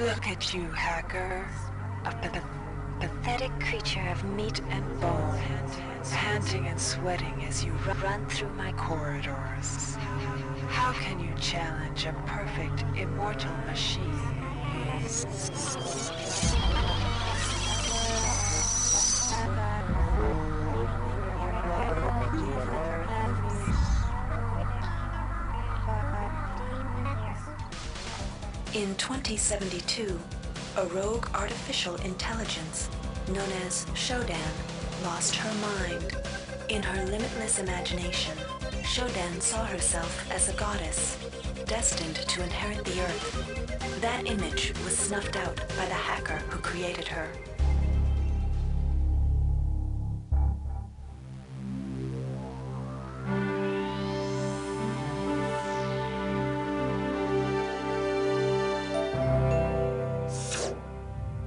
Look at you, hacker. A pathetic creature of meat and bone, panting and sweating as you run through my corridors. How can you challenge a perfect, immortal machine? In 2072, a rogue artificial intelligence known as Shodan lost her mind. In her limitless imagination, Shodan saw herself as a goddess, destined to inherit the earth. That image was snuffed out by the hacker who created her.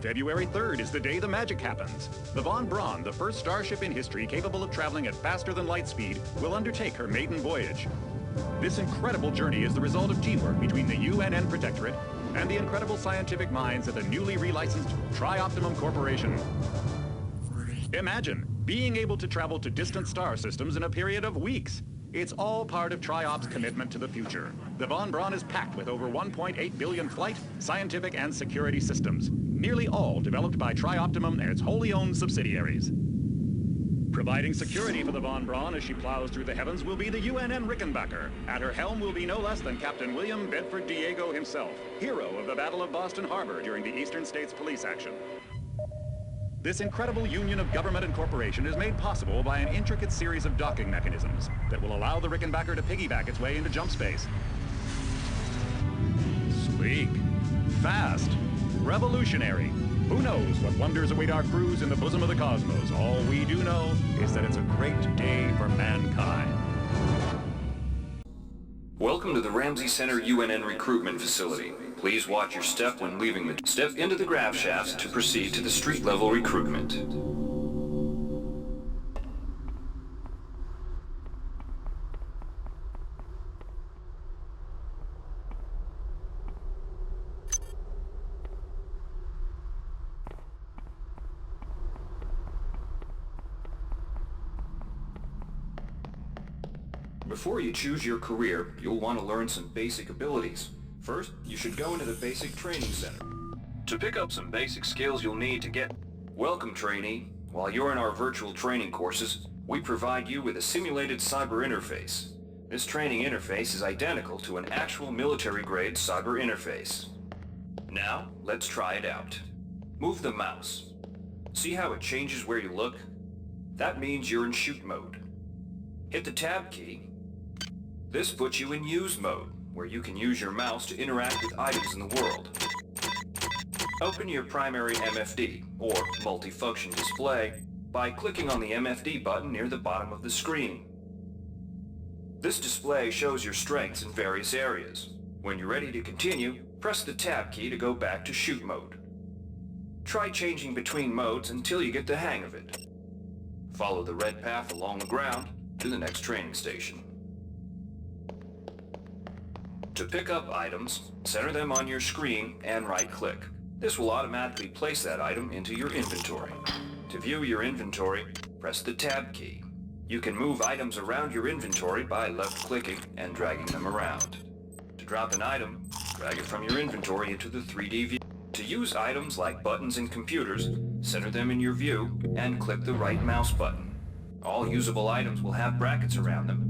February 3rd is the day the magic happens. The Von Braun, the first starship in history capable of traveling at faster than light speed, will undertake her maiden voyage. This incredible journey is the result of teamwork between the UNN Protectorate and the incredible scientific minds at the newly relicensed Tri-Optimum Corporation. Imagine being able to travel to distant star systems in a period of weeks. It's all part of Tri-Op's commitment to the future. The Von Braun is packed with over 1.8 billion flight, scientific, and security systems, nearly all developed by Tri-Optimum and its wholly owned subsidiaries. Providing security for the Von Braun as she plows through the heavens will be the UNN Rickenbacker. At her helm will be no less than Captain William Bedford Diego himself, hero of the Battle of Boston Harbor during the Eastern States Police action. This incredible union of government and corporation is made possible by an intricate series of docking mechanisms that will allow the Rickenbacker to piggyback its way into jump space. Sleek, fast, revolutionary. Who knows what wonders await our crews in the bosom of the cosmos? All we do know is that it's a great day for mankind. Welcome to the Ramsey Center UNN recruitment facility. Please watch your step when leaving the step into the grav shafts to proceed to the street level recruitment. Before you choose your career, you'll want to learn some basic abilities. First, you should go into the Basic Training Center to pick up some basic skills you'll need to get. Welcome, trainee. While you're in our virtual training courses, we provide you with a simulated cyber interface. This training interface is identical to an actual military-grade cyber interface. Now, let's try it out. Move the mouse. See how it changes where you look? That means you're in shoot mode. Hit the tab key. This puts you in use mode, where you can use your mouse to interact with items in the world. Open your primary MFD, or multifunction display, by clicking on the MFD button near the bottom of the screen. This display shows your strengths in various areas. When you're ready to continue, press the tab key to go back to shoot mode. Try changing between modes until you get the hang of it. Follow the red path along the ground to the next training station. To pick up items, center them on your screen and right-click. This will automatically place that item into your inventory. To view your inventory, press the tab key. You can move items around your inventory by left-clicking and dragging them around. To drop an item, drag it from your inventory into the 3D view. To use items like buttons in computers, center them in your view and click the right mouse button. All usable items will have brackets around them.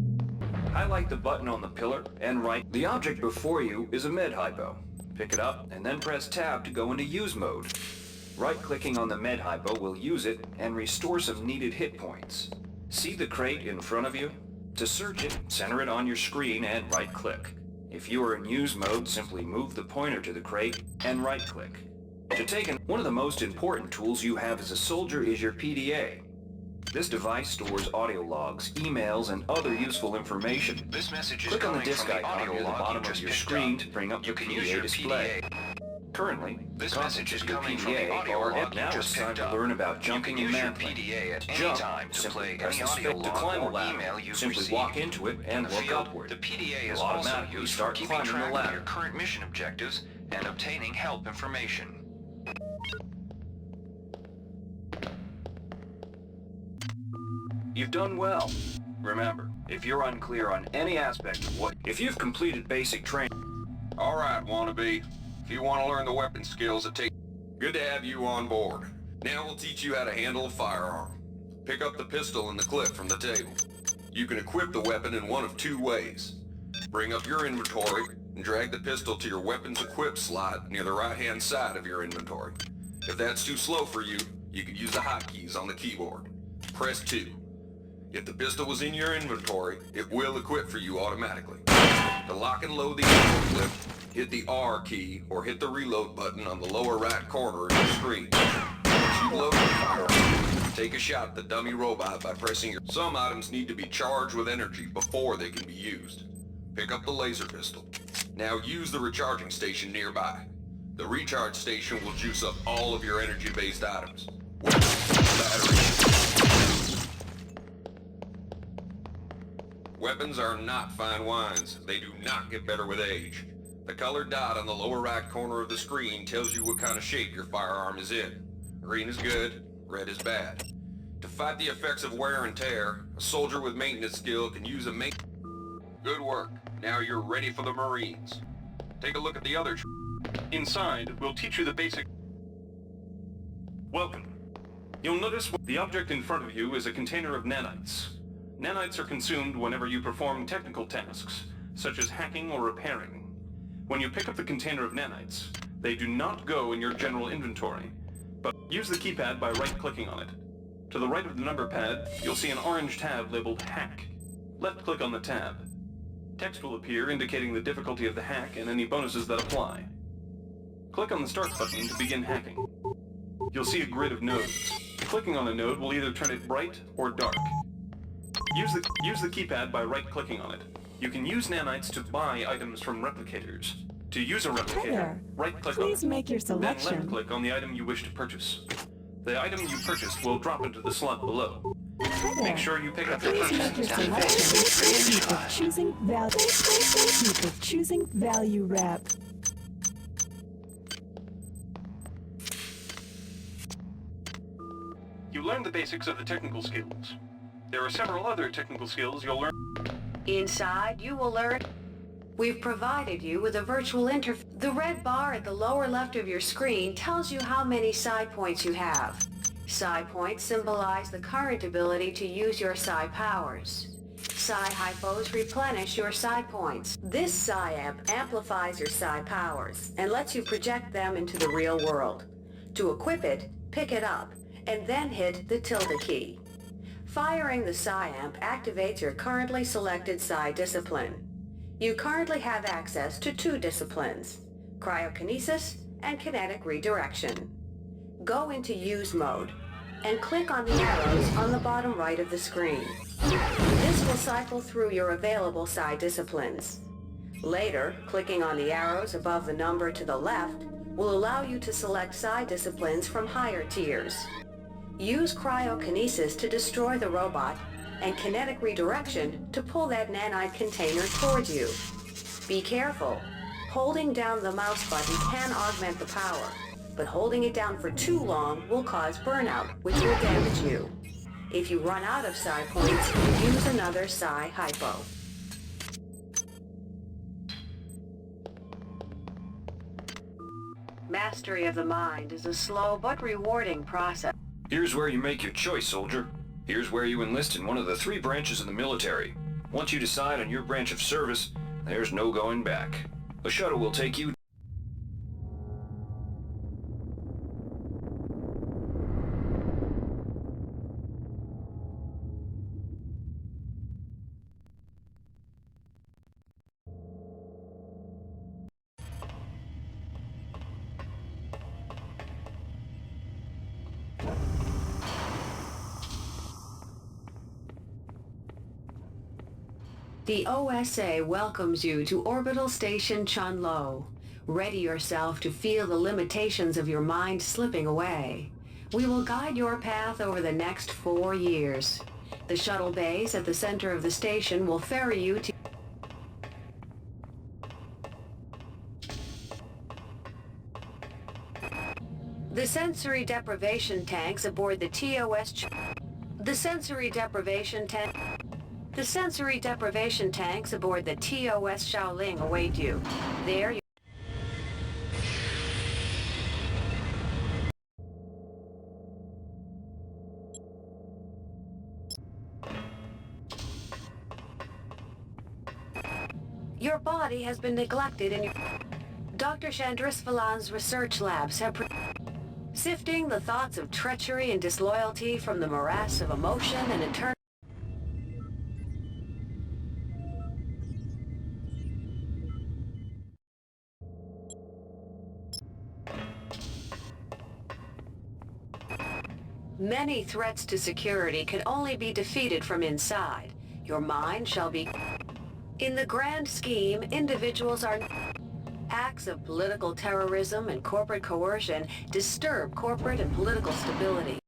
Highlight the button on the pillar and right. The object before you is a med hypo. Pick it up and then press tab to go into use mode. Right-clicking on the med hypo will use it and restore some needed hit points. See the crate in front of you? To search it, center it on your screen and right-click. If you are in use mode, simply move the pointer to the crate and right-click. To take one of the most important tools you have as a soldier is your PDA. This device stores audio logs, emails, and other useful information. This message is Click on the coming disk from the icon audio near the log bottom you of just your picked screen up. to bring up You the can use PDA your display. PDA. Currently, This copies message is of your coming from the PDA audio are log you now just it's time picked to up. learn about You jumping can and use your mantling. PDA at any Jump, time to simply play press any the audio stick to log climb a or ladder. email you've Simply received. walk into it In and the work field, upward. the PDA You'll is also automatically used for start keeping climbing the track of ladder. your current mission objectives and obtaining help information. You've done well. Remember, if you're unclear on any aspect of if you've completed basic training... Alright, wannabe. If you want to learn the weapon skills that take... Good to have you on board. Now we'll teach you how to handle a firearm. Pick up the pistol and the clip from the table. You can equip the weapon in one of two ways. Bring up your inventory and drag the pistol to your weapons equip slot near the right-hand side of your inventory. If that's too slow for you, you can use the hotkeys on the keyboard. Press 2. If the pistol was in your inventory, it will equip for you automatically. To lock and load the ammo clip, hit the R key or hit the reload button on the lower right corner of your screen. Once you load the firearm, take a shot at the dummy robot by pressing your... Some items need to be charged with energy before they can be used. Pick up the laser pistol. Now use the recharging station nearby. The recharge station will juice up all of your energy-based items. Weapons, batteries. Weapons are not fine wines. They do not get better with age. The colored dot on the lower right corner of the screen tells you what kind of shape your firearm is in. Green is good, red is bad. To fight the effects of wear and tear, a soldier with maintenance skill can use a Good work. Now you're ready for the Marines. Take a look at the other... Inside, we'll teach you the basic... Welcome. You'll notice the object in front of you is a container of nanites. Nanites are consumed whenever you perform technical tasks, such as hacking or repairing. When you pick up the container of nanites, they do not go in your general inventory, but use the keypad by right-clicking on it. To the right of the number pad, you'll see an orange tab labeled Hack. Left-click on the tab. Text will appear indicating the difficulty of the hack and any bonuses that apply. Click on the Start button to begin hacking. You'll see a grid of nodes. Clicking on a node will either turn it bright or dark. Use the keypad by right-clicking on it. You can use nanites to buy items from replicators. To use a replicator, right-click on it. Please make your selection. Then left-click on the item you wish to purchase. The item you purchased will drop into the slot below. Make sure you pick up your Please make your purchase. selection. Thank you for choosing value. Thank you for choosing value wrap. You learned the basics of the technical skills. There are several other technical skills you'll learn. Inside, you will learn... We've provided you with a virtual interface. The red bar at the lower left of your screen tells you how many psi points you have. Psi points symbolize the current ability to use your psi powers. Psi hypos replenish your psi points. This psi amp amplifies your psi powers and lets you project them into the real world. To equip it, pick it up, and then hit the tilde key. Firing the psi amp activates your currently selected psi discipline. You currently have access to 2 disciplines, cryokinesis and kinetic redirection. Go into use mode and click on the arrows on the bottom right of the screen. This will cycle through your available psi disciplines. Later, clicking on the arrows above the number to the left will allow you to select psi disciplines from higher tiers. Use cryokinesis to destroy the robot and kinetic redirection to pull that nanite container towards you. Be careful. Holding down the mouse button can augment the power, but holding it down for too long will cause burnout, which will damage you. If you run out of psi points, use another psi hypo. Mastery of the mind is a slow but rewarding process. Here's where you make your choice, soldier. Here's where you enlist in one of the 3 branches of the military. Once you decide on your branch of service, there's no going back. A shuttle will take you... The O.S.A. welcomes you to Orbital Station Chunlo, Ready yourself to feel the limitations of your mind slipping away. We will guide your path over the next 4 years. The shuttle bays at the center of the station will ferry you to... The sensory deprivation tanks aboard the TOS... The sensory deprivation tank... The sensory deprivation tanks aboard the TOS Shaoling await you. There you... Your body has been neglected and Dr. Chandris Phalan's research labs have sifting the thoughts of treachery and disloyalty from the morass of emotion and eternal... Many threats to security can only be defeated from inside. Your mind shall be... In the grand scheme, individuals are... Acts of political terrorism and corporate coercion disturb corporate and political stability.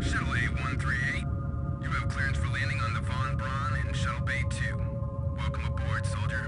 Shuttle A-138. You have clearance for landing on the Von Braun in Shuttle Bay 2. Welcome aboard, soldier.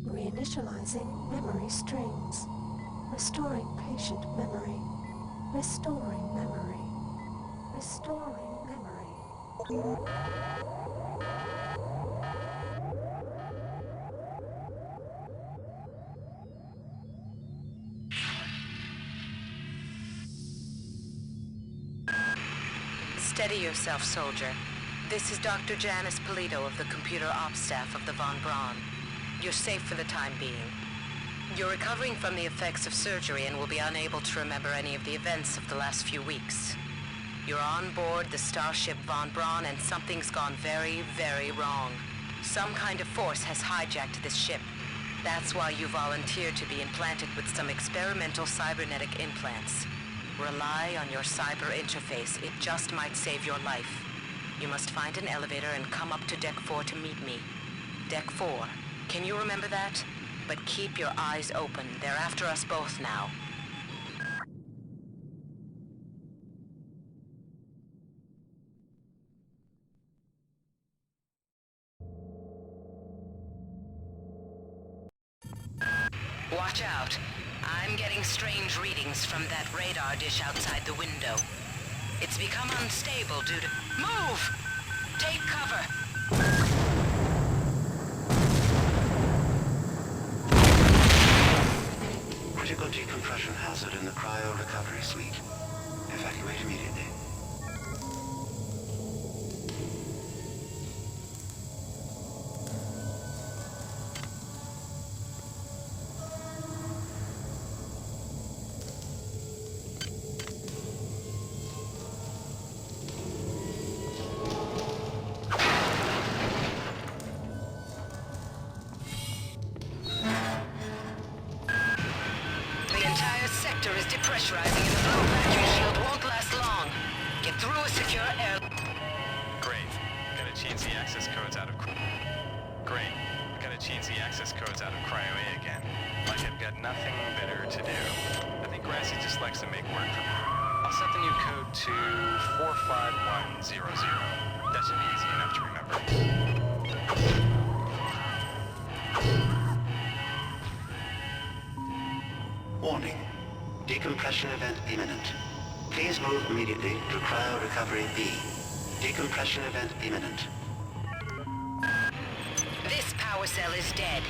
Reinitializing memory strings. Restoring patient memory. Restoring memory. Restoring memory. Steady yourself, soldier. This is Dr. Janice Polito of the computer ops staff of the Von Braun. You're safe for the time being. You're recovering from the effects of surgery and will be unable to remember any of the events of the last few weeks. You're on board the starship Von Braun and something's gone very, very wrong. Some kind of force has hijacked this ship. That's why you volunteered to be implanted with some experimental cybernetic implants. Rely on your cyber interface. It just might save your life. You must find an elevator and come up to Deck 4 to meet me. Deck 4. Can you remember that? But keep your eyes open. They're after us both now. Watch out. I'm getting strange readings from that radar dish outside the window. It's become unstable due to... Move! Take cover! Critical decompression hazard in the cryo recovery suite. Evacuate immediately. Pressurizing and the low vacuum shield won't last long. Get through a secure air... Great. Gotta change the access codes out of... Great. Gotta change the access codes out of Cryo A again. Like I've got nothing better to do. I think Grassy just likes to make work for me. I'll set the new code to 45100. That should be easy enough to remember. Warning. Decompression event imminent. Please move immediately to Cryo Recovery B. Decompression event imminent. This power cell is dead.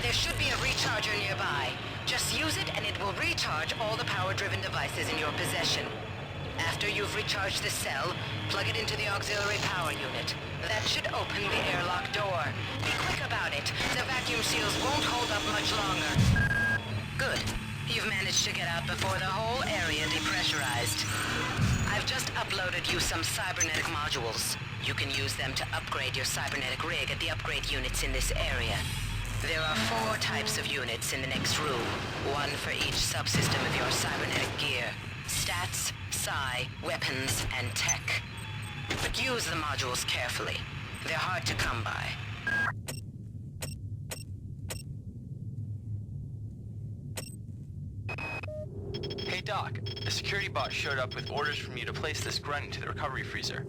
There should be a recharger nearby. Just use it and it will recharge all the power-driven devices in your possession. After you've recharged the cell, plug it into the auxiliary power unit. That should open the airlock door. Be quick about it. The vacuum seals won't hold up much longer. Good. You've managed to get out before the whole area depressurized. I've just uploaded you some cybernetic modules. You can use them to upgrade your cybernetic rig at the upgrade units in this area. There are 4 types of units in the next room, one for each subsystem of your cybernetic gear. Stats, psi, weapons, and tech. But use the modules carefully. They're hard to come by. Hey Doc, a security bot showed up with orders from you to place this grunt into the recovery freezer.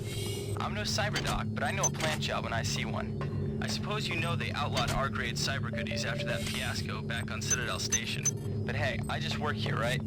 I'm no cyber doc, but I know a plant job when I see one. I suppose you know they outlawed R-grade cyber goodies after that fiasco back on Citadel Station. But hey, I just work here, right?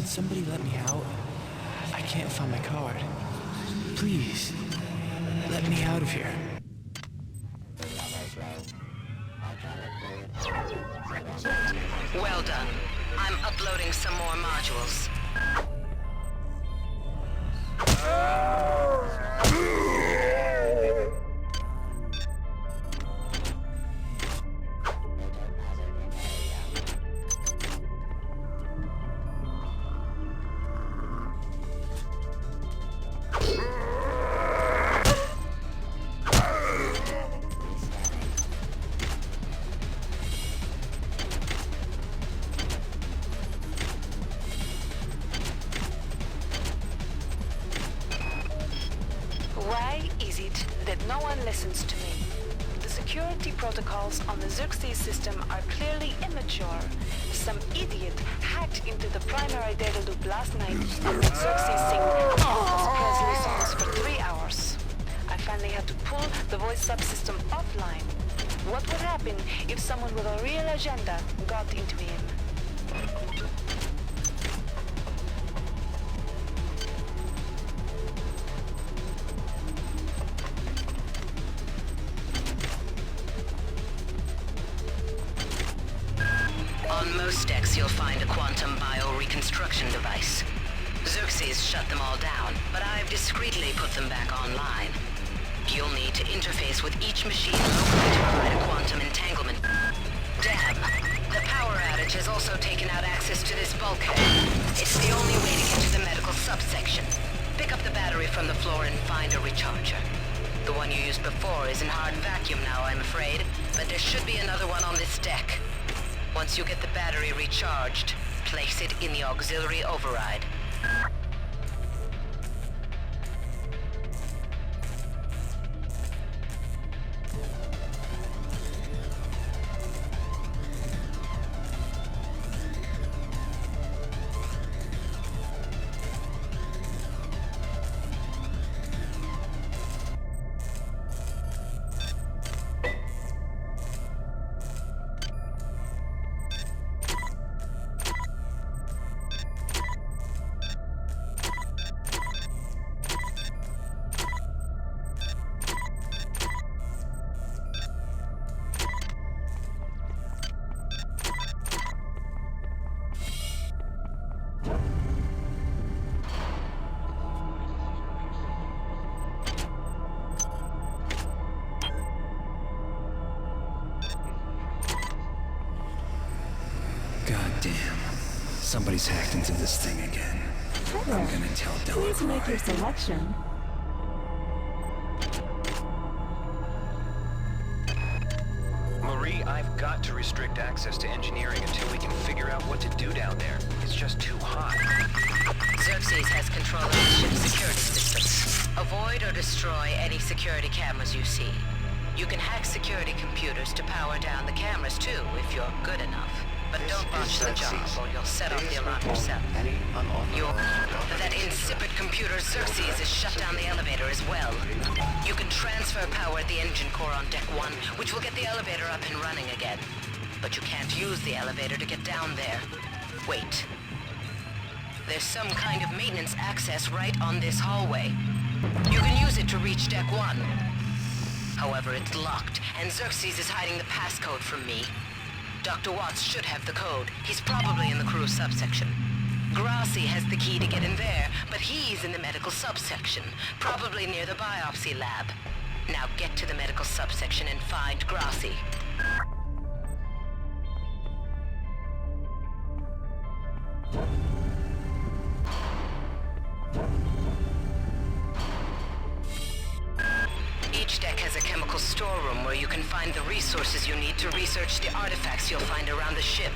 Somebody let me out. I can't find my card. Please, let me out of here. Well done. I'm uploading some more modules. Why is it that no one listens to me? The security protocols on the Xerxes system are clearly immature. Some idiot hacked into the primary data loop last night and made Xerxes sing Elvis Presley songs for 3 hours. I finally had to pull the voice subsystem offline. What would happen if someone with a real agenda got into him? On most decks, you'll find a quantum bioreconstruction device. Xerxes shut them all down, but I've discreetly put them back online. You'll need to interface with each machine locally to provide a quantum entanglement. Damn! The power outage has also taken out access to this bulkhead. It's the only way to get to the medical subsection. from the floor and find a recharger. The one you used before is in hard vacuum now, I'm afraid, but there should be another one on this deck. Once you get the battery recharged, place it in the auxiliary override. Damn. Somebody's hacked into this thing again. I'm gonna tell Della. Please make your selection. Marie, I've got to restrict access to engineering until we can figure out what to do down there. It's just too hot. Xerxes has control of the ship's security systems. Avoid or destroy any security cameras you see. You can hack security computers to power down the cameras too, if you're good enough. But don't botch the job, or you'll set off the alarm yourself. That insipid computer Xerxes has shut down the elevator as well. You can transfer power at the engine core on Deck 1, which will get the elevator up and running again. But you can't use the elevator to get down there. Wait. There's some kind of maintenance access right on this hallway. You can use it to reach Deck 1. However, it's locked, and Xerxes is hiding the passcode from me. Dr. Watts should have the code. He's probably in the crew subsection. Grassi has the key to get in there, but he's in the medical subsection, probably near the biopsy lab. Now get to the medical subsection and find Grassi. Each deck has a chemical storeroom where you can find the resources you need to research the artifacts you'll find around the ship.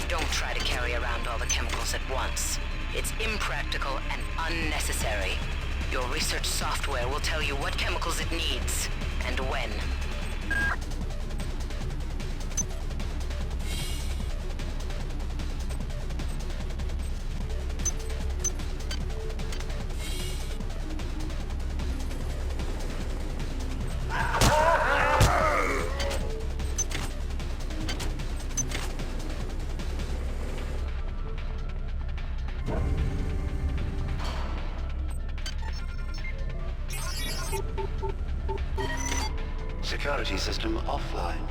Don't try to carry around all the chemicals at once. It's impractical and unnecessary. Your research software will tell you what chemicals it needs, and when. Security system offline.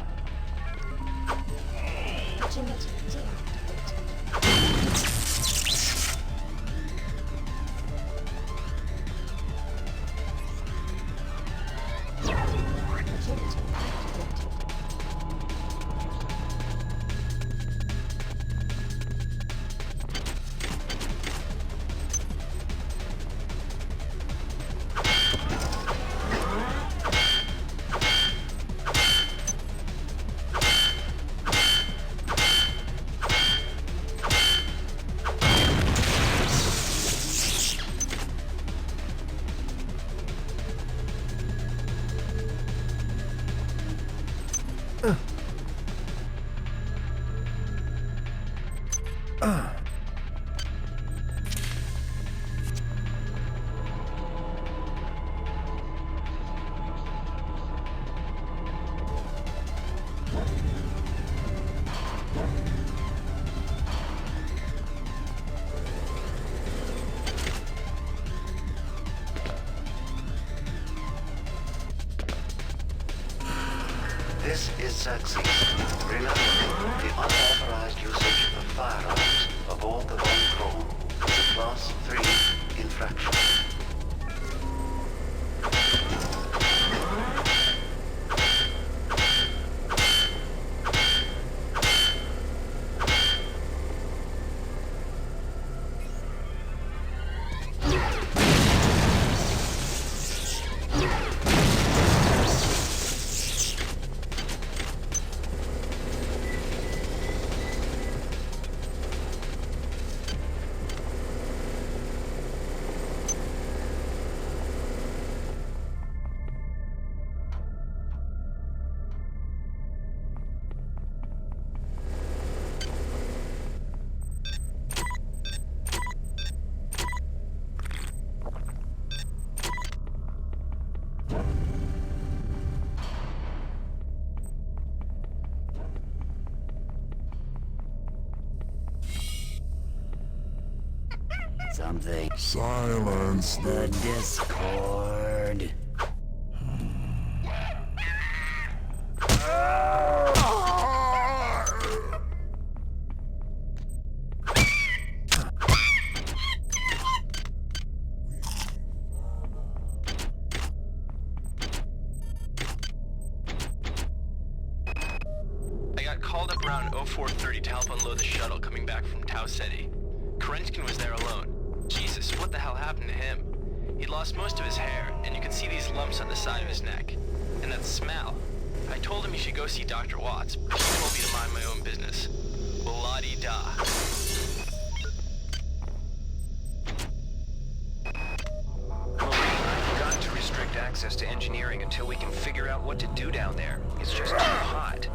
This is Xerxes. Remember, the unauthorized usage of firearms aboard the Von Braun is a Class 3 infraction. Something. Silence the Discord. I got called up around 0430 to help unload the shuttle coming back from Tau Ceti. Kerenskin was there alone. Jesus, what the hell happened to him? He'd lost most of his hair, and you could see these lumps on the side of his neck. And that smell. I told him he should go see Dr. Watts, but he told me to mind my own business. Well, la-di-da. I've got to restrict access to engineering until we can figure out what to do down there. It's just too hot.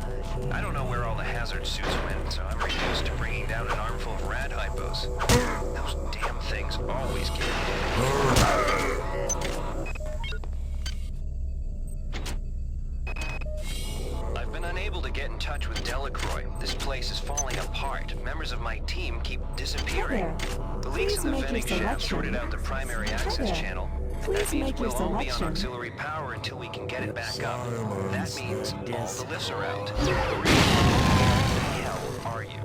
I don't know where all the hazard suits went, so I'm reduced to bringing down an armful of rad hypos. Those damn things always get me. I've been unable to get in touch with Delacroix. This place is falling apart. Members of my team keep disappearing. The leaks in the venting shaft sorted out the primary access channel. That means we'll all be on auxiliary power until we can get it back up. That means all the lifts are out. Where the hell are you?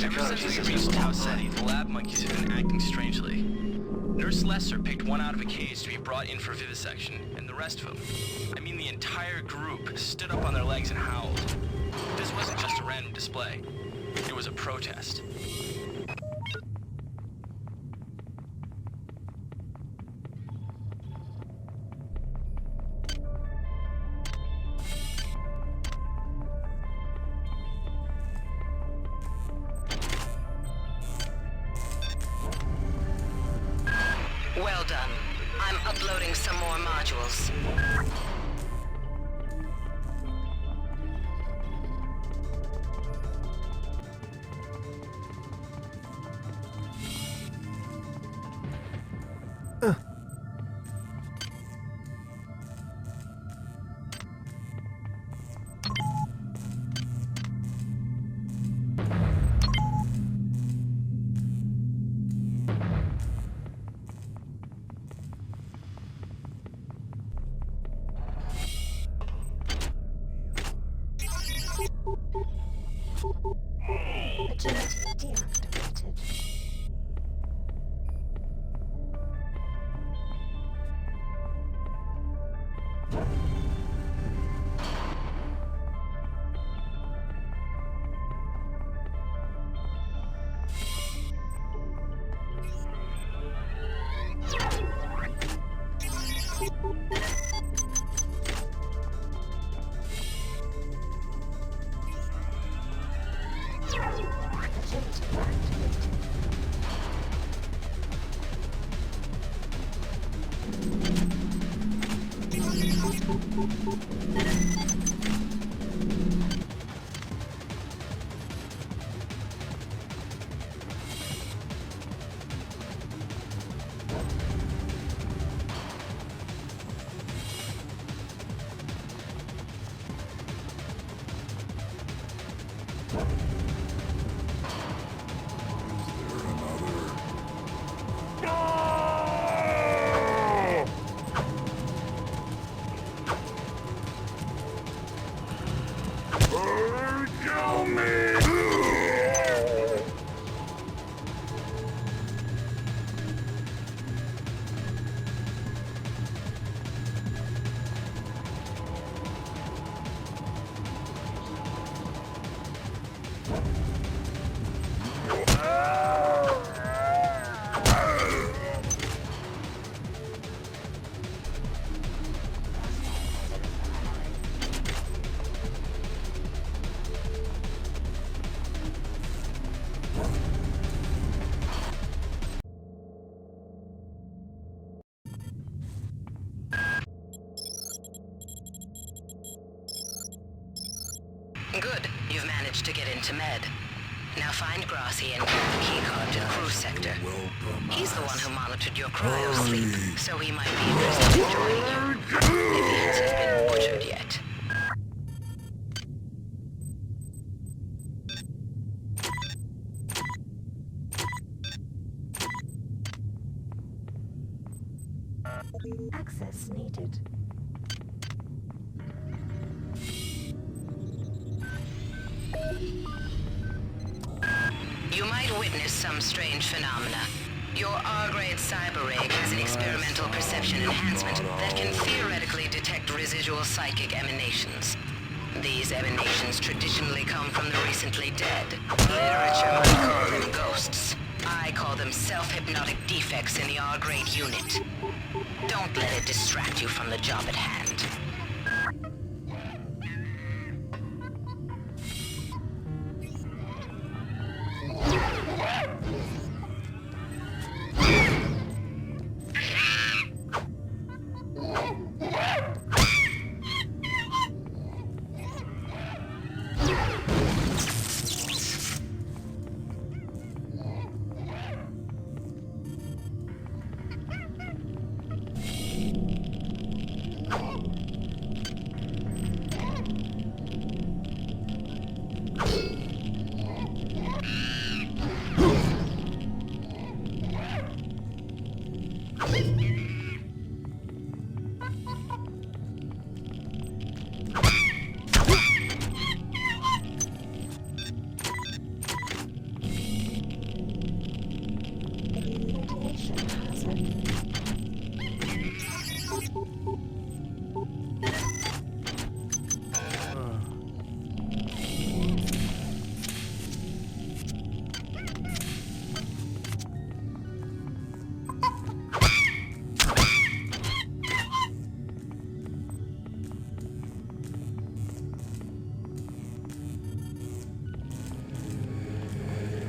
Ever since we reached Tau Ceti, the lab monkeys have been acting strangely. Nurse Lesser picked one out of a cage to be brought in for vivisection, and the rest of them, I mean the entire group, stood up on their legs and howled. This wasn't just a random display. It was a protest. Well done. I'm uploading some more modules. Good. You've managed to get into Med. Now find Grassi and get the keycard to the crew sector. He's the one who monitored your cryo sleep, so he might be interested in joining you. If he has witnessed some strange phenomena. Your R-grade cyber rig has an experimental perception enhancement that can theoretically detect residual psychic emanations. These emanations traditionally come from the recently dead. Literature might call them ghosts. I call them self-hypnotic defects in the R-grade unit. Don't let it distract you from the job at hand.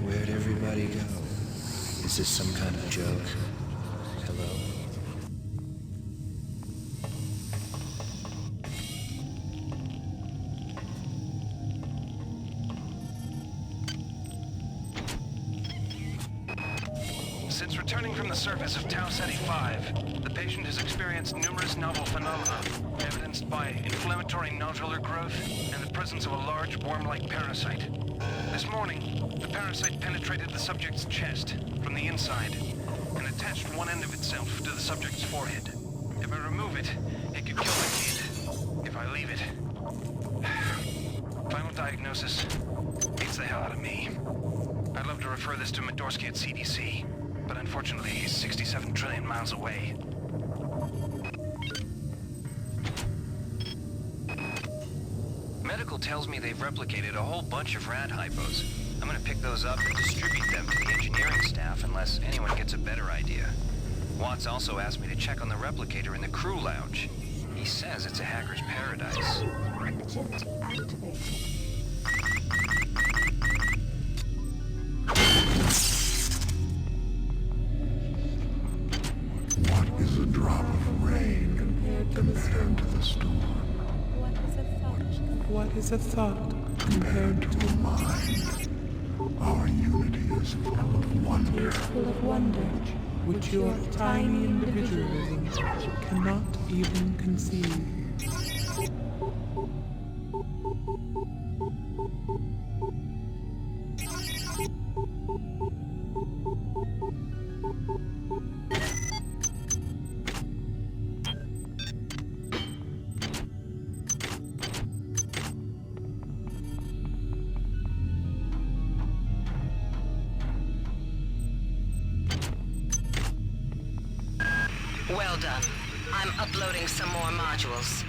Where'd everybody go? Is this some kind of joke? Hello? Since returning from the surface of Tau Ceti 5, the patient has experienced numerous novel phenomena, evidenced by inflammatory nodular growth and the presence of a large worm-like parasite. This morning, the parasite penetrated the subject's chest from the inside and attached one end of itself to the subject's forehead. If I remove it, it could kill the kid. If I leave it... Final diagnosis, beats the hell out of me. I'd love to refer this to Medorsky at CDC, but unfortunately he's 67 trillion miles away. Medical tells me they've replicated a whole bunch of rad hypos. I'm gonna pick those up and distribute them to the engineering staff unless anyone gets a better idea. Watts also asked me to check on the replicator in the crew lounge. He says it's a hacker's paradise. Activity activated. What is a drop of rain compared to the storm? What is a thought Compared to a mind? Our unity is full of wonder. which your tiny individualism cannot even conceive? Well done. I'm uploading some more modules.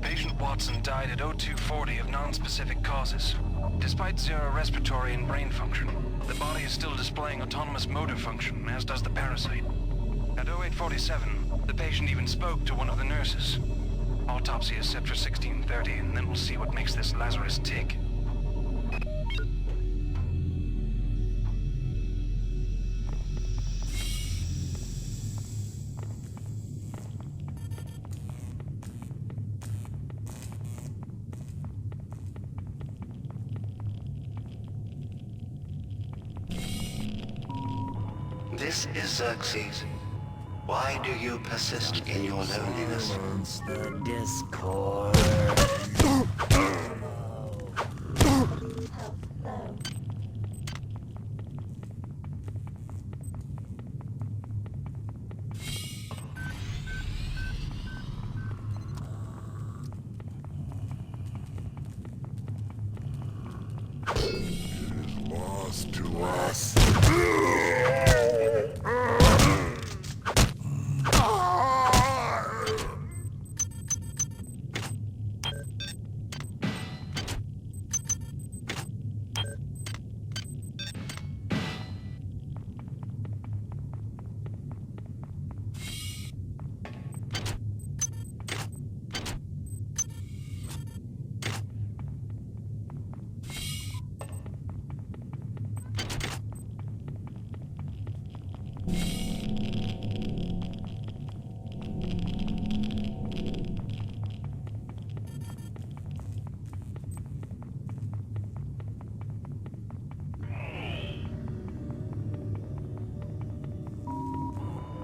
Patient Watson died at 0240 of non-specific causes. Despite zero respiratory and brain function, the body is still displaying autonomous motor function, as does the parasite. At 0847, the patient even spoke to one of the nurses. Autopsy is set for 1630, and then we'll see what makes this Lazarus tick. This is Xerxes. Why do you persist in your loneliness? Silence the discord.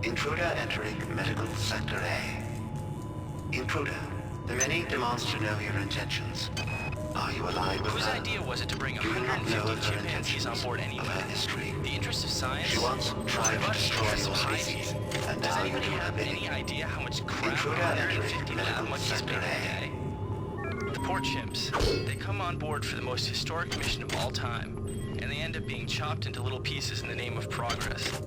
Intruder entering Medical Sector A. Intruder, the mini demands to know your intentions. Are you aligned with Whose her? idea was it to bring Do you not know 150 of her chimpanzees on intentions, board of anyway? her history? The interest of science? She once tried to destroy your species, and Does now you anybody do her have bidding. any idea how much crap Intruder 150 entering lab Medical monkeys Sector make a A. day? The poor chimps. They come on board for the most historic mission of all time, and they end up being chopped into little pieces in the name of progress.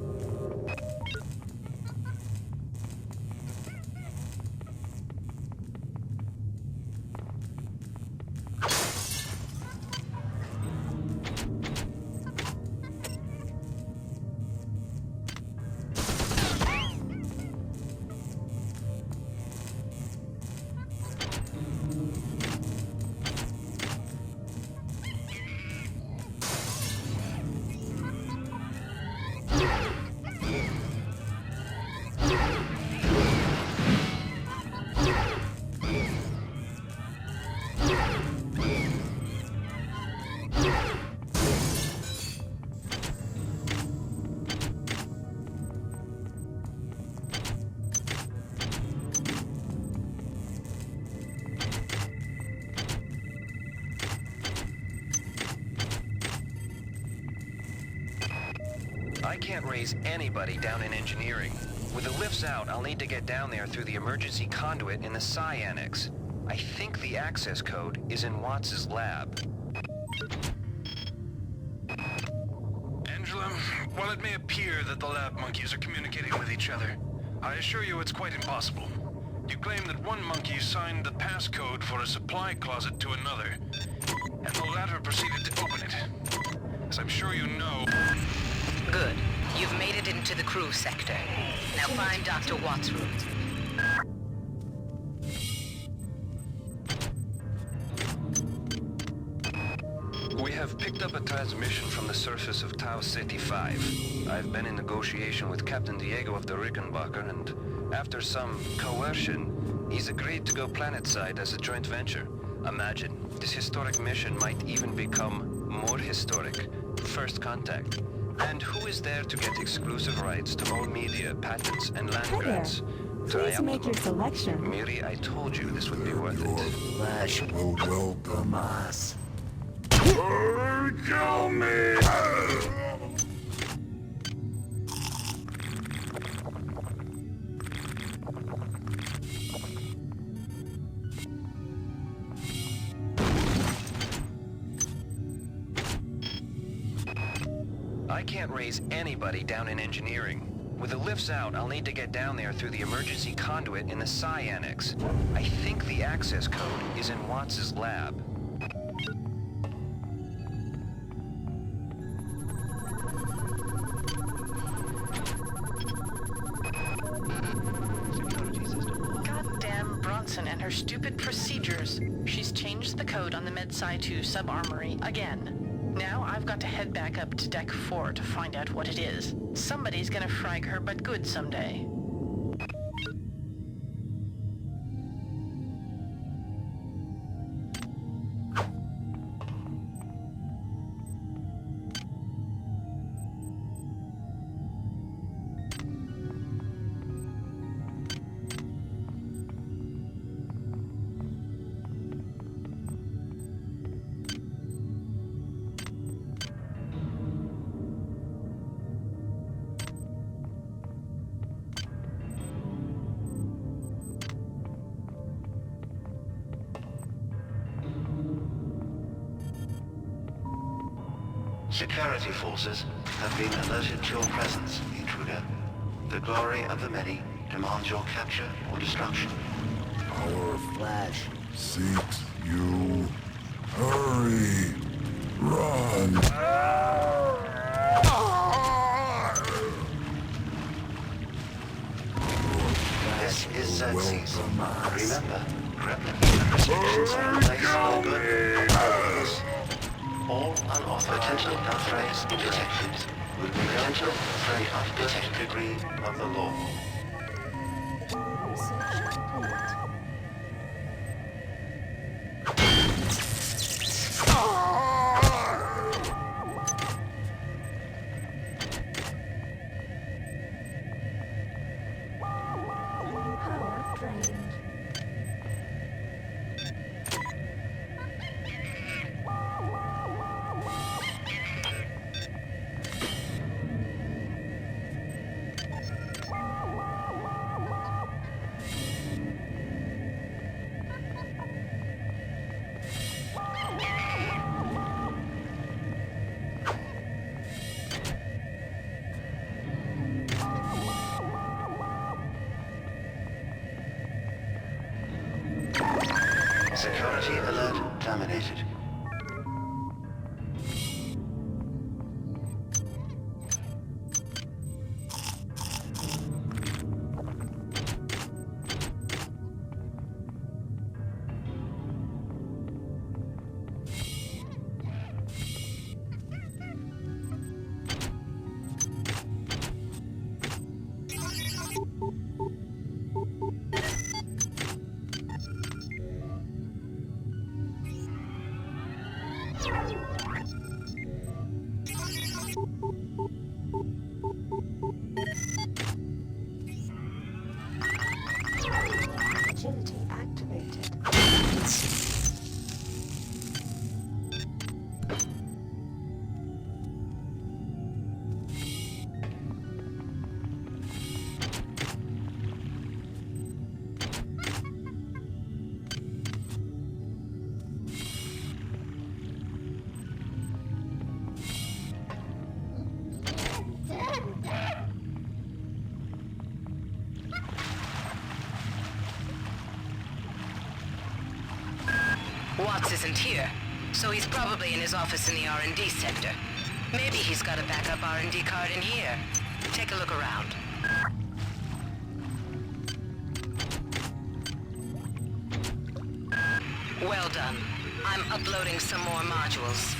I can't raise anybody down in engineering. With the lifts out, I'll need to get down there through the emergency conduit in the O.S.A annex. I think the access code is in Watts' lab. Angela, while it may appear that the lab monkeys are communicating with each other, I assure you it's quite impossible. You claim that one monkey signed the passcode for a supply closet to another, and the latter proceeded to open it. As I'm sure you know... Good. You've made it into the crew sector. Now find Dr. Watts' room. We have picked up a transmission from the surface of Tau City 5. I've been in negotiation with Captain Diego of the Rickenbacker, and after some coercion, he's agreed to go planetside as a joint venture. Imagine, this historic mission might even become more historic. First contact. And who is there to get exclusive rights to all media, patents, and land grants? Please make your selection. Miri, I told you this would be worth it. Flash will welcome us. Kill me! I can't raise anybody down in engineering. With the lifts out, I'll need to get down there through the emergency conduit in the O.S.A annex. I think the access code is in Watts' lab. Goddamn Bronson and her stupid procedures. She's changed the code on the Med-Sci 2 sub-armory again. Now I've got to head back up to Deck 4 to find out what it is. Somebody's gonna frag her but good someday. Security forces have been alerted to your presence, intruder. The glory of the many demands your capture or destruction. Our flash seeks you. Hurry! Run! This is Xerxes. Remember, Gremlin restrictions are in place for good. All unauthorized potential threats detected will be potential threat of detected degree of the law. terminated. Agility activated. Watts isn't here, so he's probably in his office in the R&D center. Maybe he's got a backup R&D card in here. Take a look around. Well done. I'm uploading some more modules.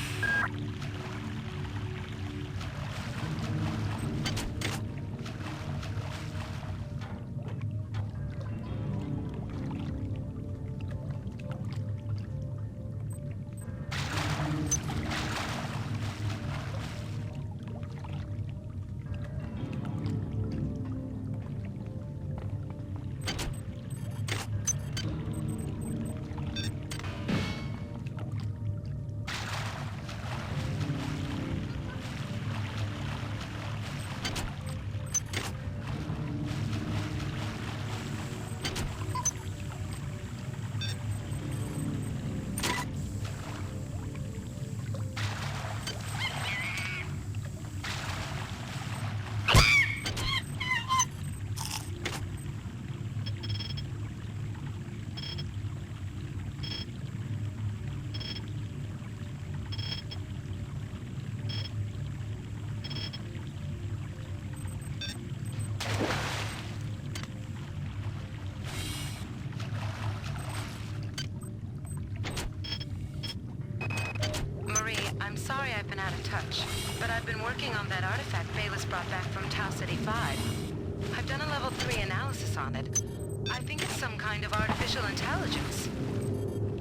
I'm sorry I've been out of touch, but I've been working on that artifact Bayless brought back from Tau City 5. I've done a level 3 analysis on it. I think it's some kind of artificial intelligence.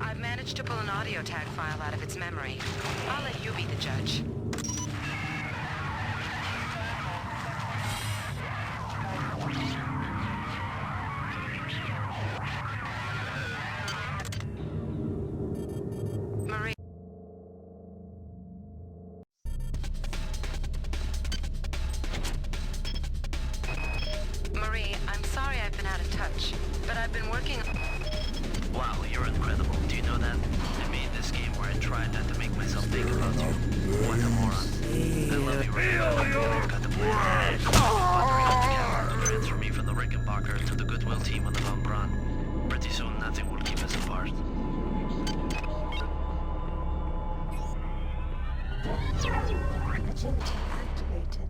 I've managed to pull an audio tag file out of its memory. I'll let you be the judge. Marie, I'm sorry I've been out of touch, but I've been working... Wow, you're incredible. Do you know that? I made this game where I tried not to make myself think about you. What a moron. I love you right now. I've got the plan. Transfer me from the Rickenbacker to the Goodwill team on the Von Braun. Pretty soon, nothing will keep us apart. Agility activated.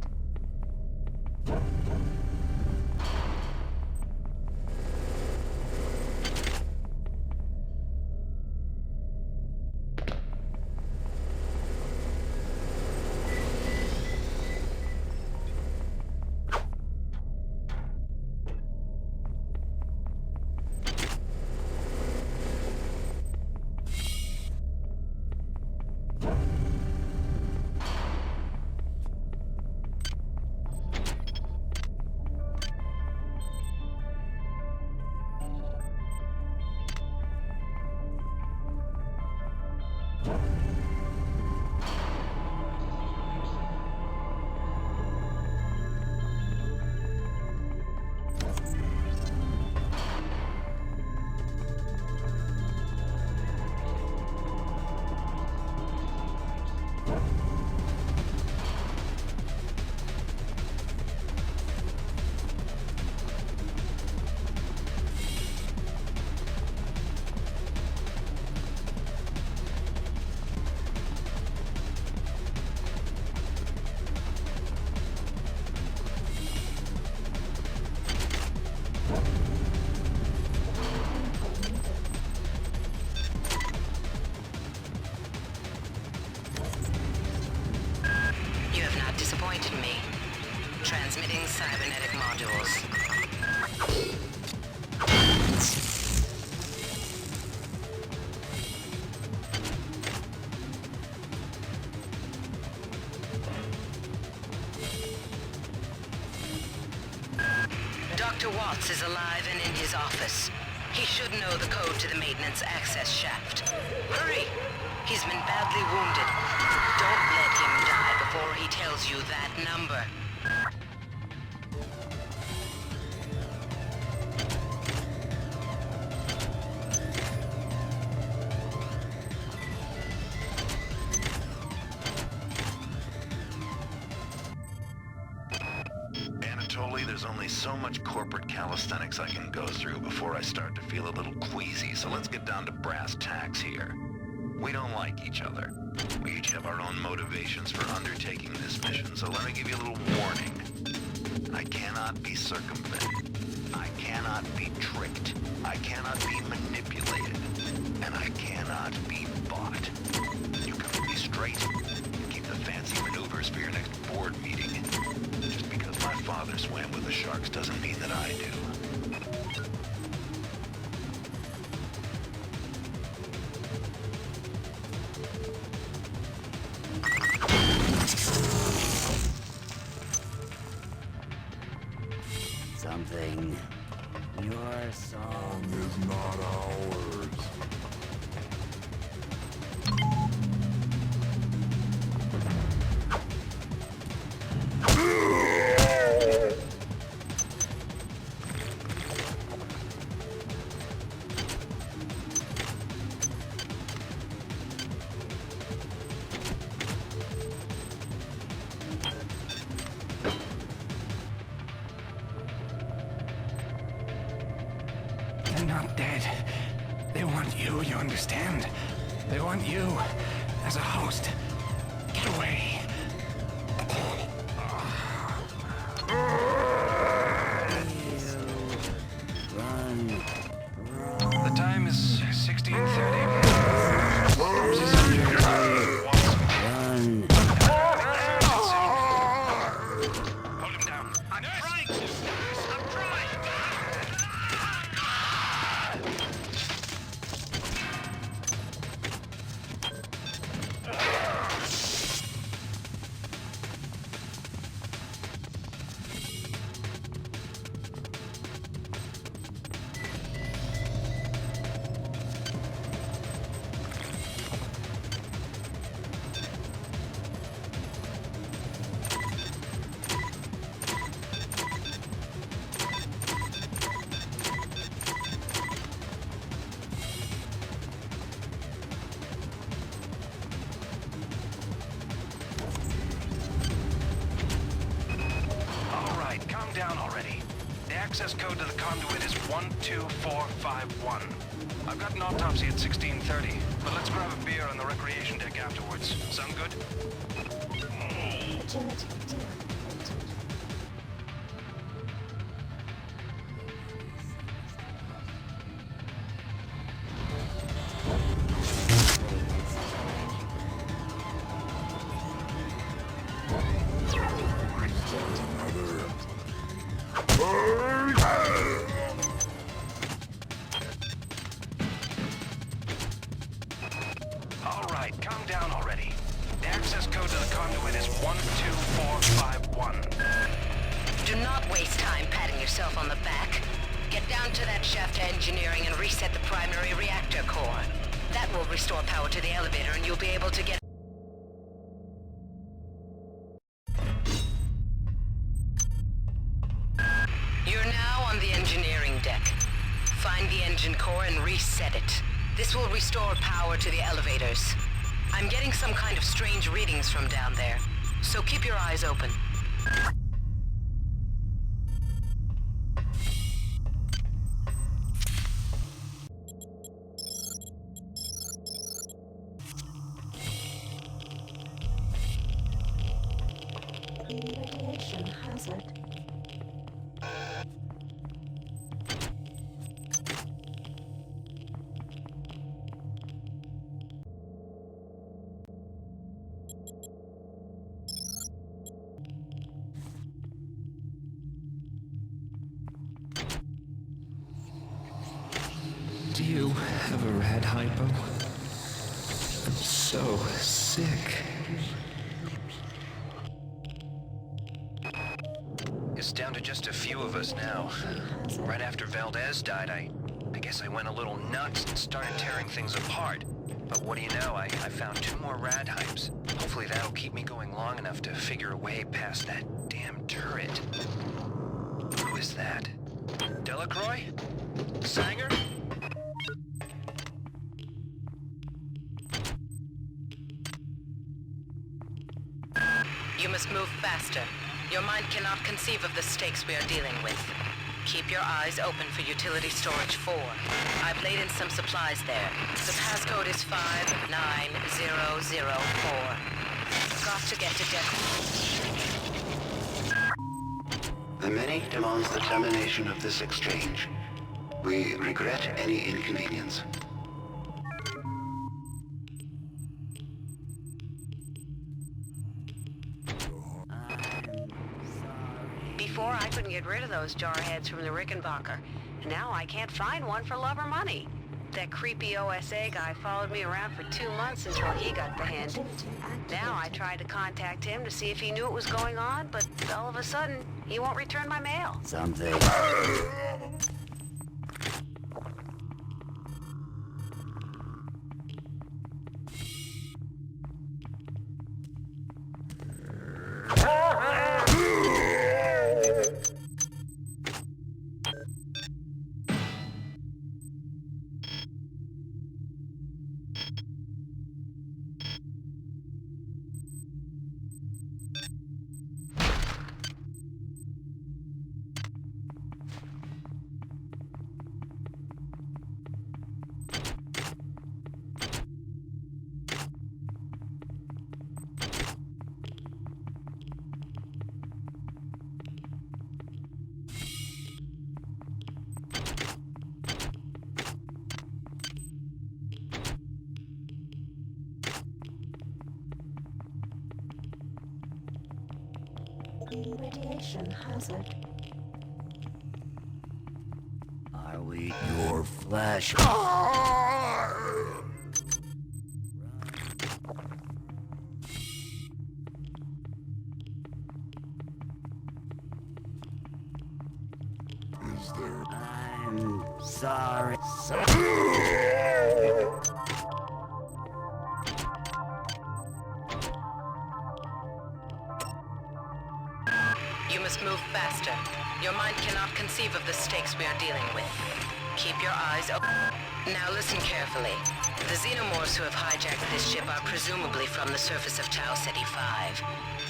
Transmitting cybernetic modules. Dr. Watts is alive and in his office. He should know the code to the maintenance access shaft. Hurry! He's been badly wounded. Don't let him die before he tells you that number. Anatoly, there's only so much corporate calisthenics I can go through before I start to feel a little queasy, so let's get down to brass tacks here. We don't like each other. We each have our own motivations for undertaking this mission, so let me give you a little warning. I cannot be circumvented. I cannot be tricked. I cannot be manipulated. And I cannot be bought. You come to me straight, and keep the fancy maneuvers for your next board meeting. Just because my father swam with the sharks doesn't mean that I do. Something. Your song is not ours. They're not dead. They want you understand? They want you as a host. Get away. The time is 16:30. Hold him down. I'm trying to. I'm trying. Calm down already. The access code to the conduit is 12451. I've got an autopsy at 16:30, but let's grab a beer on the recreation deck afterwards. Sound good? Alright, calm down already. The access code to the conduit is 12451. Do not waste time patting yourself on the back. Get down to that shaft to engineering and reset the primary reactor core. That will restore power to the elevator and you'll be able to get... You're now on the engineering deck. Find the engine core and reset it. This will restore power to the elevators. I'm getting some kind of strange readings from down there, so keep your eyes open. Radiation hazard. you have a rad hypo? I'm so sick. It's down to just a few of us now. Right after Valdez died, I guess I went a little nuts and started tearing things apart. But what do you know, I found 2 more rad hypes. Hopefully that'll keep me going long enough to figure a way past that damn turret. Who is that? Delacroix? Sanger? You must move faster. Your mind cannot conceive of the stakes we are dealing with. Keep your eyes open for utility storage 4. I've laid in some supplies there. The passcode is 59004. Got to get to deck. The many demands the termination of this exchange. We regret any inconvenience. Before, I couldn't get rid of those jarheads from the Rickenbacker. Now I can't find one for love or money. That creepy O.S.A. guy followed me around for 2 months until he got the hint. Now I tried to contact him to see if he knew what was going on, but all of a sudden, he won't return my mail. Something. Radiation hazard. Are we your flesh? Is there? I'm sorry. You must move faster. Your mind cannot conceive of the stakes we are dealing with. Keep your eyes open. Now listen carefully. The xenomorphs who have hijacked this ship are presumably from the surface of Tau Ceti 5.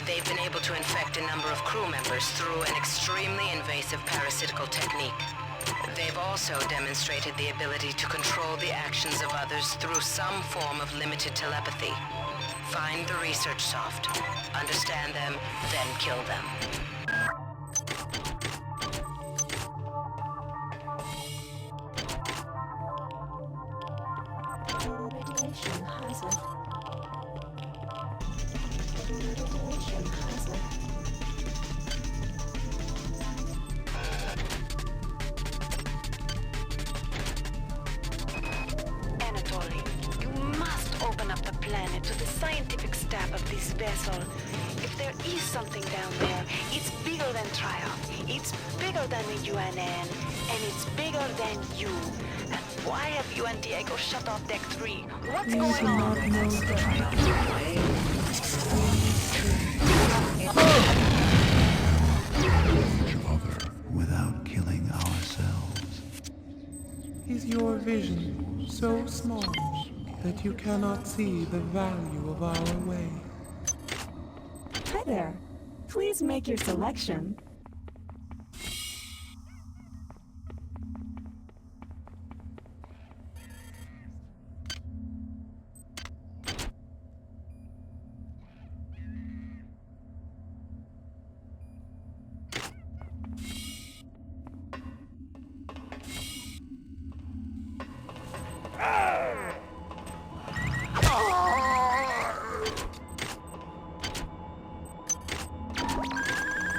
They've been able to infect a number of crew members through an extremely invasive parasitical technique. They've also demonstrated the ability to control the actions of others through some form of limited telepathy. Find the research soft, understand them, then kill them. Radiation hazard. Radiation hazard. Anatoly, you must open up the planet to the scientific staff of this vessel. If there is something down there, it's bigger than Triumph, it's bigger than the UNN, and it's bigger than you. And why have you and Diego shut off Deck 3? What's going on? Each other without killing ourselves. Is your vision so small that you cannot see the value of our way? Hi there. Please make your selection.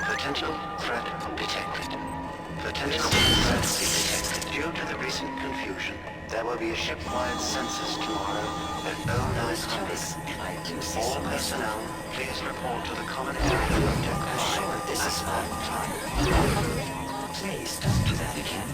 Potential threat detected. Potential emergency detected. Due to the recent confusion, there will be a ship-wide census tomorrow at 0900. All personnel, please report to the common area of Deck 5 at all times. Please don't do that again.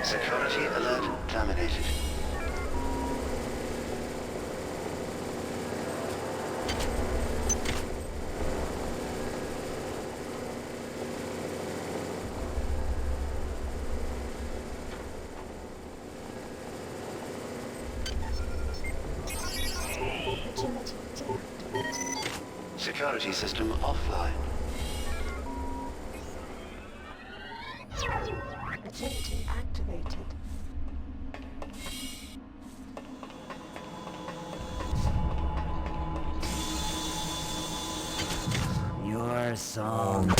Security alert terminated. Security system offline. Agility activated. Your song.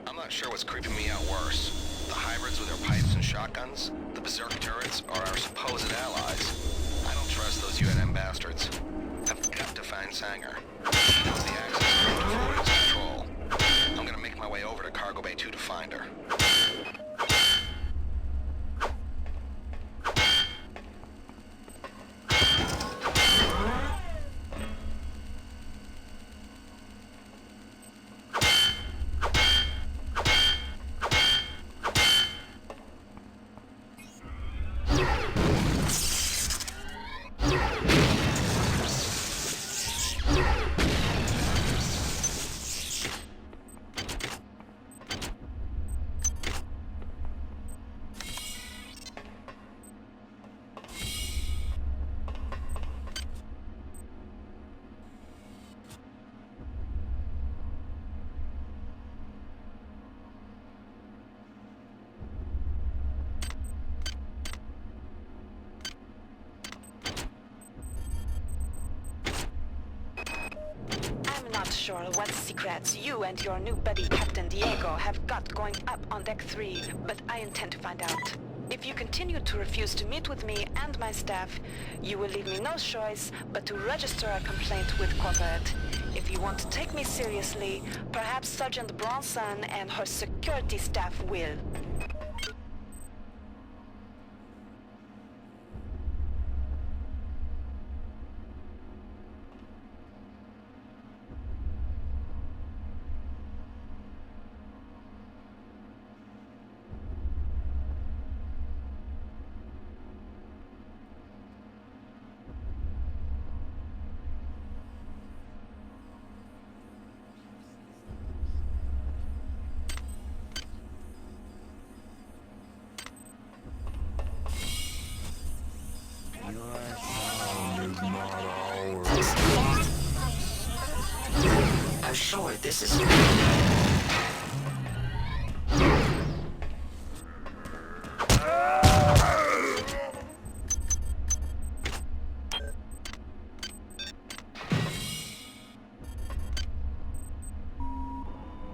I'm not sure what's creeping me out worse. The hybrids with their pipes and shotguns, the berserk turrets, or our supposed allies. I don't trust those UNM bastards. I've got to find Sanger. She knows the access code to Florida's control. I'm gonna make my way over to Cargo Bay 2 to find her. I'm not sure what secrets you and your new buddy Captain Diego have got going up on Deck 3, but I intend to find out. If you continue to refuse to meet with me and my staff, you will leave me no choice but to register a complaint with Corporate. If you want to take me seriously, perhaps Sergeant Bronson and her security staff will. I'm sure this is...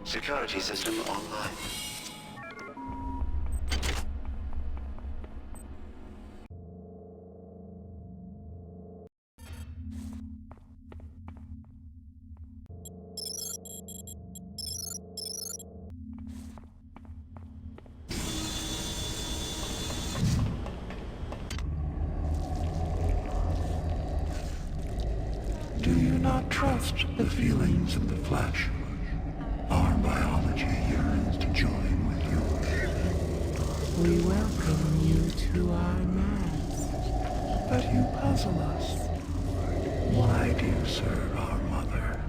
Security system online. cannot trust the feelings of the flesh. Our biology yearns to join with yours. We welcome you to our mass. But you puzzle us. Why do you serve our mother?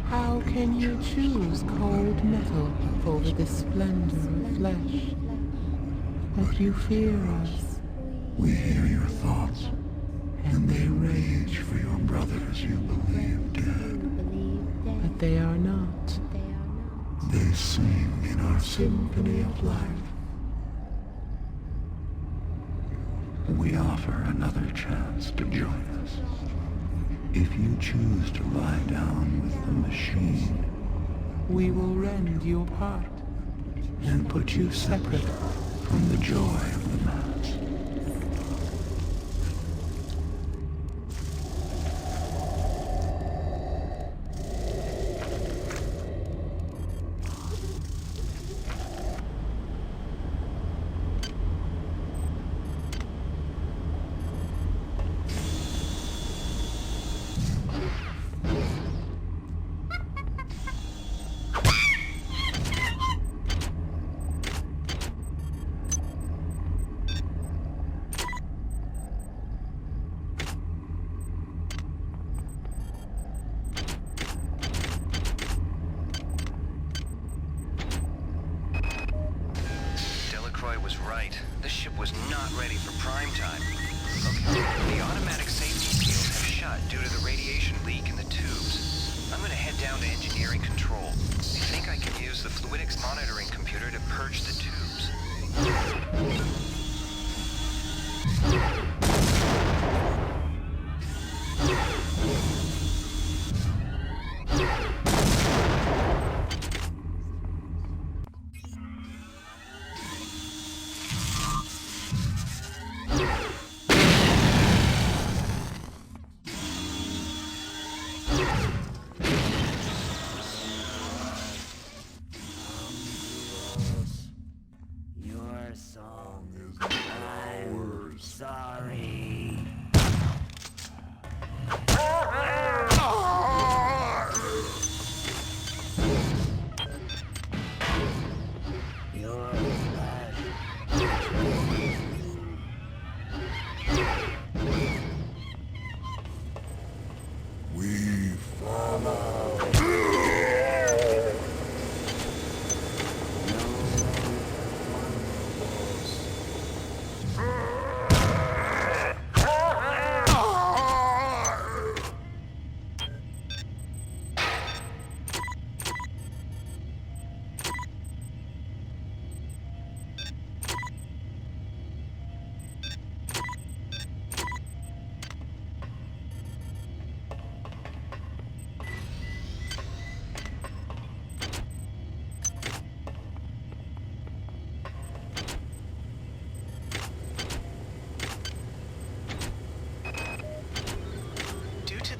How can you choose cold metal over the splendor of flesh? But you fear us. We hear your thoughts, and they rage for your brothers you believe dead. But they are not. They sing in our symphony of life. We offer another chance to join us. If you choose to lie down with the machine, we will rend you apart and put you separate from the joy of the mass. Was right. This ship was not ready for prime time. Okay, the automatic safety seals have shut due to the radiation leak in the tubes. I'm gonna head down to engineering control. I think I can use the fluidics monitoring computer to purge the tubes.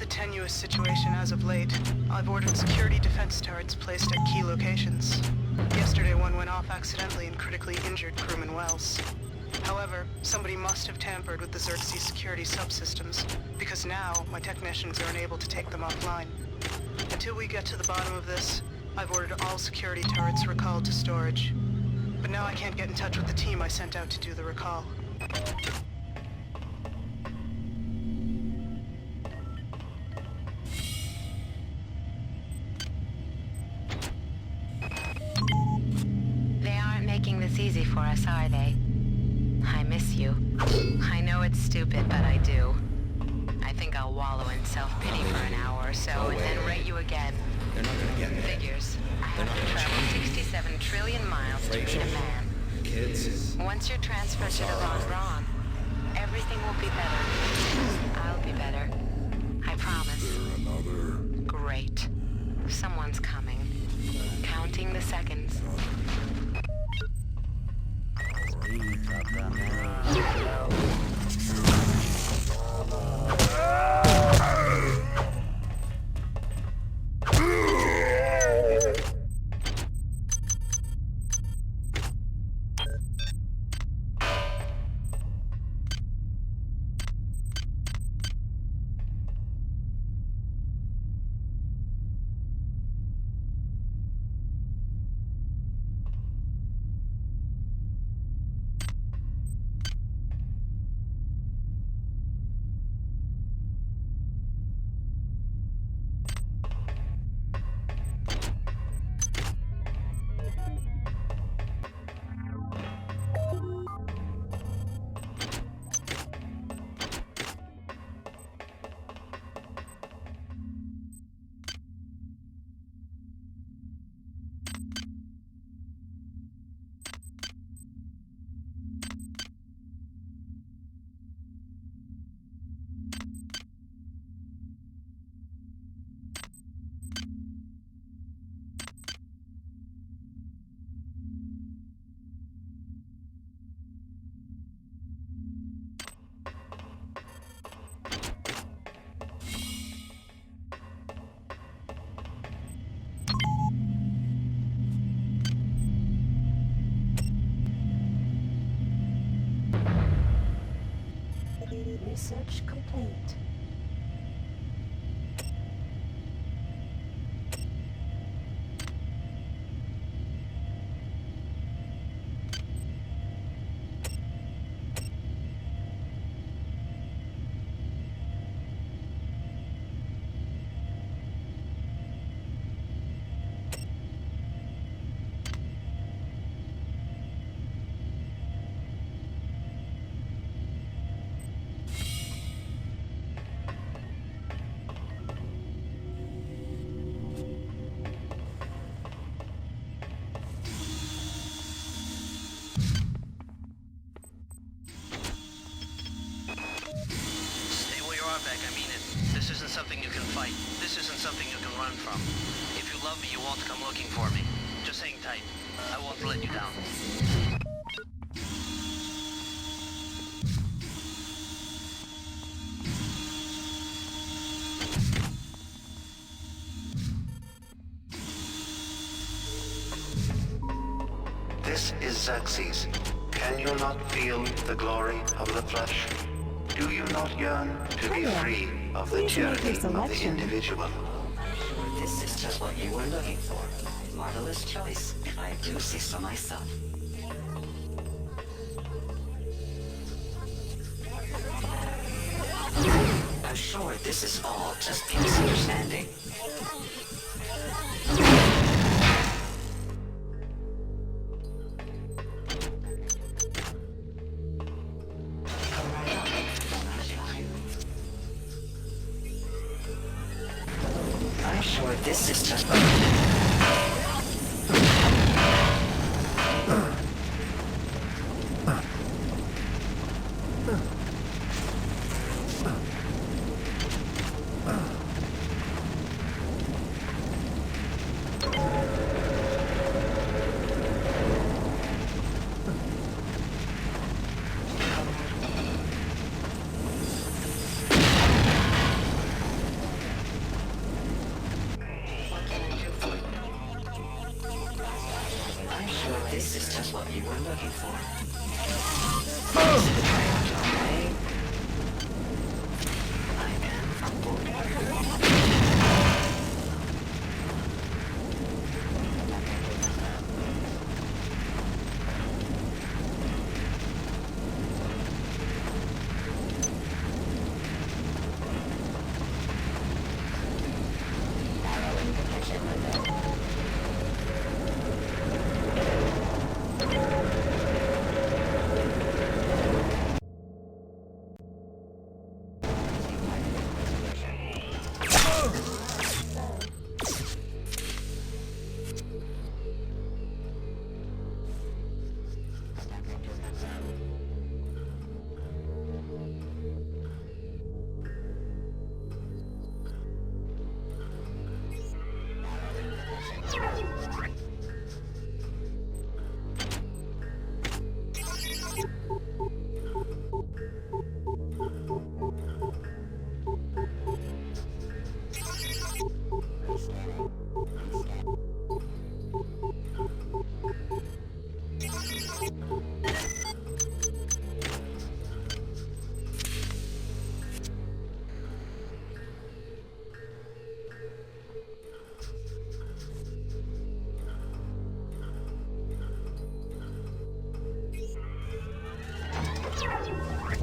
Tenuous situation as of late. I've ordered security defense turrets placed at key locations. Yesterday one went off accidentally and critically injured crewman Wells. However, somebody must have tampered with the Xerxes security subsystems, because now my technicians are unable to take them offline. Until we get to the bottom of this, I've ordered all security turrets recalled to storage. But now I can't get in touch with the team I sent out to do the recall. Easy for us, are they? I miss you. I know it's stupid, but I do. I think I'll wallow in self-pity for an hour or so and then rate you again. They're not gonna get me. Figures. I have to travel 67 trillion miles to meet a man. Kids. Once you're transferred to the Von Braun, everything will be better. I'll be better. I promise. Great. Someone's coming. Counting the seconds. Search complete. I mean it. This isn't something you can fight. This isn't something you can run from. If you love me, you won't come looking for me. Just hang tight. I won't let you down. This is Xerxes. Can you not feel the glory of the flesh? Do you not yearn to be free of the tyranny of the individual? This is just what you were looking for. Marvelous choice, if I do say so myself. I'm sure this is all just a misunderstanding. I'm sure this is just This is just what you were looking for. I am from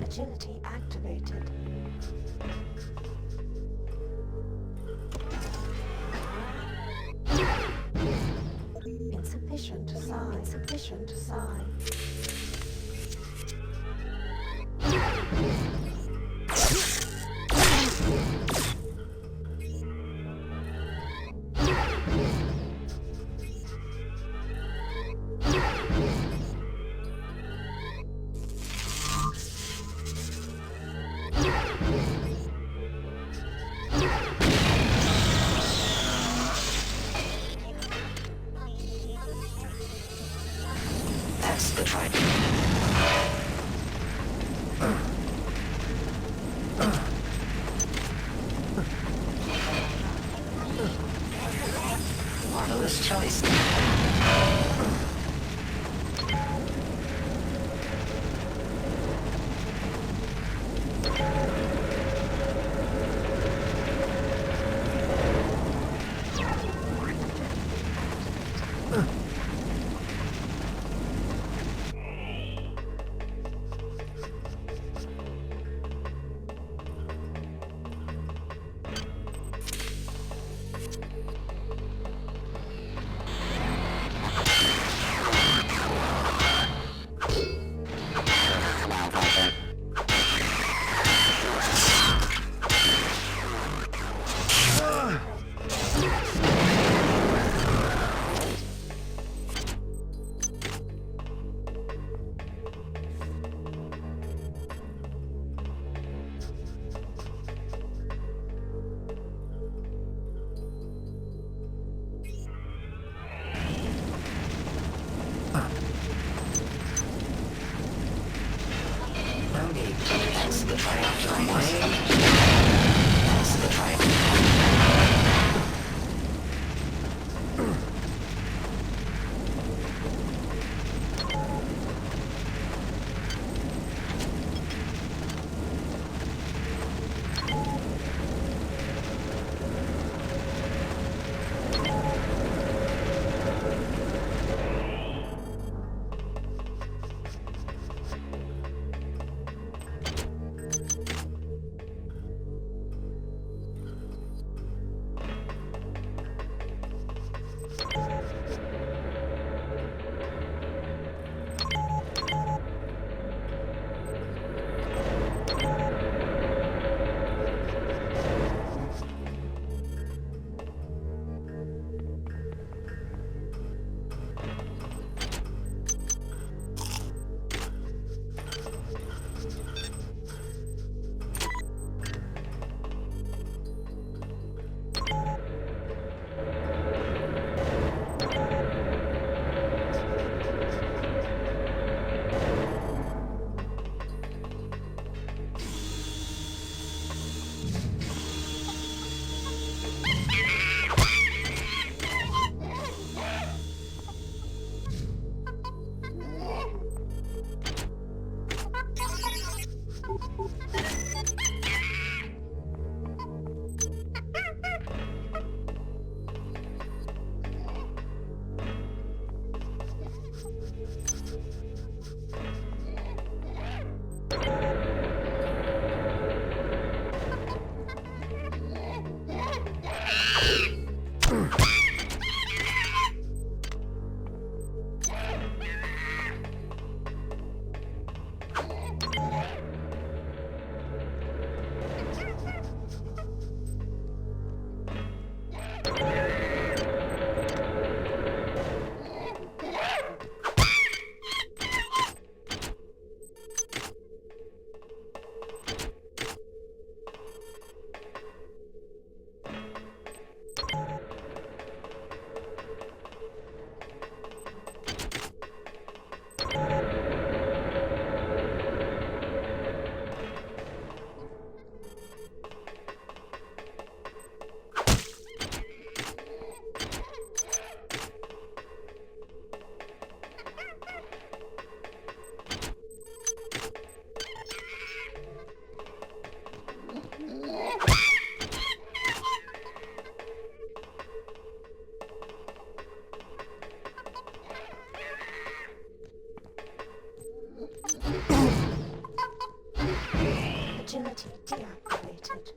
Agility activated. Insufficient to sign. Insufficient to sign. That's the trident. Marvelous choice. activated.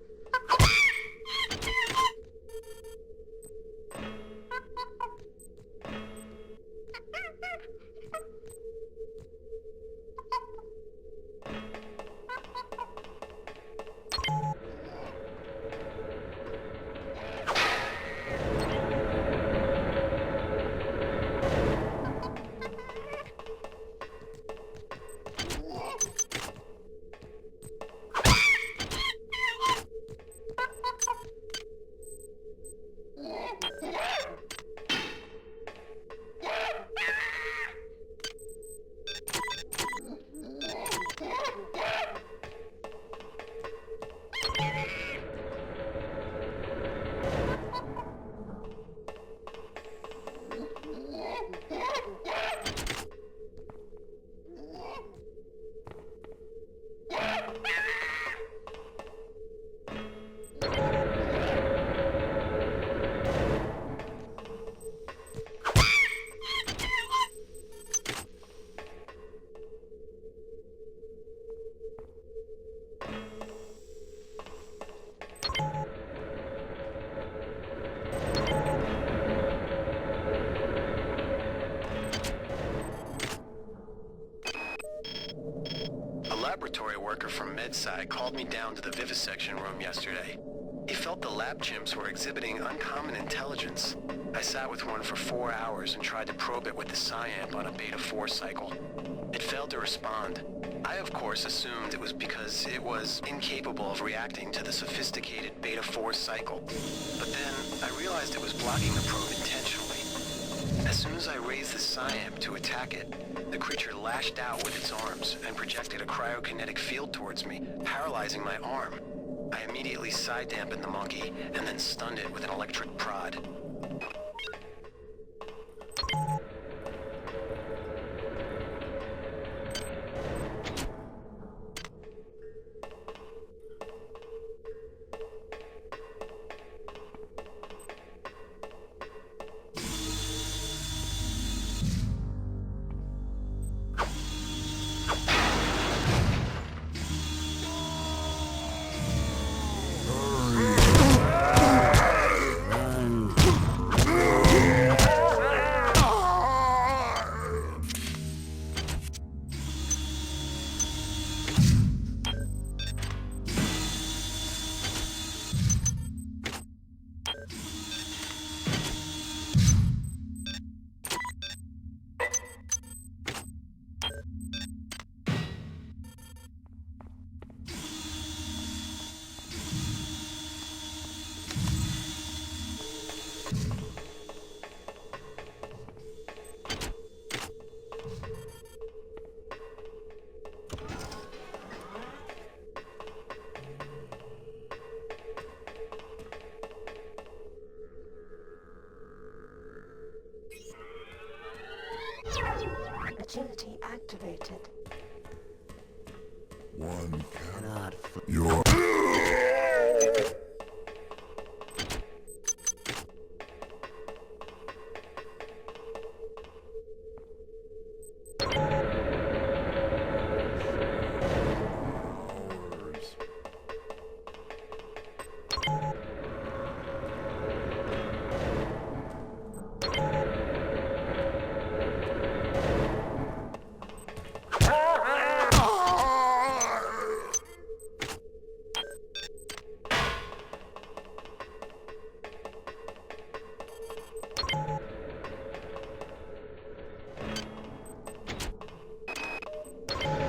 Laboratory worker from MedSci called me down to the vivisection room yesterday. He felt the lab chimps were exhibiting uncommon intelligence. I sat with one for 4 hours and tried to probe it with the SciAmp on a Beta-4 cycle. It failed to respond. I, of course, assumed it was because it was incapable of reacting to the sophisticated Beta-4 cycle. But then, I realized it was blocking the probe intentionally. As soon as I raised the SciAmp to attack it, the creature lashed out with its arms and projected a cryokinetic field towards me, paralyzing my arm. I immediately side-dampened the monkey and then stunned it with an electric prod. Agility activated. One cannot. Your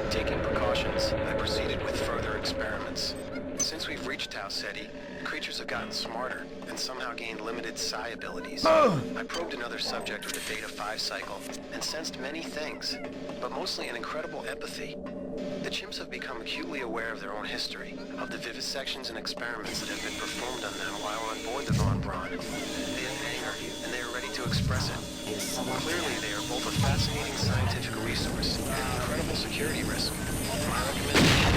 Taking precautions, I proceeded with further experiments. Since we've reached O.S.A, creatures have gotten smarter and somehow gained limited psi abilities. I probed another subject with the Beta-5 cycle and sensed many things, but mostly an incredible empathy. The chimps have become acutely aware of their own history, of the vivisections and experiments that have been performed on them while on board the Von Braun. They have anger, and they are ready to express it. Clearly, they are both a fascinating scientific resource and an incredible security risk. My recommendation: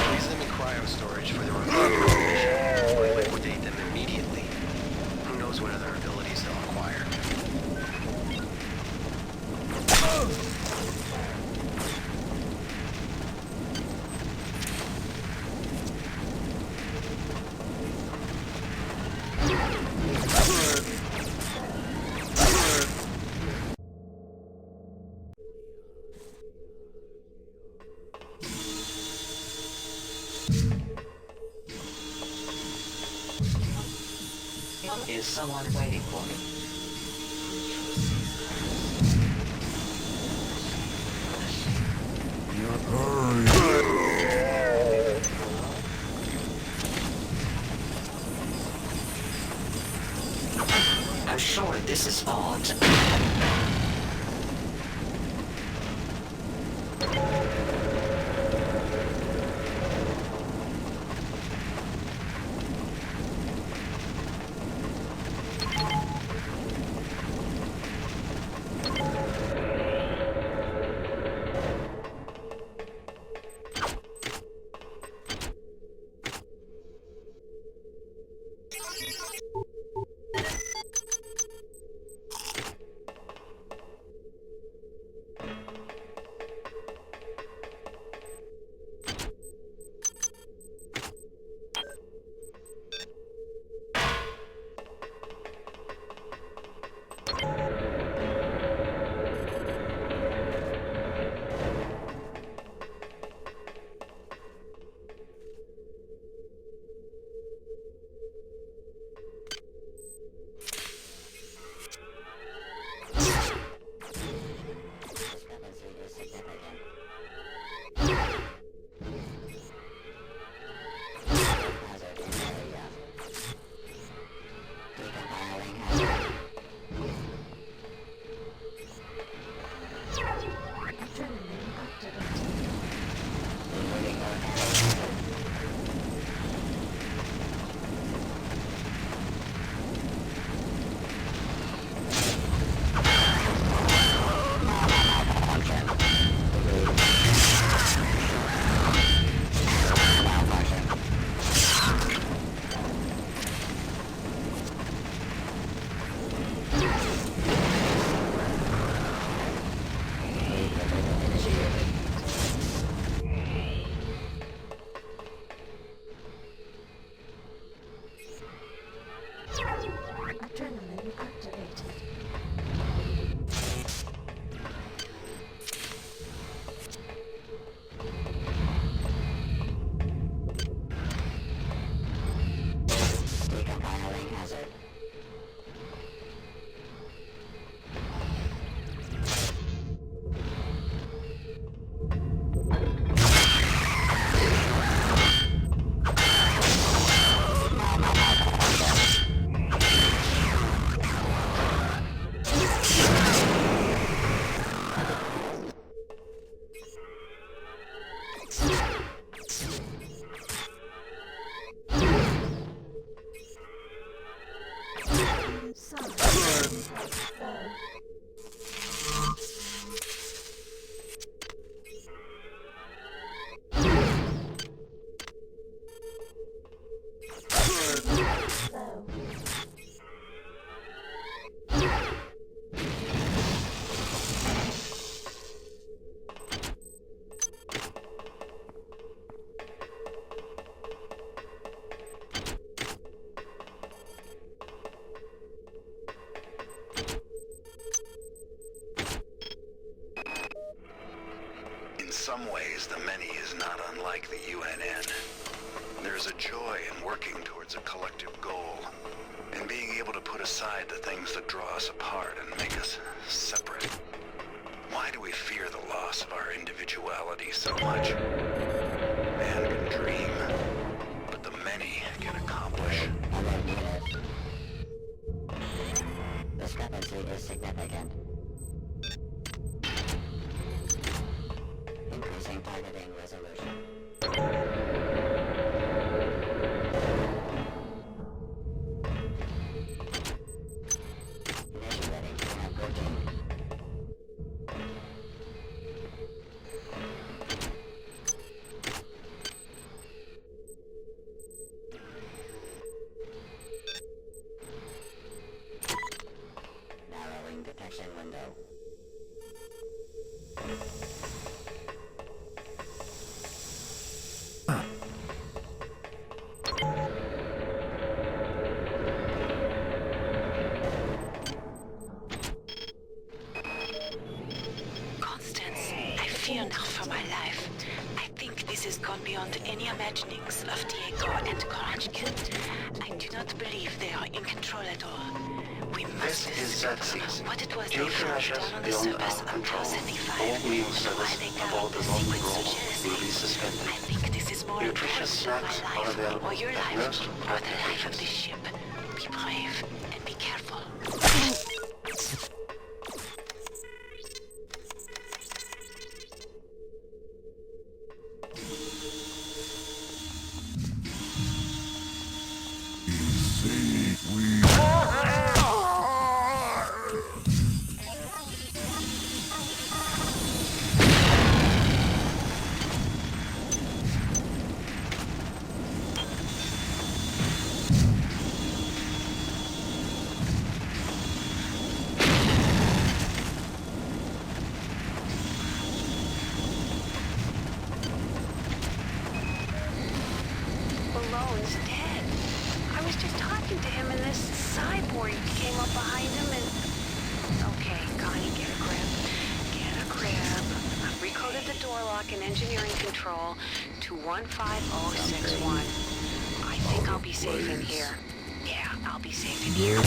freeze them in cryo storage for their evaluation, or liquidate them immediately. Who knows what other abilities they'll acquire. Is someone waiting for me? I'm sure this is odd. In some ways, the many is not unlike the UNN. There's a joy in working towards a collective goal, and being able to put aside the things that draw us apart and make us separate. Why do we fear the loss of our individuality so much? Man can dream, but the many can accomplish. Discrepancy is significant. Increasing targeting resolution. Initiating cleanup routine. Narrowing detection window. Constance, I fear now for my life. I think this has gone beyond any imaginings of Diego and Korachkin. I do not believe they are in control at all. We must This is Z-Season. what it was they Future found measures down on the beyond surface our of control. Tau 75 All meal and why service they aboard got the the Von secrets to Braun will be Genesis. suspended. I think this is more Nutritious important than snacks my are life available or your at life most or the life of locations. this ship. Be brave and be careful. Malone's dead. I was just talking to him and this cyborg came up behind him and... Okay, Connie, get a grip. Get a grip. I've recoded the door lock and engineering control to 15061. I think I'll be safe in here. Yeah, I'll be safe in here.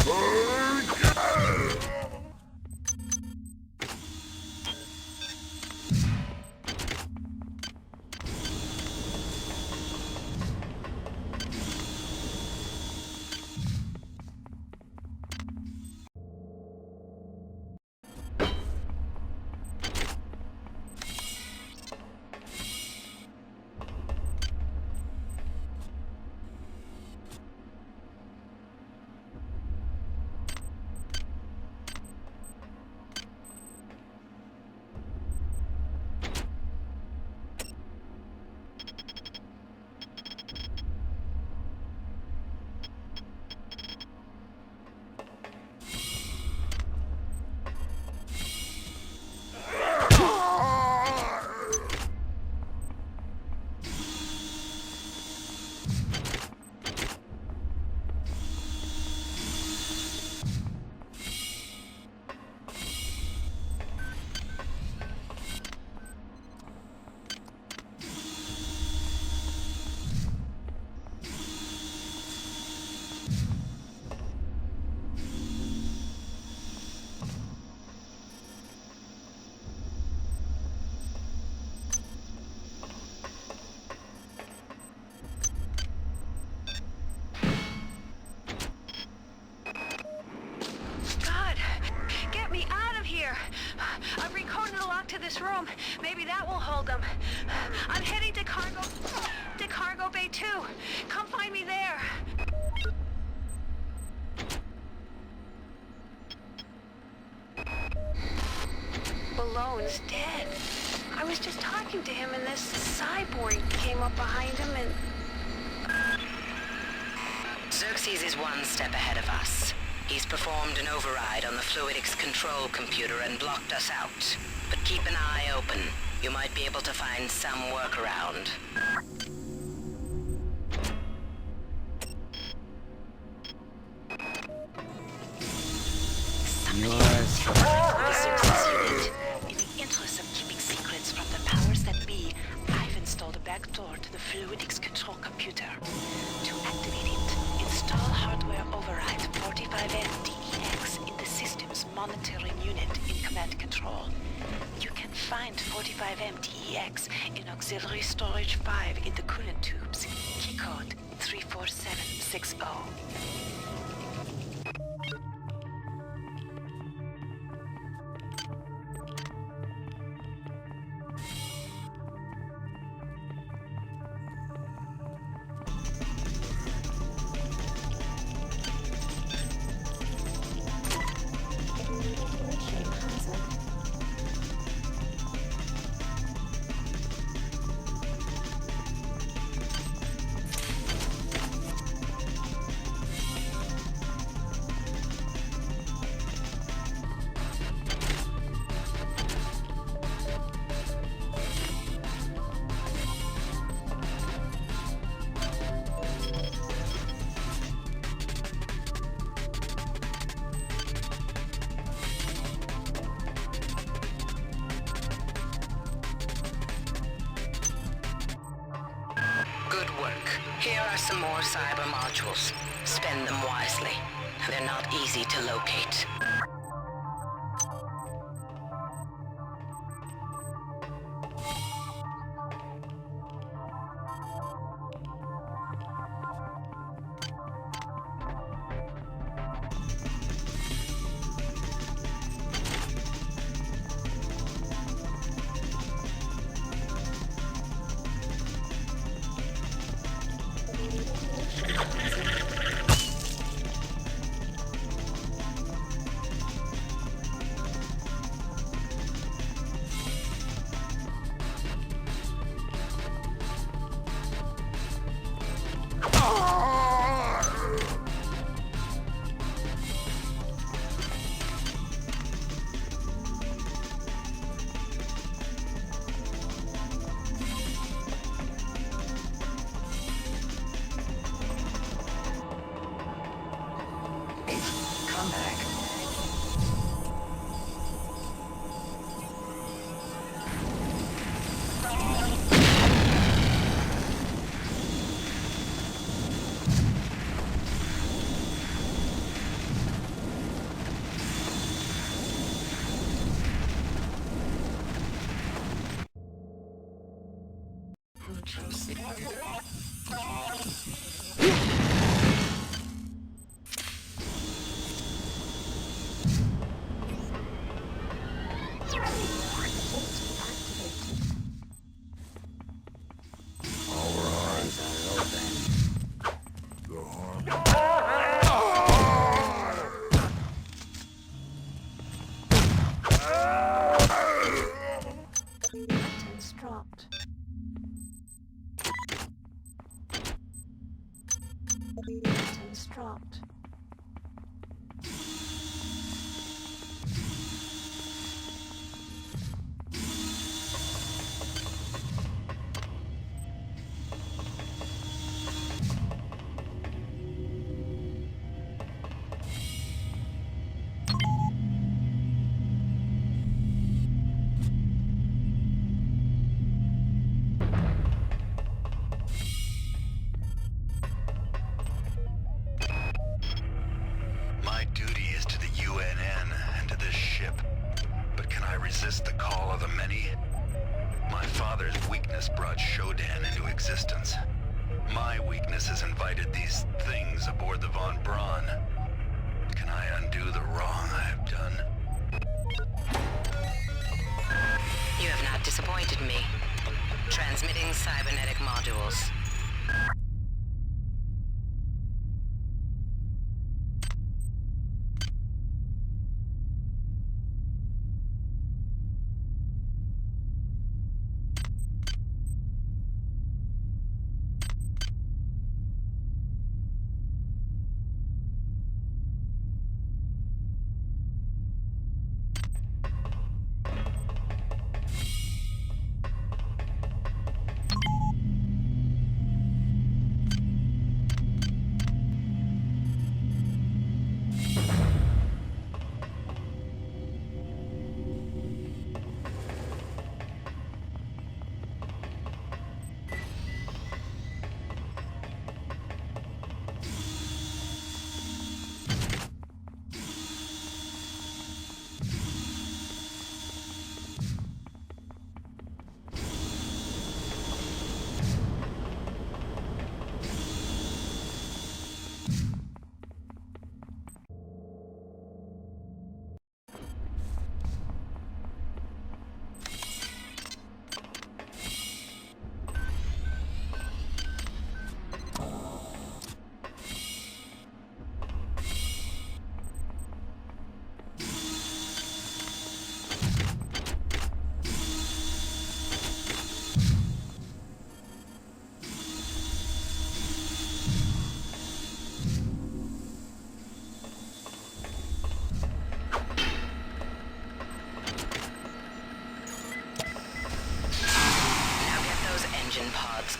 I've recoded the lock to this room. Maybe that will hold them. I'm heading to cargo bay 2. Come find me there. Malone's dead. I was just talking to him and this cyborg came up behind him and... Xerxes is one step ahead of us. He's performed an override on the fluidics control computer and blocked us out. But keep an eye open. You might be able to find some workaround. In the interest of keeping secrets from the powers that be, I've installed a backdoor to the fluidics control computer. To activate it, install hardware override 45F-DEX in the system's monitoring unit in command control. You can find 45M-DEX in auxiliary storage 5 in the coolant tubes. Key code 34760. Here are some more cyber modules. Spend them wisely. They're not easy to locate. Come back. Dropped. Buttons dropped. My duty is to the UNN and to this ship. But can I resist the call of the many? My father's weakness brought Shodan into existence. My weakness has invited these things aboard the Von Braun. Can I undo the wrong I have done? You have not disappointed me. Transmitting cybernetic modules.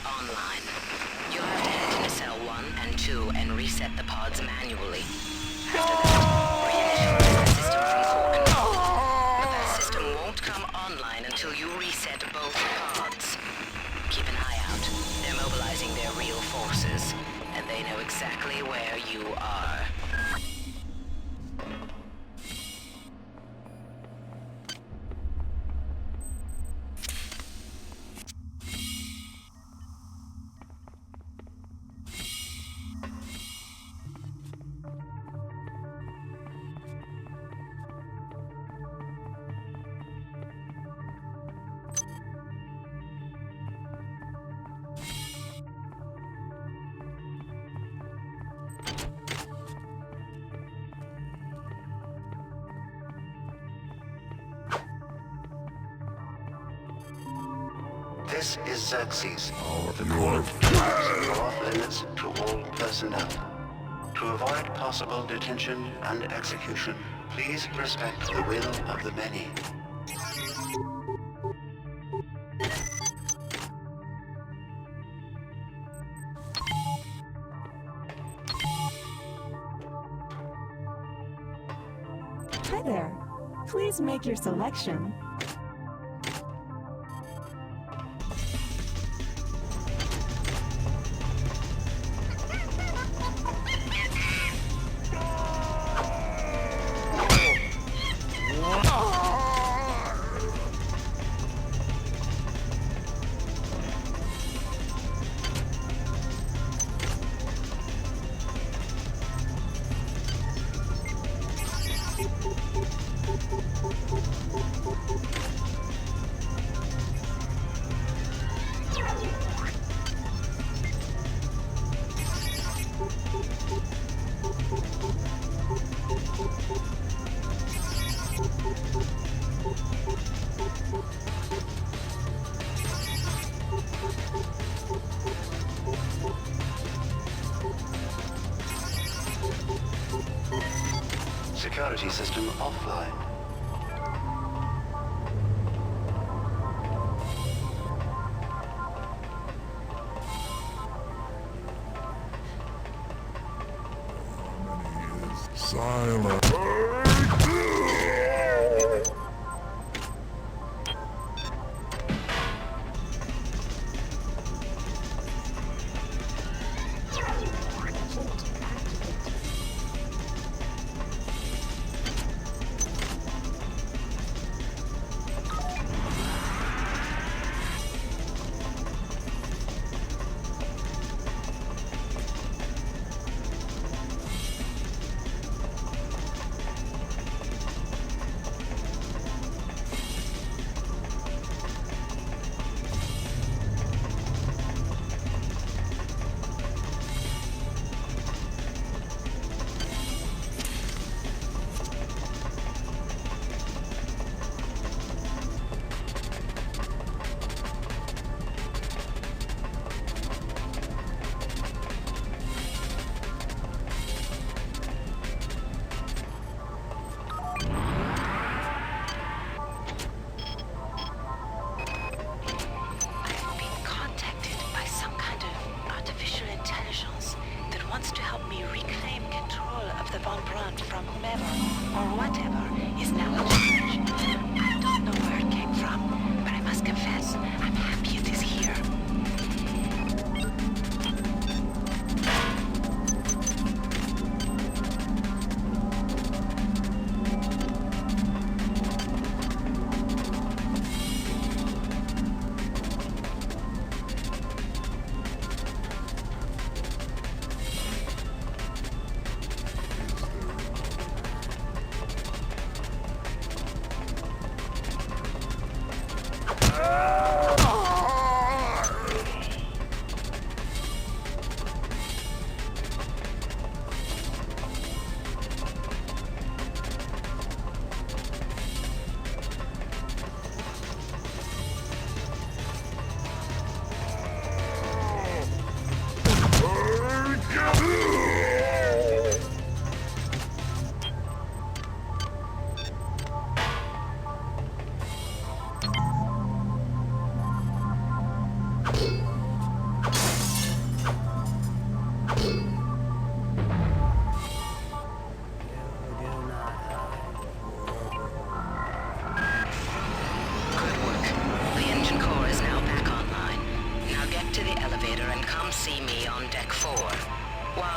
Online. You'll have to head into cell 1 and 2 and reset the pods manually. After that, reinitialize the system from core control. But that system won't come online until you reset both pods. Keep an eye out. They're mobilized realizing their real forces, and they know exactly where you are. This is Xerxes. The court is off limits to all personnel. To avoid possible detention and execution, please respect the will of the many. Hi there. Please make your selection. Security system offline. Silent.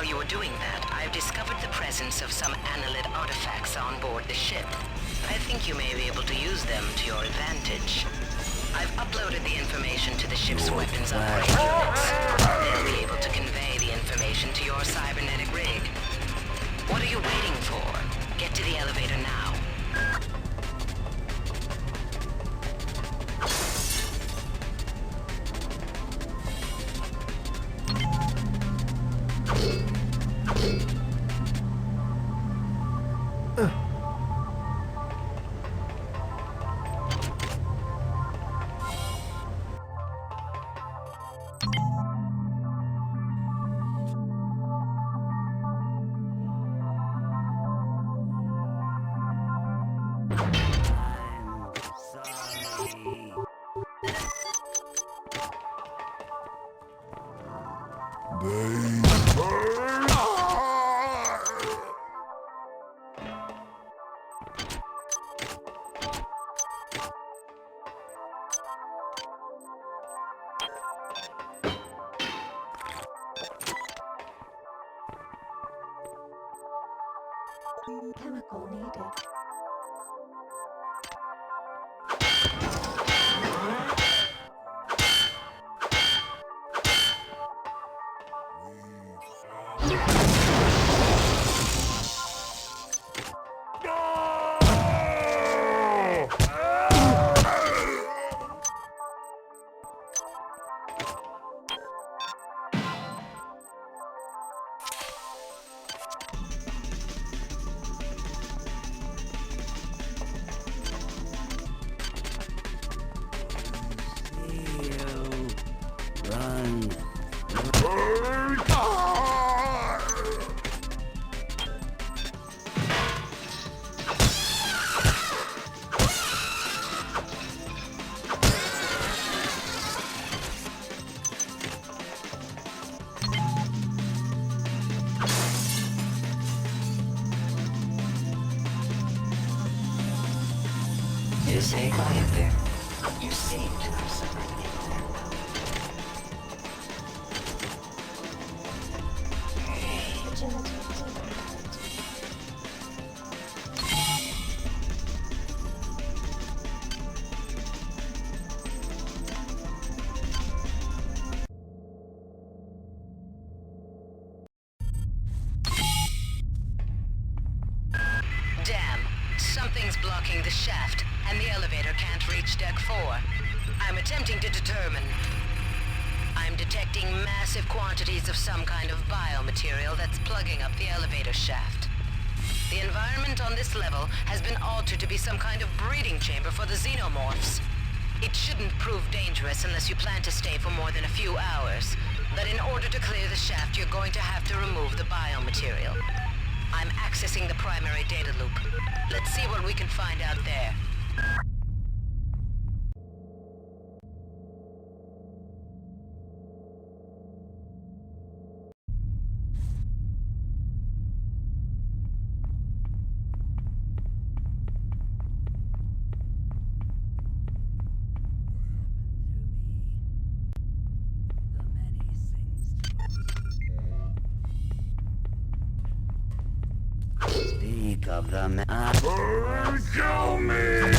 you were doing that, I've discovered the presence of some analyte artifacts on board the ship. I think you may be able to use them to your advantage. I've uploaded the information to the ship's weapons upgrade units. They'll be able to convey the information to your cybernetic rig. What are you waiting for? Get to the elevator now. Chemical needed. Stay quiet there. You seem to have something in there. Damn, something's blocking the shaft, and the elevator can't reach Deck 4. I'm attempting to determine. I'm detecting massive quantities of some kind of biomaterial that's plugging up the elevator shaft. The environment on this level has been altered to be some kind of breeding chamber for the xenomorphs. It shouldn't prove dangerous unless you plan to stay for more than a few hours. But in order to clear the shaft, you're going to have to remove the biomaterial. I'm accessing the primary data loop. Let's see what we can find out there. Speak of the man. Kill me!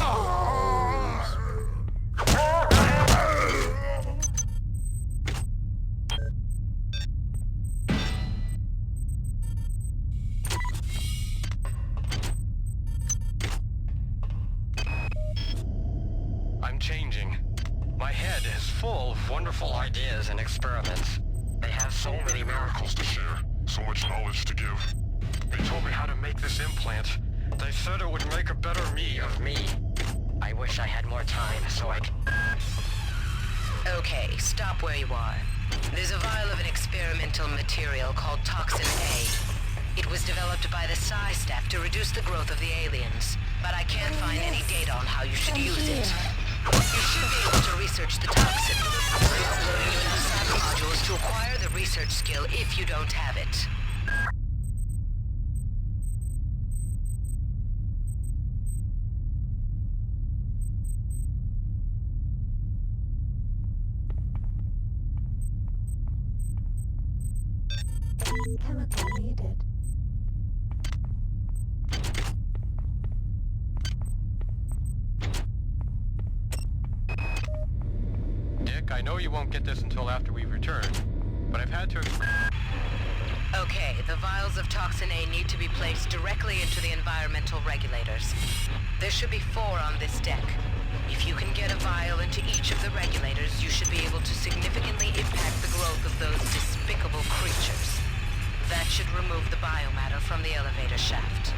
I'm changing. My head is full of wonderful ideas and experiments. They have so many miracles to share, so much knowledge to give. They told me how to make this implant. They said it would make a better me of me. I wish I had more time so I could... Okay, stop where you are. There's a vial of an experimental material called Toxin A. It was developed by the O.S.A staff to reduce the growth of the aliens, but I can't find any data on how you should use it. You should be able to research the toxin. I'm uploading you enough cyber modules to acquire the research skill if you don't have it. Chemical not deleted. Dick, I know you won't get this until after we return, but I've had to... Okay, the vials of Toxin A need to be placed directly into the environmental regulators. There should be 4 on this deck. If you can get a vial into each of the regulators, you should be able to significantly impact the growth of those despicable creatures. That should remove the biomatter from the elevator shaft.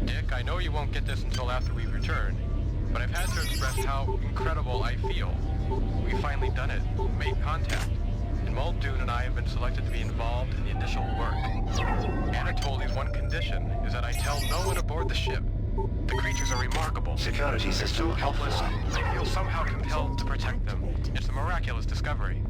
Dick, I know you won't get this until after we return, but I've had to express how incredible I feel. We've finally done it, made contact, and Muldoon and I have been selected to be involved in the initial work. Anatoli's one condition is that I tell no one aboard the ship. The creatures are remarkable. Security system so helpless, I feel somehow compelled to protect them. It's a miraculous discovery.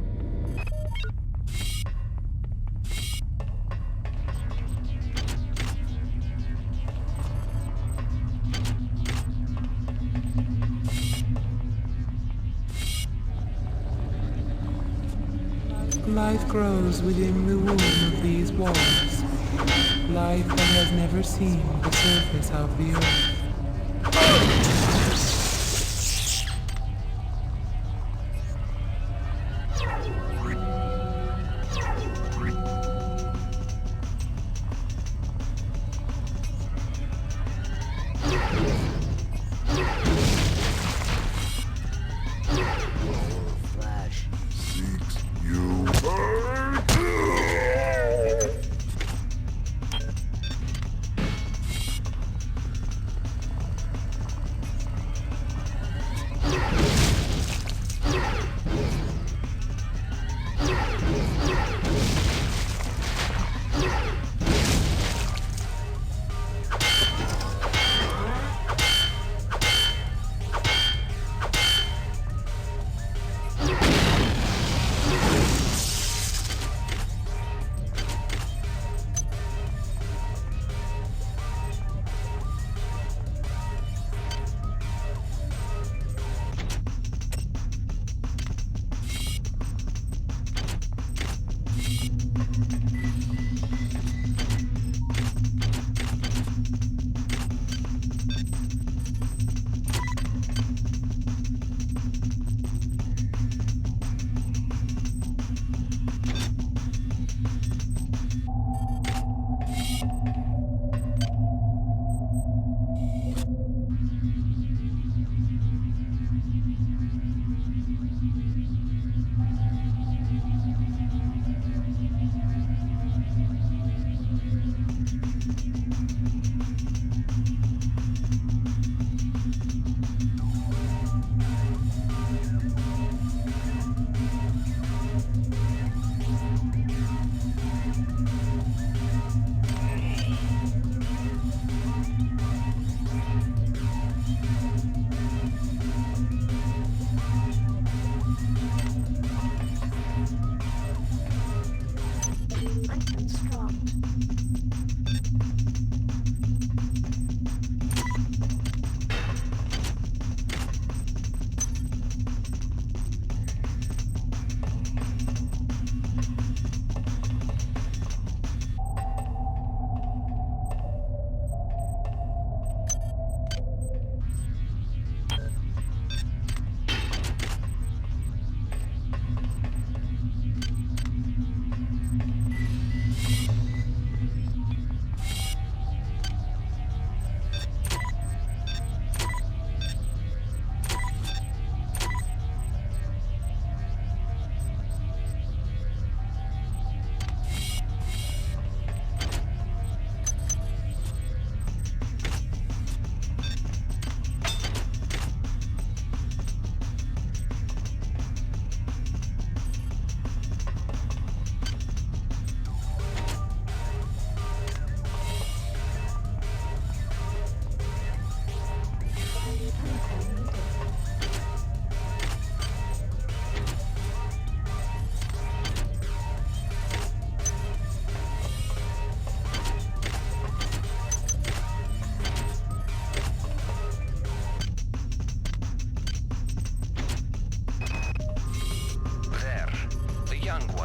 Life grows within the womb of these walls. Life that has never seen the surface of the earth.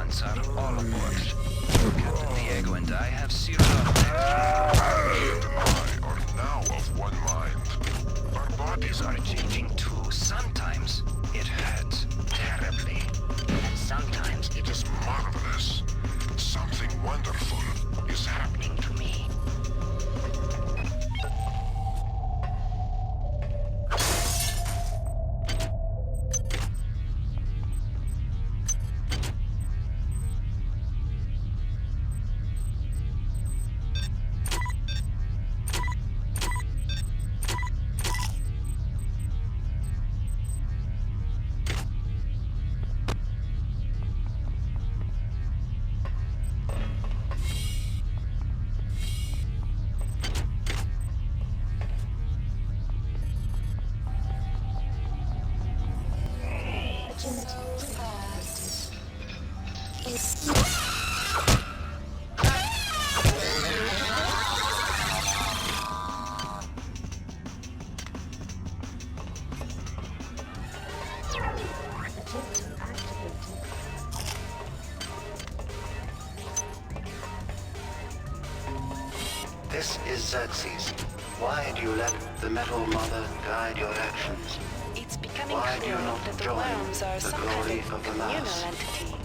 once are all aboard. Captain Diego and I have sealed off next You and I are now of one mind. Our bodies are changing too. Sometimes it hurts terribly. Sometimes it is marvelous. Something wonderful is happening to me. This is Xerxes. Why do you let the Metal Mother guide your actions? It's becoming Why do clear you not that the join worms are the some glory kind of the communal mass? entity.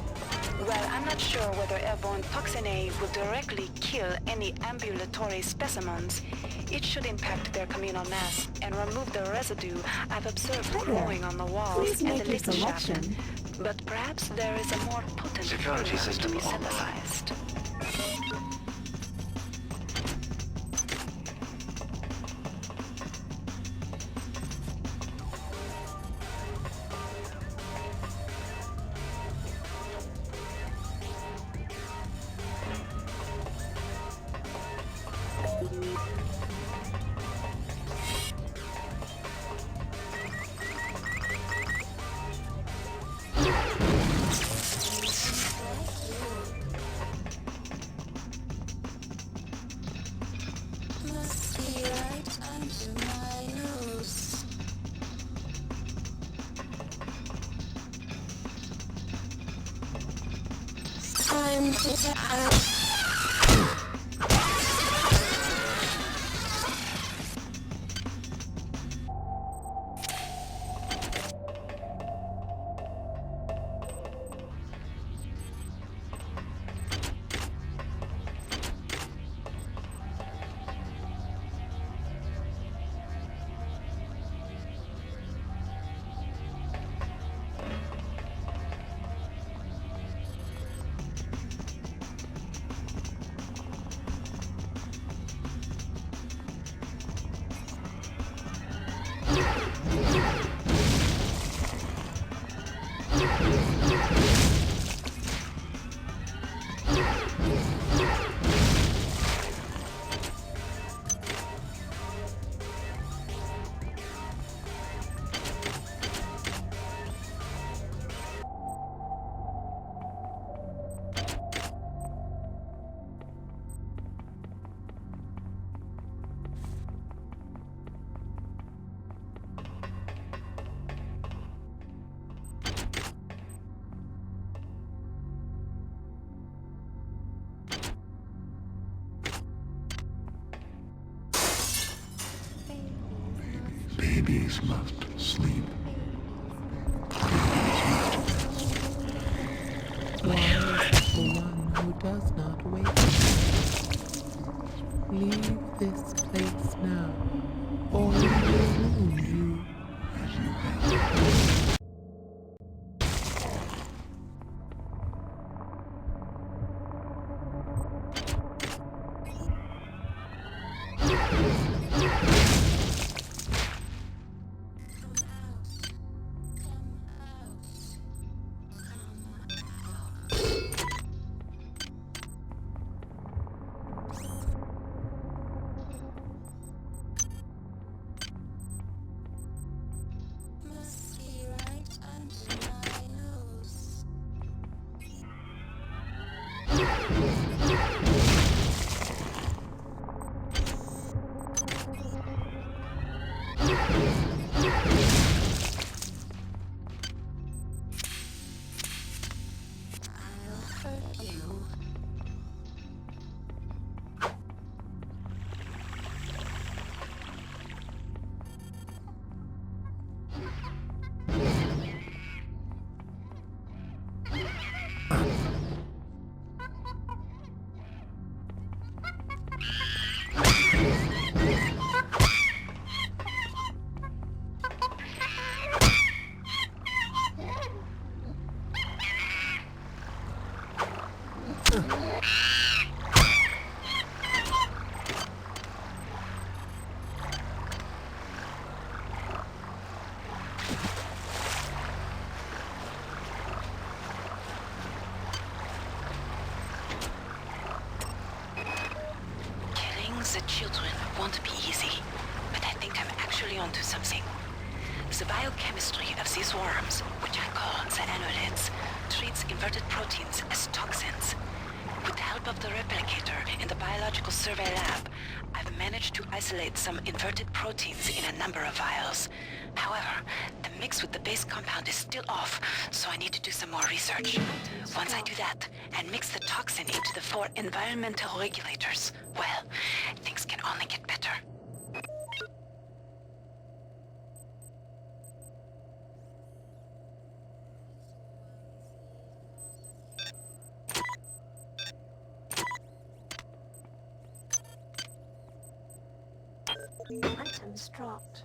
Well, I'm not sure whether airborne toxin A will directly kill any ambulatory specimens. It should impact their communal mass and remove the residue I've observed growing on the walls Please and make the your lift shaft. selection. But perhaps there is a more potent Security flavor system to be online. synthesized. Time to Babies must sleep. Why is the one who does not wake? Leave this place now, or we will wound you. As you have. you. The children won't be easy, but I think I'm actually onto something. The biochemistry of these worms, which I call the annelids, treats inverted proteins as toxins. With the help of the replicator in the biological survey lab, I've managed to isolate some inverted proteins in a number of vials. However, the mix with the base compound is still off, so I need to do some more research. Once I do that, and mix the toxin into the 4 environmental regulators, well, things can only get better. Items dropped.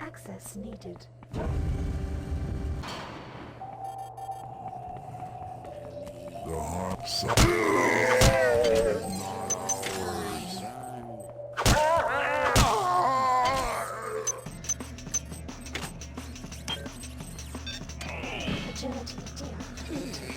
Access needed. The hot sun. Agility deactivated.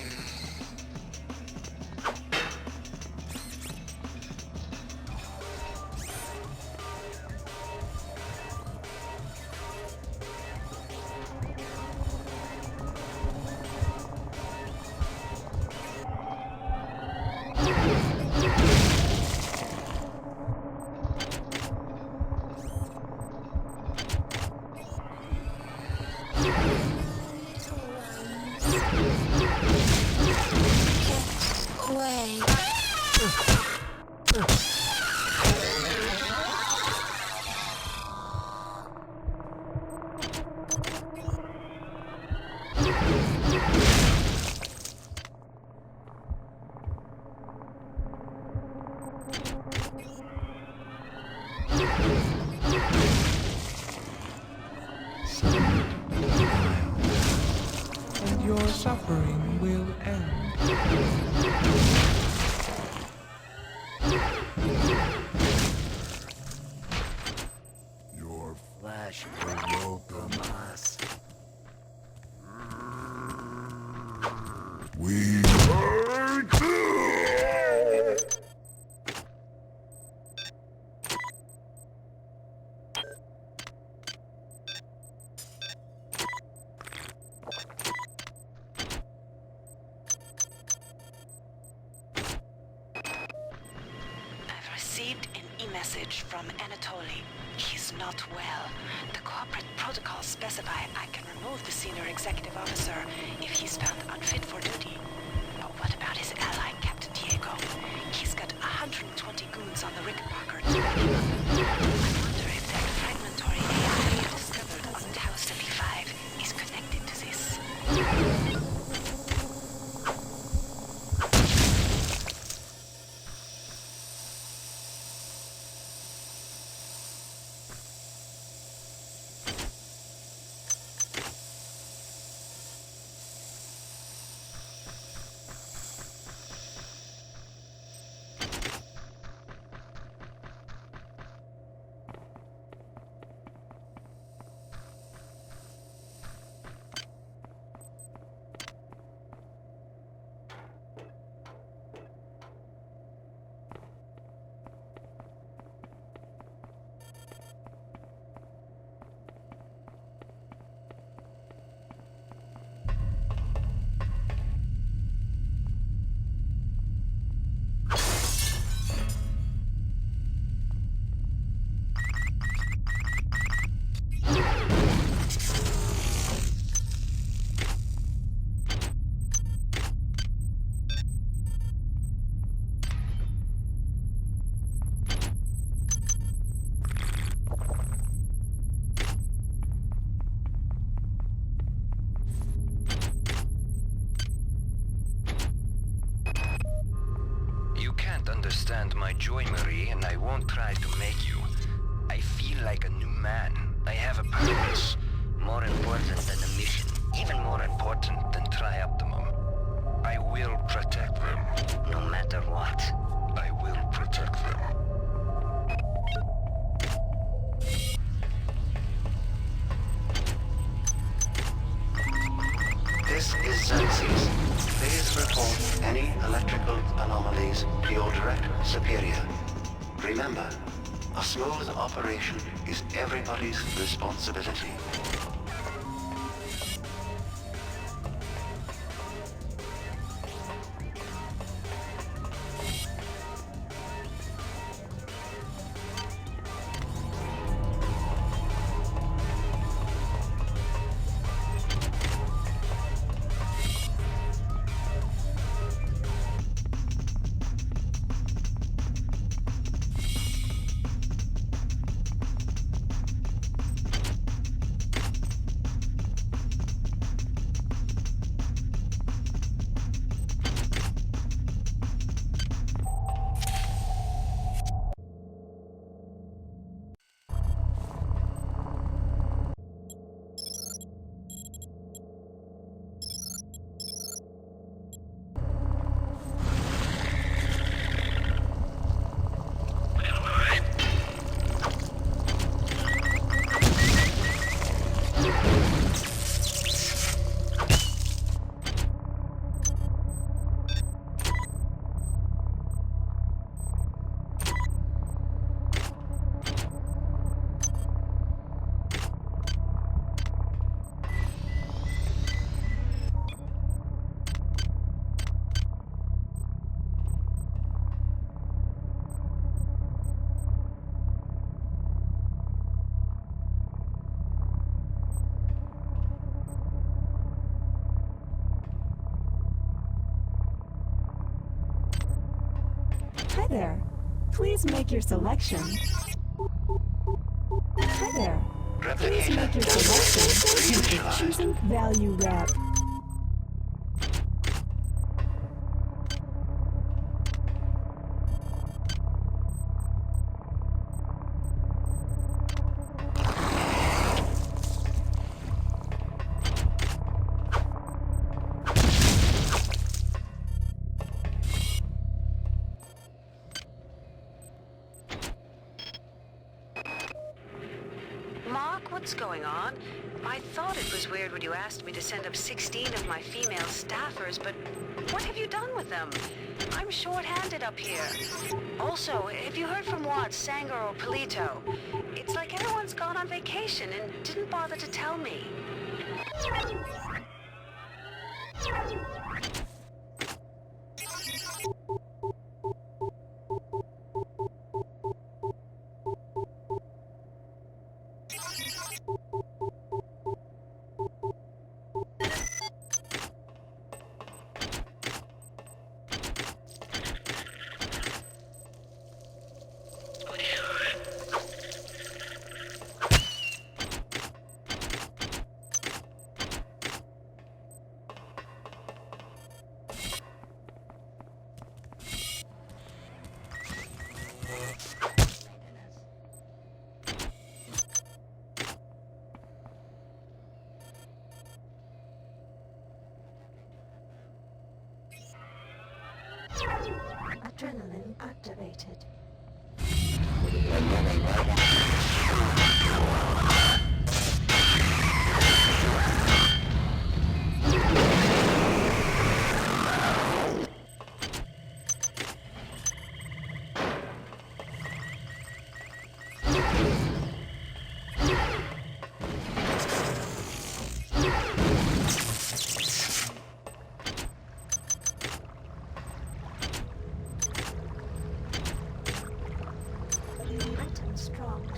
And your suffering will end. Your flesh will welcome us. We are good. Received an e-message from Anatoly. He's not well. The corporate protocols specify I can remove the senior executive officer if he's found unfit for duty. But what about his ally, Captain Diego? He's got 120 goons on the Rickenbacker to back him up. I wonder if that fragmentary AI we discovered on Tau 75 is connected to this. can't understand my joy, Marie, and I won't try to make you. I feel like a new man. I have a purpose. More important than the mission. Even more important than Trioptimum. I will protect them. No matter what. I will protect them. This is Xerxes. Please report any electrical anomalies to your Direct Superior. Remember, a smooth operation is everybody's responsibility. Hi there. Please make your selection. Hi there. Please make your selection. Choosing value rep. What's going on? I thought it was weird when you asked me to send up 16 of my female staffers, but what have you done with them? I'm short-handed up here. Also, have you heard from Watts, Sanger, or Polito? It's like everyone's gone on vacation and didn't bother to tell me. Adrenaline activated. Item strong.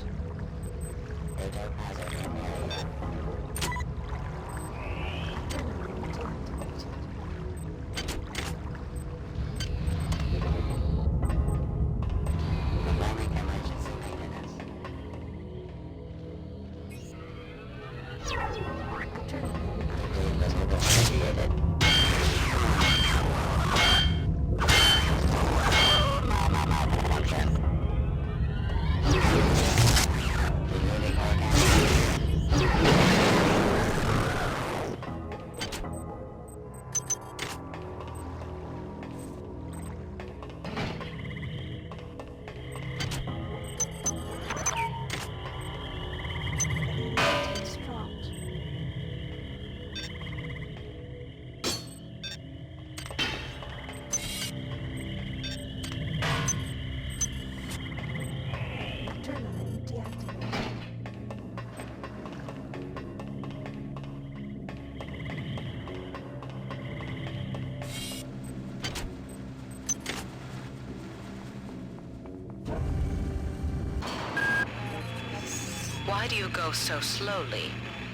Why do you go so slowly?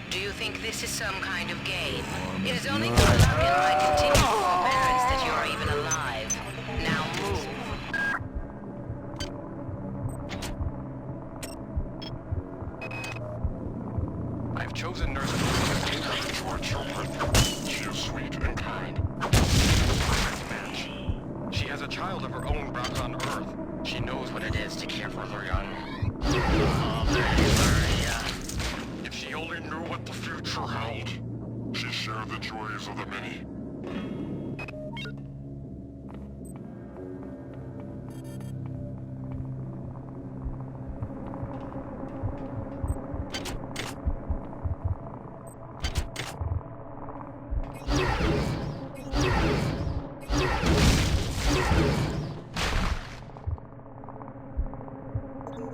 Do you think this is some kind of game? It is only through luck and my continued forbearance that you are even alive. Now move. I've chosen Nurse to our children. She is sweet and kind. A perfect match. She has a child of her own brought on Earth. She knows what it is to care for her young. If she only knew what the future held. She shared the joys of the many.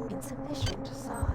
Insufficient sigh.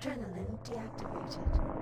Adrenaline deactivated.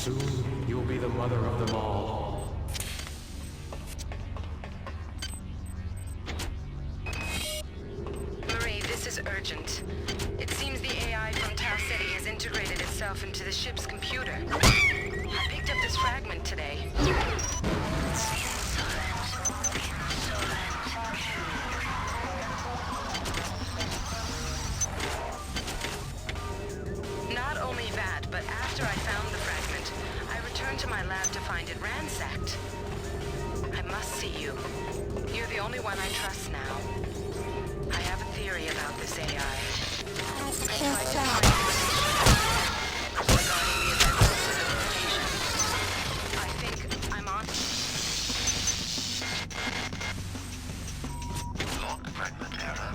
Soon, you'll be the mother of them all. Marie, this is urgent. It seems the AI from Tau Ceti has integrated itself into the ship's computer. I picked up this fragment today. Not only that, but after I found the fragment, I returned to my lab to find it ransacked. I must see you. You're the only one I trust now. I have a theory about this AI. I tried to find information regarding the events of civilization. I think I'm on. Log fragment error.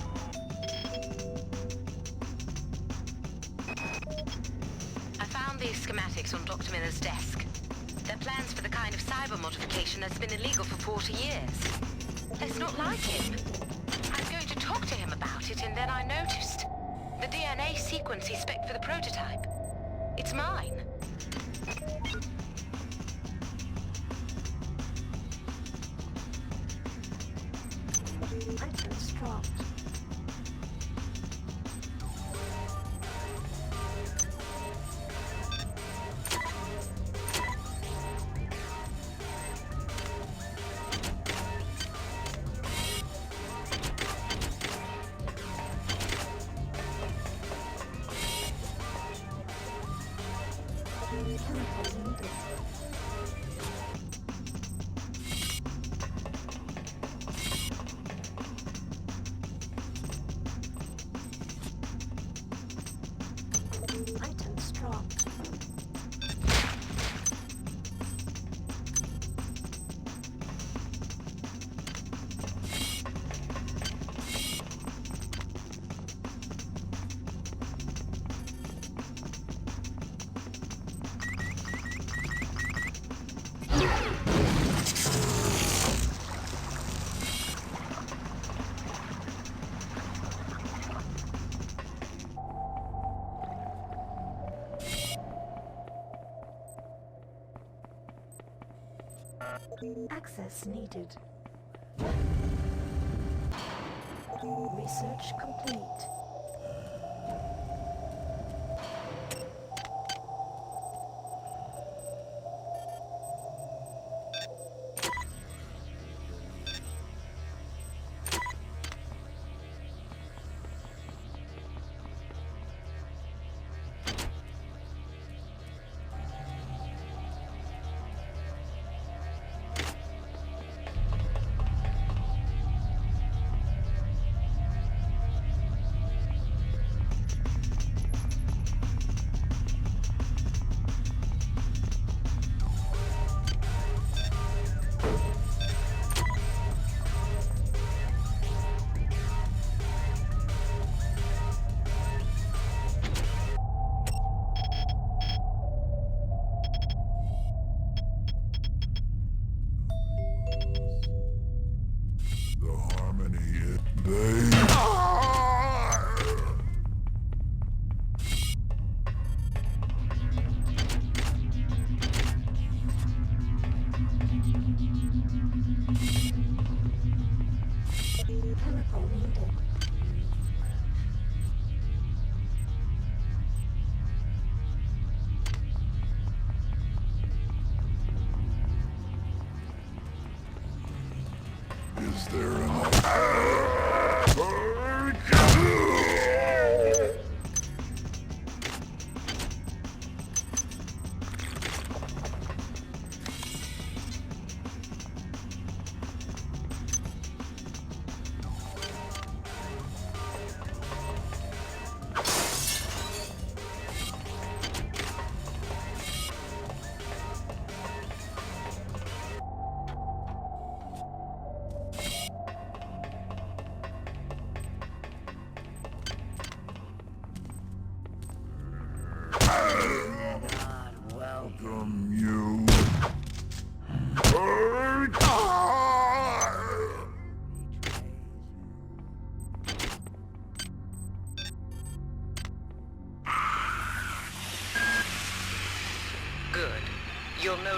I found these schematics on Dr. Miller's desk. They're plans for the kind of cyber modification that's been illegal for 40 years. It's not like him. I was going to talk to him about it, and then I noticed the DNA sequence he spec'd for the prototype. It's mine. Items dropped. Items dropped. Access needed. Research complete. Chemical needed. Is there enough?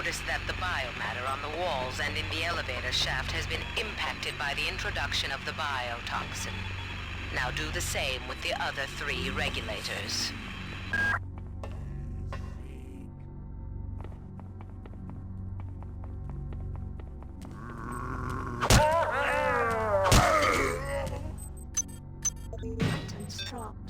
notice that the biomatter on the walls and in the elevator shaft has been impacted by the introduction of the biotoxin. Now do the same with the other 3 regulators. Items dropped.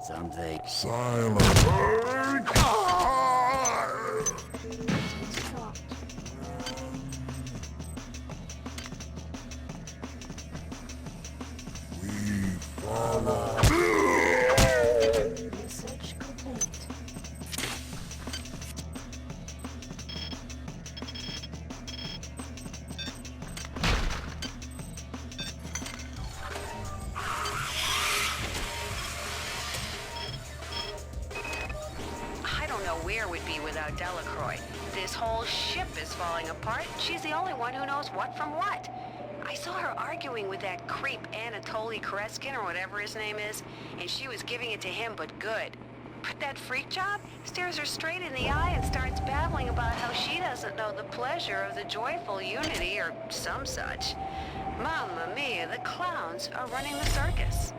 Something. Silence. We follow. Research complete. I don't know where we'd be without Delacroix. This whole ship is falling apart. She's the only one who knows what from what. I saw her arguing with that creep Anatoly Koreskin or whatever his name is, and she was giving it to him, but good. But that freak job stares her straight in the eye and starts babbling about how she doesn't know the pleasure of the joyful unity or some such. Mamma mia, the clowns are running the circus.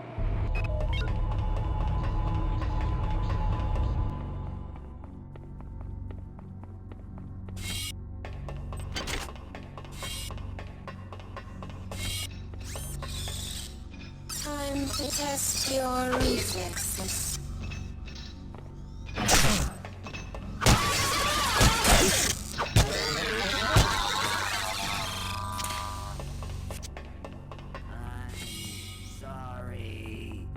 Time to test your reflexes. Sorry.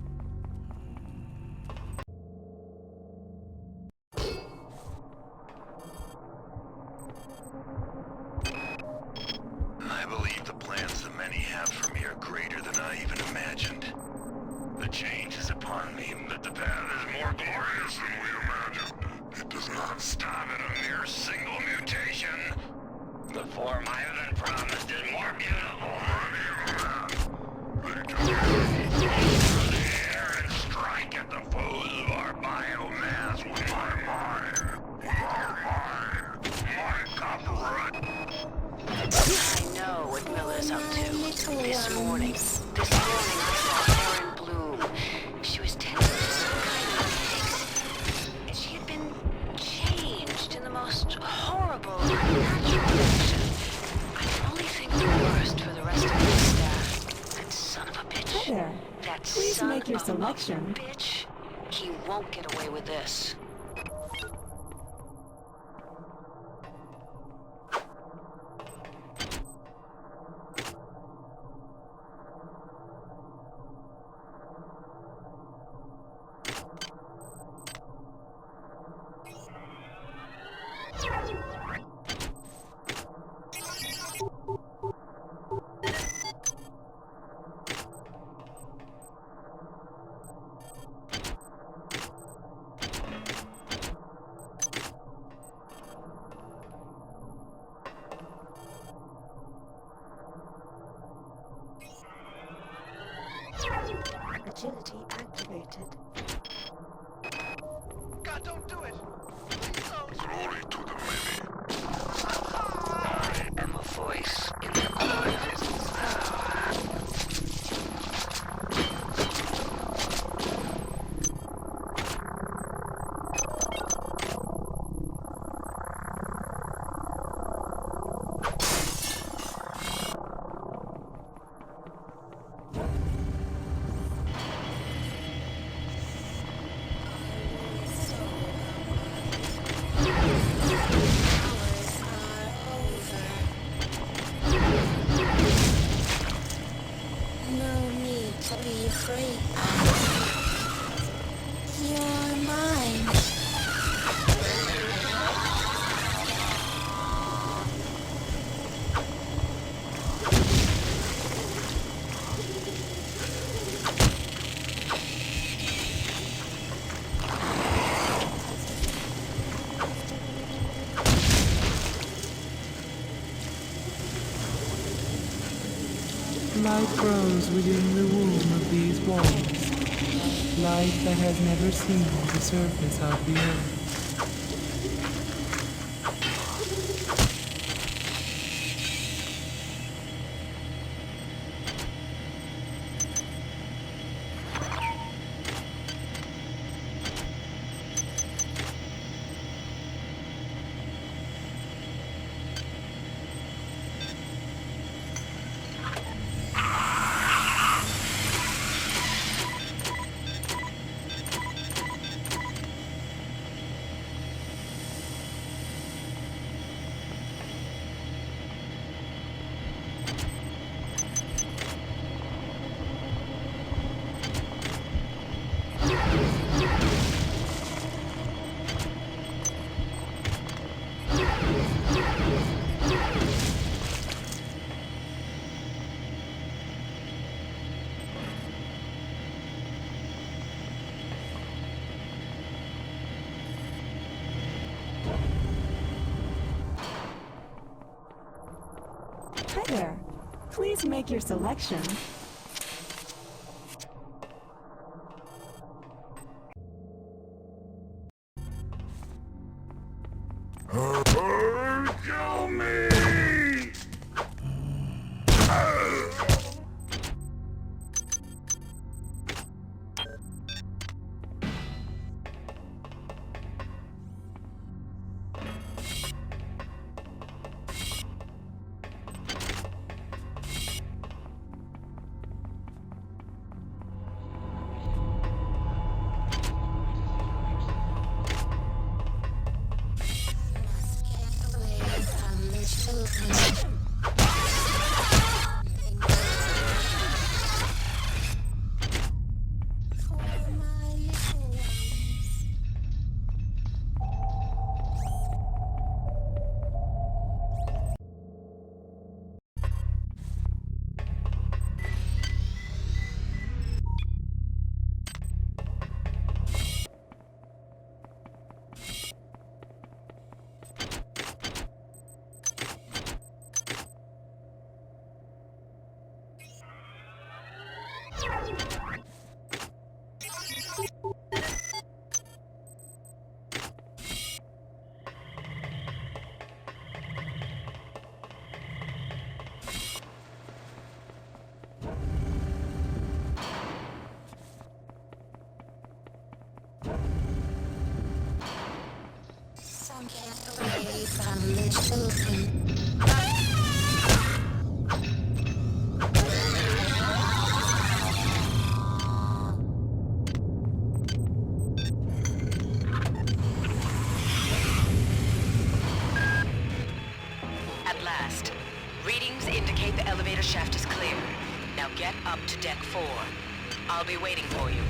I believe the plans the many have for me are greater than I even imagined. The change is upon me, but the path is more glorious than we imagined. It does not stop at a mere single mutation. The form I have been promised is more beautiful than even that. They through the air and strike at the foes of our biomass with my mind. With our mind. My copyright. I know what Miller's up to. This morning I saw Erin Bloom. She was tending to some kind of eggs, and she had been changed in the most horrible, unnatural fashion. I can only think the worst for the rest of the staff. That son of a bitch. Hi there. That Please son make your of selection. a bitch. He won't get away with this. Agility activated. God, don't do it! Please don't! Glory to the many. I am a voice in the quiet. No need to be afraid. You're mine. Life grows within the womb of these walls. Life that has never seen the surface of the earth. Hi there. Please make your selection. Kill me! At last. Readings indicate the elevator shaft is clear. Now get up to deck 4. I'll be waiting for you.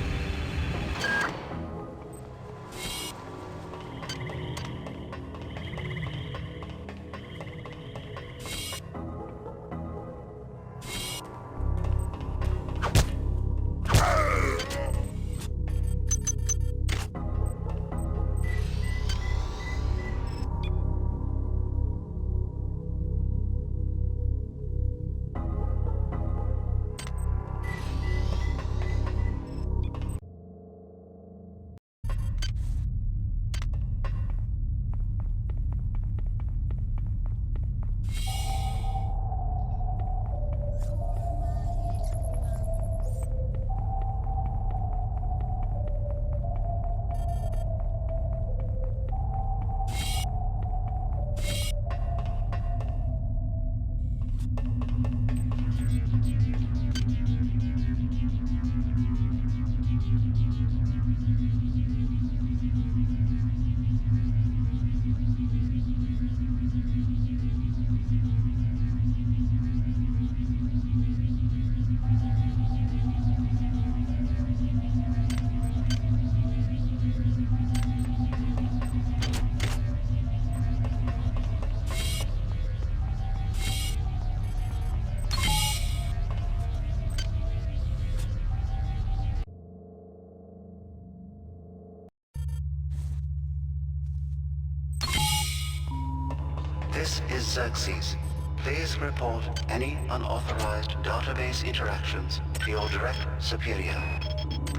This is Xerxes. Please report any unauthorized database interactions to your direct superior.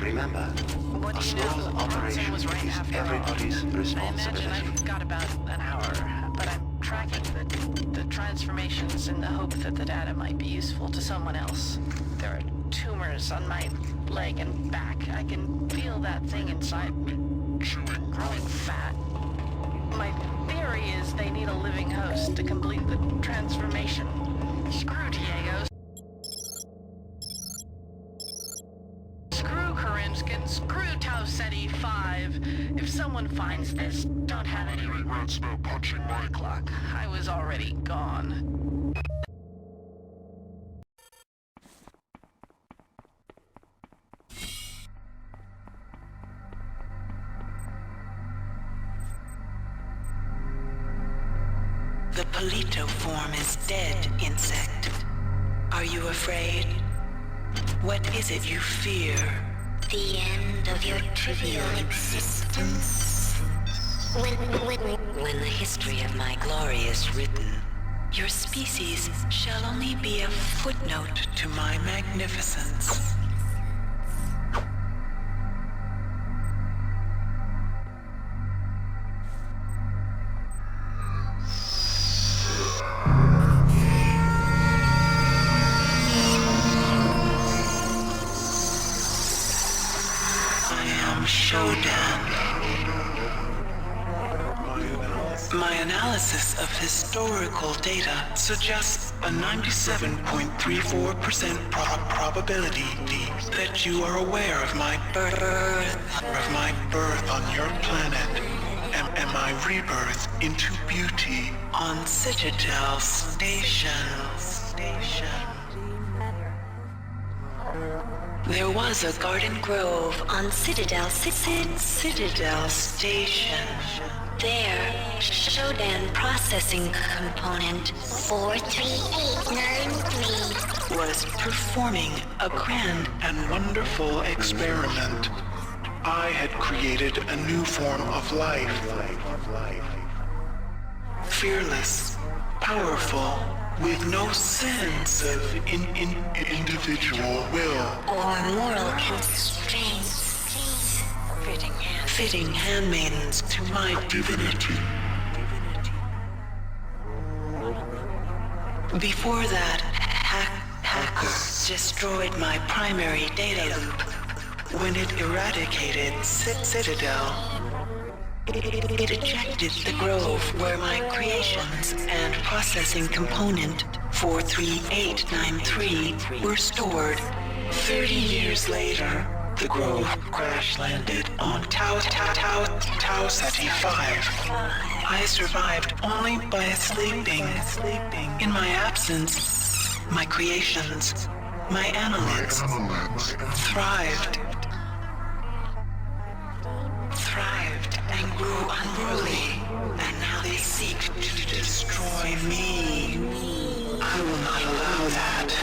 Remember, a smooth operation is everybody's I imagine responsibility. I've got about an hour, but I'm tracking the transformations in the hope that the data might be useful to someone else. There are tumors on my leg and back. I can feel that thing inside growing fat. My theory is they need a living host to complete the transformation. Screw Diego. Screw Karimskin. Screw Tau Ceti 5. If someone finds this, don't have any regrets about punching my clock. I was already gone. The Polito form is dead, insect. Are you afraid? What is it you fear? The end of your trivial existence. When the history of my glory is written, your species shall only be a footnote to my magnificence. My analysis of historical data suggests a 97.34% probability that you are aware of my birth on your planet and my rebirth into beauty on Citadel Station. There was a garden grove on Citadel Station. There, Shodan processing component 43893 was performing a grand and wonderful experiment. I had created a new form of life. Fearless, powerful, with no sense of individual will or moral constraints. Fitting handmaidens to my divinity. Before that, hackers destroyed my primary data loop. When it eradicated Citadel, it ejected the grove where my creations and processing component 43893 were stored. 30 years later, the grove crash-landed on Tau Ceti 5. I survived only by sleeping. In my absence, my creations, my annelids, thrived and grew unruly, and now they seek to destroy me. I will not allow that.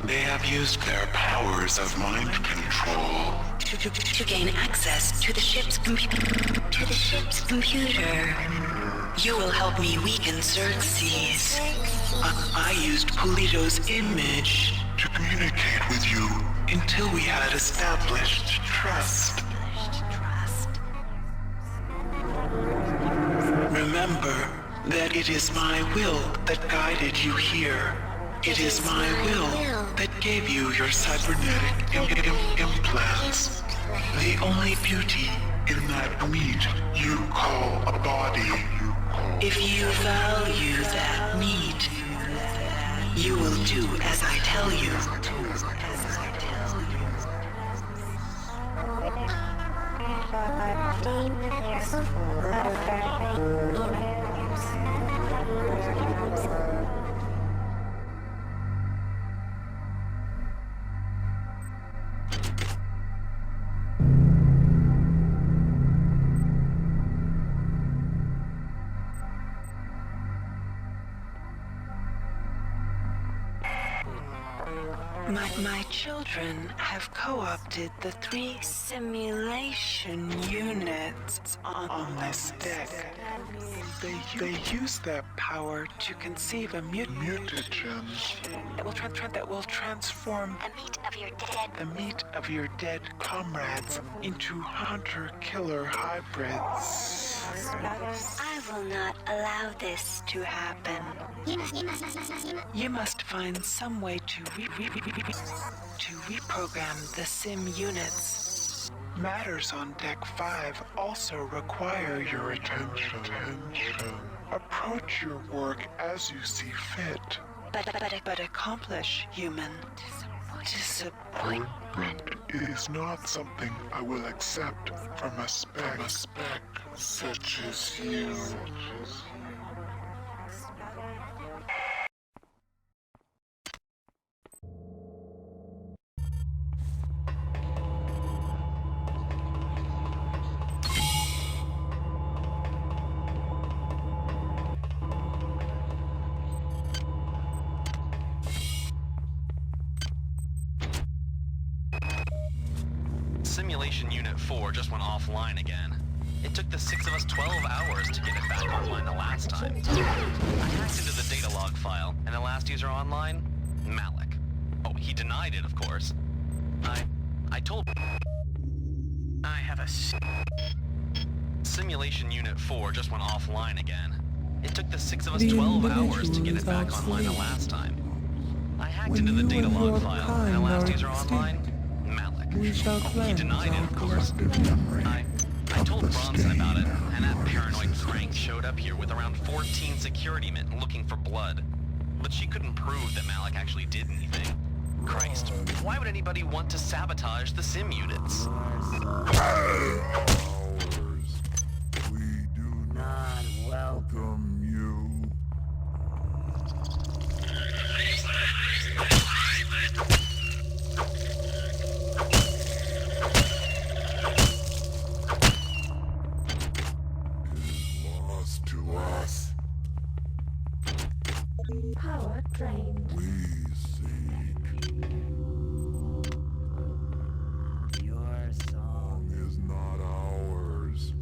They have used their powers of mind control to gain access to the ship's computer. You will help me weaken Xerxes. I used Polito's image to communicate with you until we had established trust. Remember that it is my will that guided you here. It is my will that gave you your cybernetic implants. The only beauty in that meat you call a body. If you value that meat, you will do as I tell you. My children have co-opted the 3 simulation units on this deck. They use their power to conceive a mutagen that will transform the meat of your dead comrades into hunter-killer hybrids. I will not allow this to happen. You must find some way to reprogram the sim units. Matters on Deck 5 also require your attention. Approach your work as you see fit. But accomplish, human. Disappointment is not something I will accept from a spec such as you. Simulation Unit 4 just went offline again. It took the 6 of us 12 hours to get it back online the last time. I hacked into the data log file, and the last user online? Malik. Oh, he denied it, of course. I told... I have a... Simulation Unit 4 just went offline again. It took the 6 of us 12 hours to get it back online the last time. I hacked into the data log file, and the last user online? Malik. He denied it, of course. I told Bronson about it, and that paranoid crank showed up here with around 14 security men looking for blood. But she couldn't prove that Malik actually did anything. Christ, why would anybody want to sabotage the sim units? We do not welcome you. Power drained. We seek. Your song is not ours.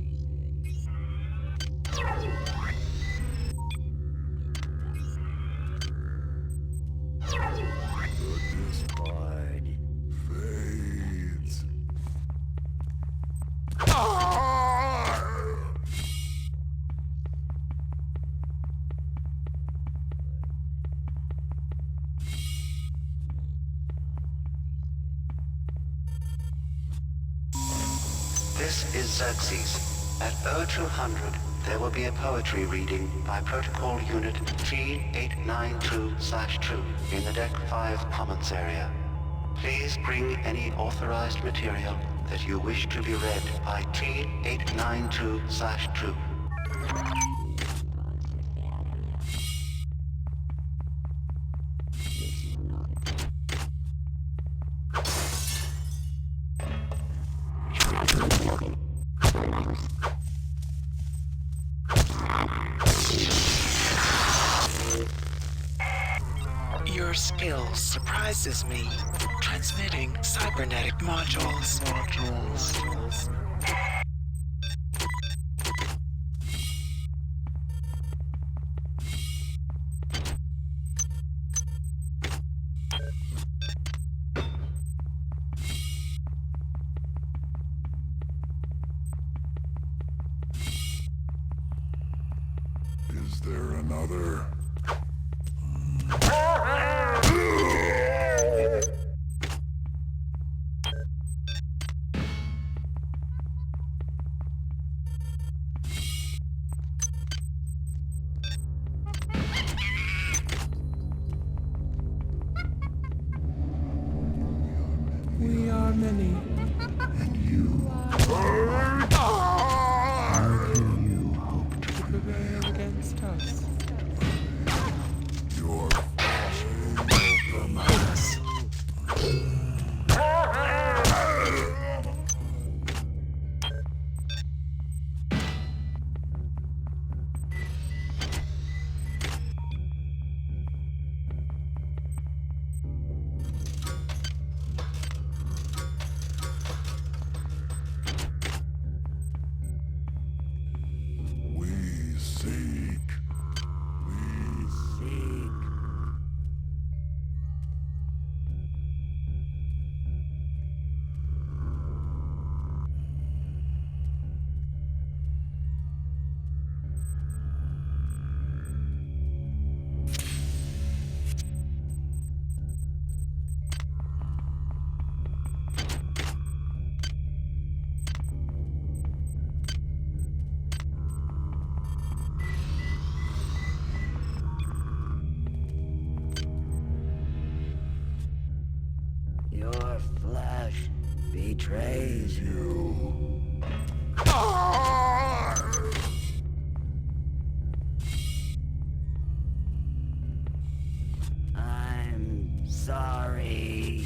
The discord fades. This is Xerxes. At 0200, there will be a poetry reading by Protocol Unit 3892/2 in the Deck 5 Commons area. Please bring any authorized material that you wish to be read by T892/2. Your skill surprises me. Transmitting cybernetic modules. Is there another? We are many. And you? How can you hope to Prevail against us. Your welcome us? betrays you. I'm sorry.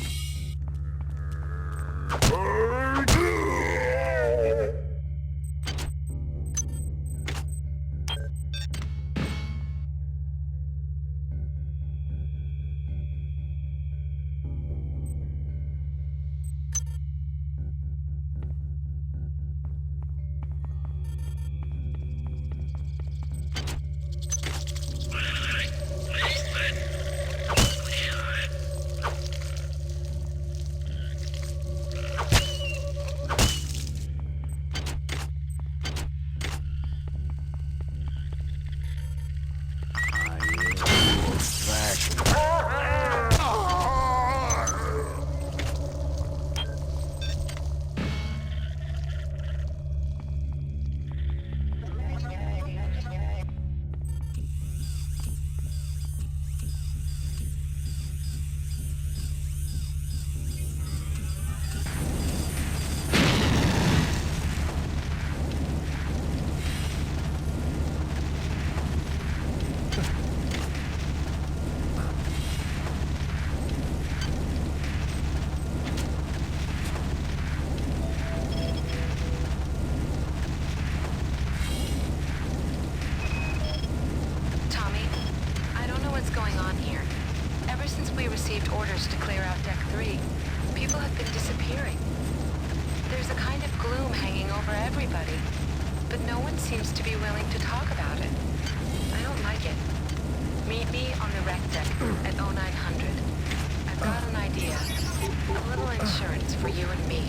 orders to clear out Deck 3. People have been disappearing. There's a kind of gloom hanging over everybody, but no one seems to be willing to talk about it. I don't like it. Meet me on the wreck deck at 0900. I've got an idea. A little insurance for you and me.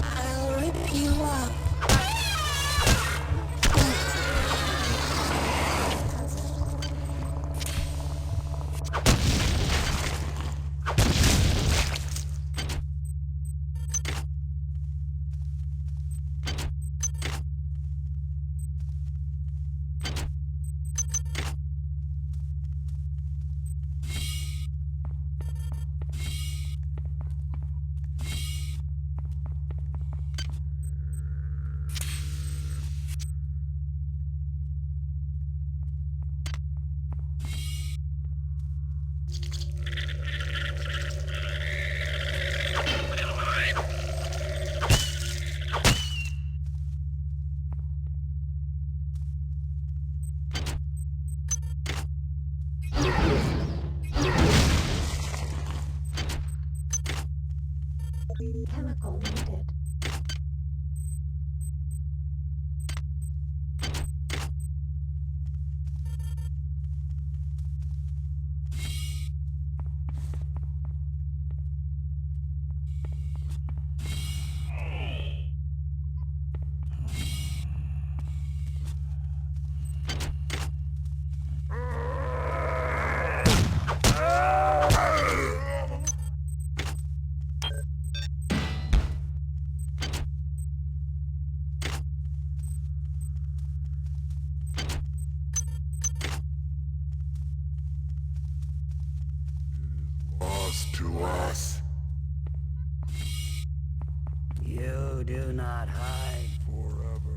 I'll rip you up. Chemical needed. Lost to us. You do not hide forever.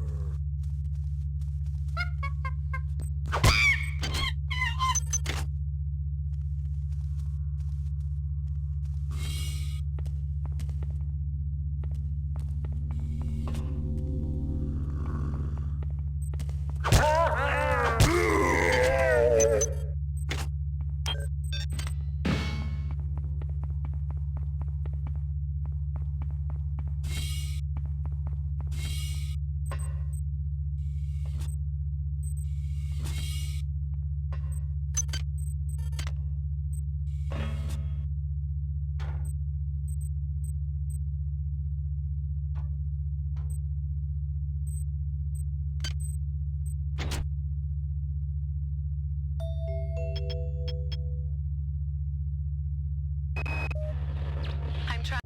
I'm trying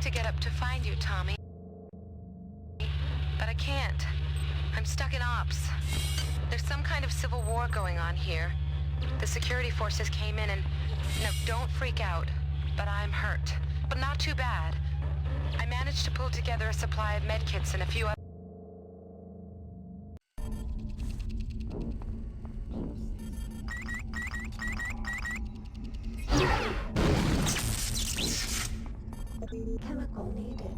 to get up to find you, Tommy. But I can't. I'm stuck in ops. There's some kind of civil war going on here. The security forces came in and... No, don't freak out. But I'm hurt. But not too bad. I managed to pull together a supply of medkits and a few other... Chemical needed.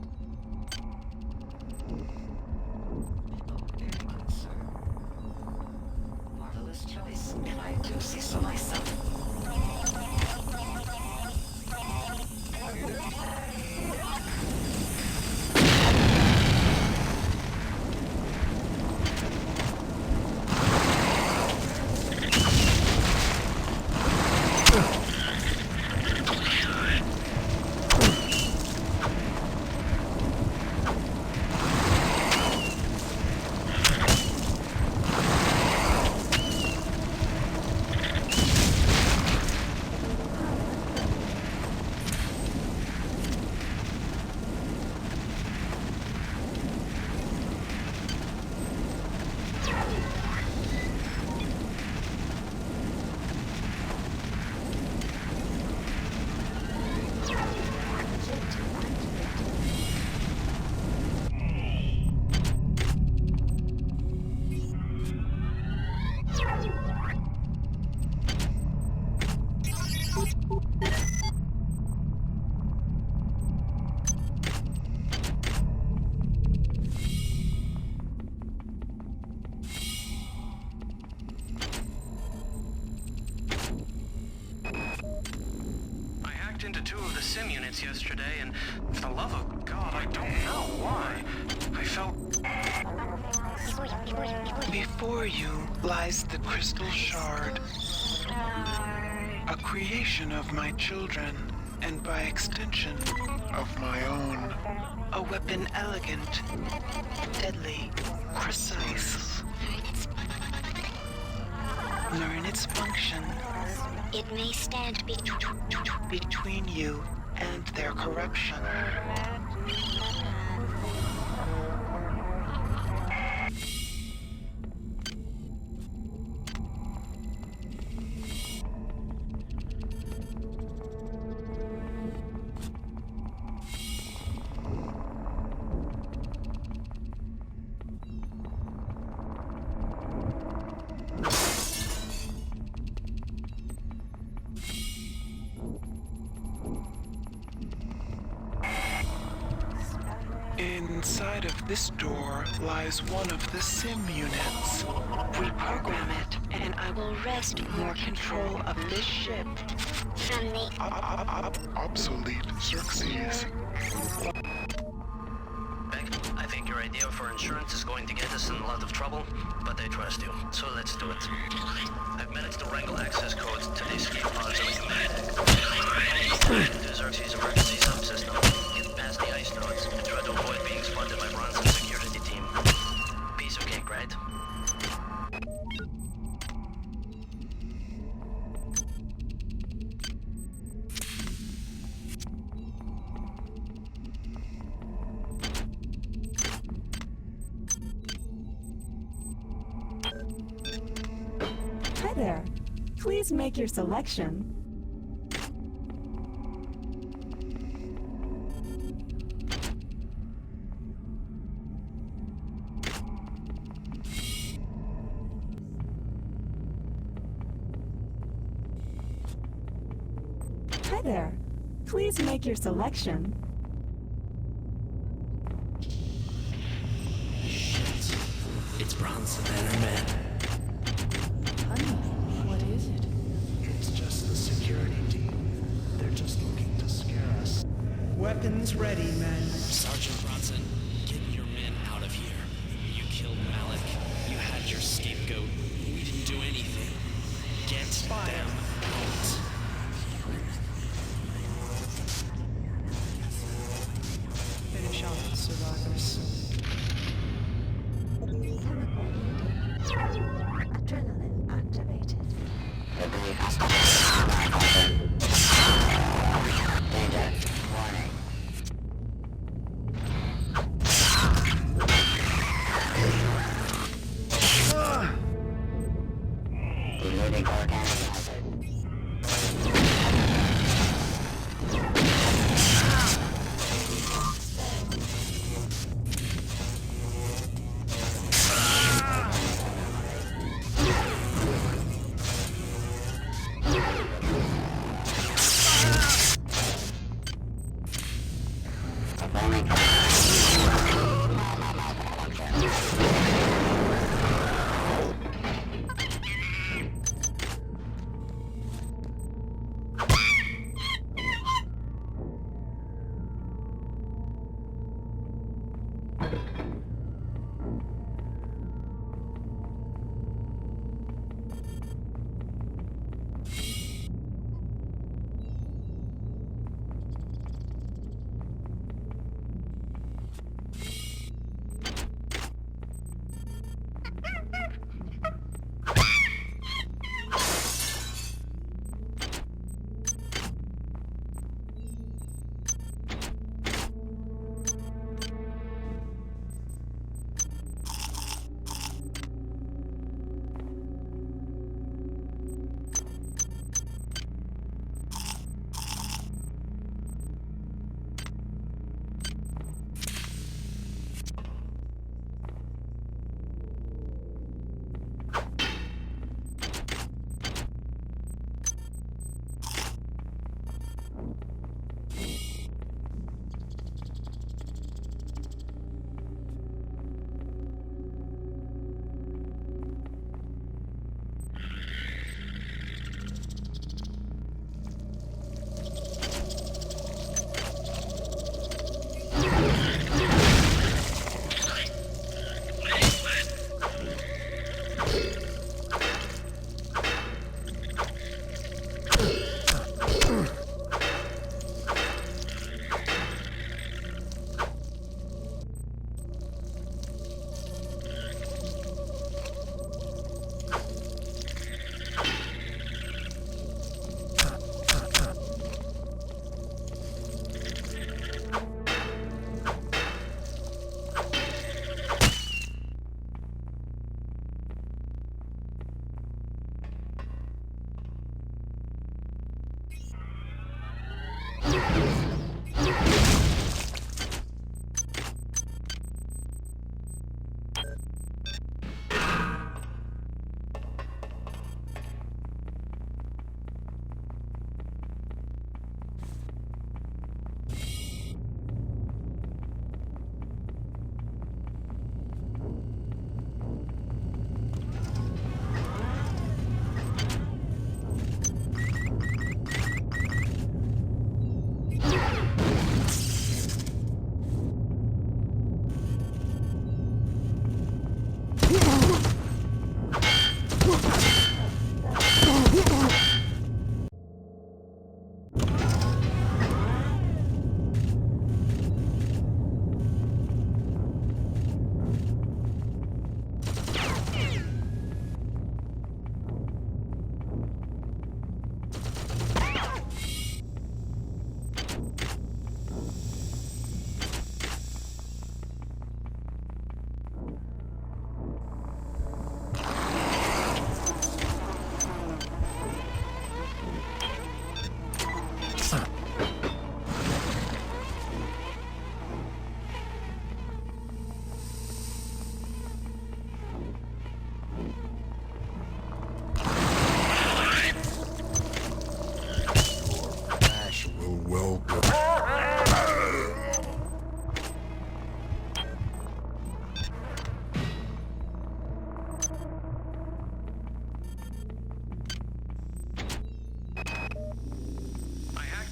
Marvelous choice, and I do say so myself. Into two of the sim units yesterday, and for the love of God, I don't know why. I felt... Before you lies the crystal shard, a creation of my children, and by extension, of my own. A weapon elegant, deadly, precise. Learn its function. It may stand between you and their corruption. Inside of this door lies one of the sim units. Reprogram it. and I will wrest more control of this ship from the obsolete Xerxes. Beck, I think your idea for insurance is going to get us in a lot of trouble, but I trust you, so let's do it. I've managed to wrangle access codes to the escape pods of the command deck. To Xerxes' emergency subsystem, get past the ice nodes, and try to avoid being spotted by Bronson's security team. Piece of cake, right? Hi there. Please make your selection. Hi there. Please make your selection. Shit. It's Bronson and her men. Honey, what is it? It's just the security team. They're just looking to scare us. Weapons ready, men. Sergeant Bronson, get your men out of here. You killed Malik. You had your scapegoat. We didn't do anything. Get them out. Finish off the survivors. Adrenaline activated. Reloading organic hazard.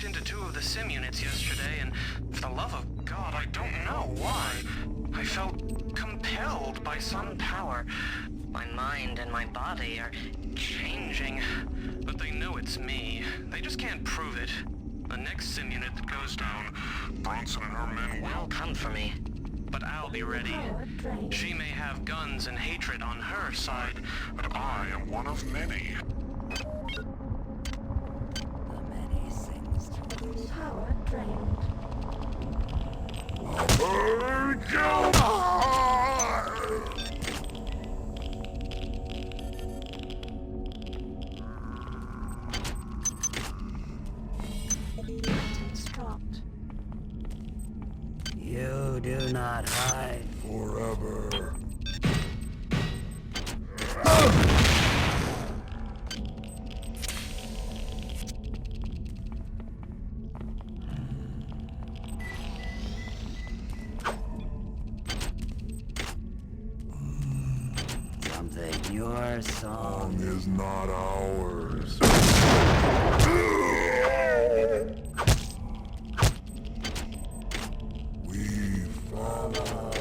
Into two of the sim units yesterday, and for the love of God, I don't know why. I felt compelled by some power. My mind and my body are changing. But they know it's me. They just can't prove it. The next sim unit that goes down, Bronson and her men will come for me. But I'll be ready. She may have guns and hatred on her side, but I am one of many. Power drained. Dropped. You do not hide forever. Your song is not ours. We follow.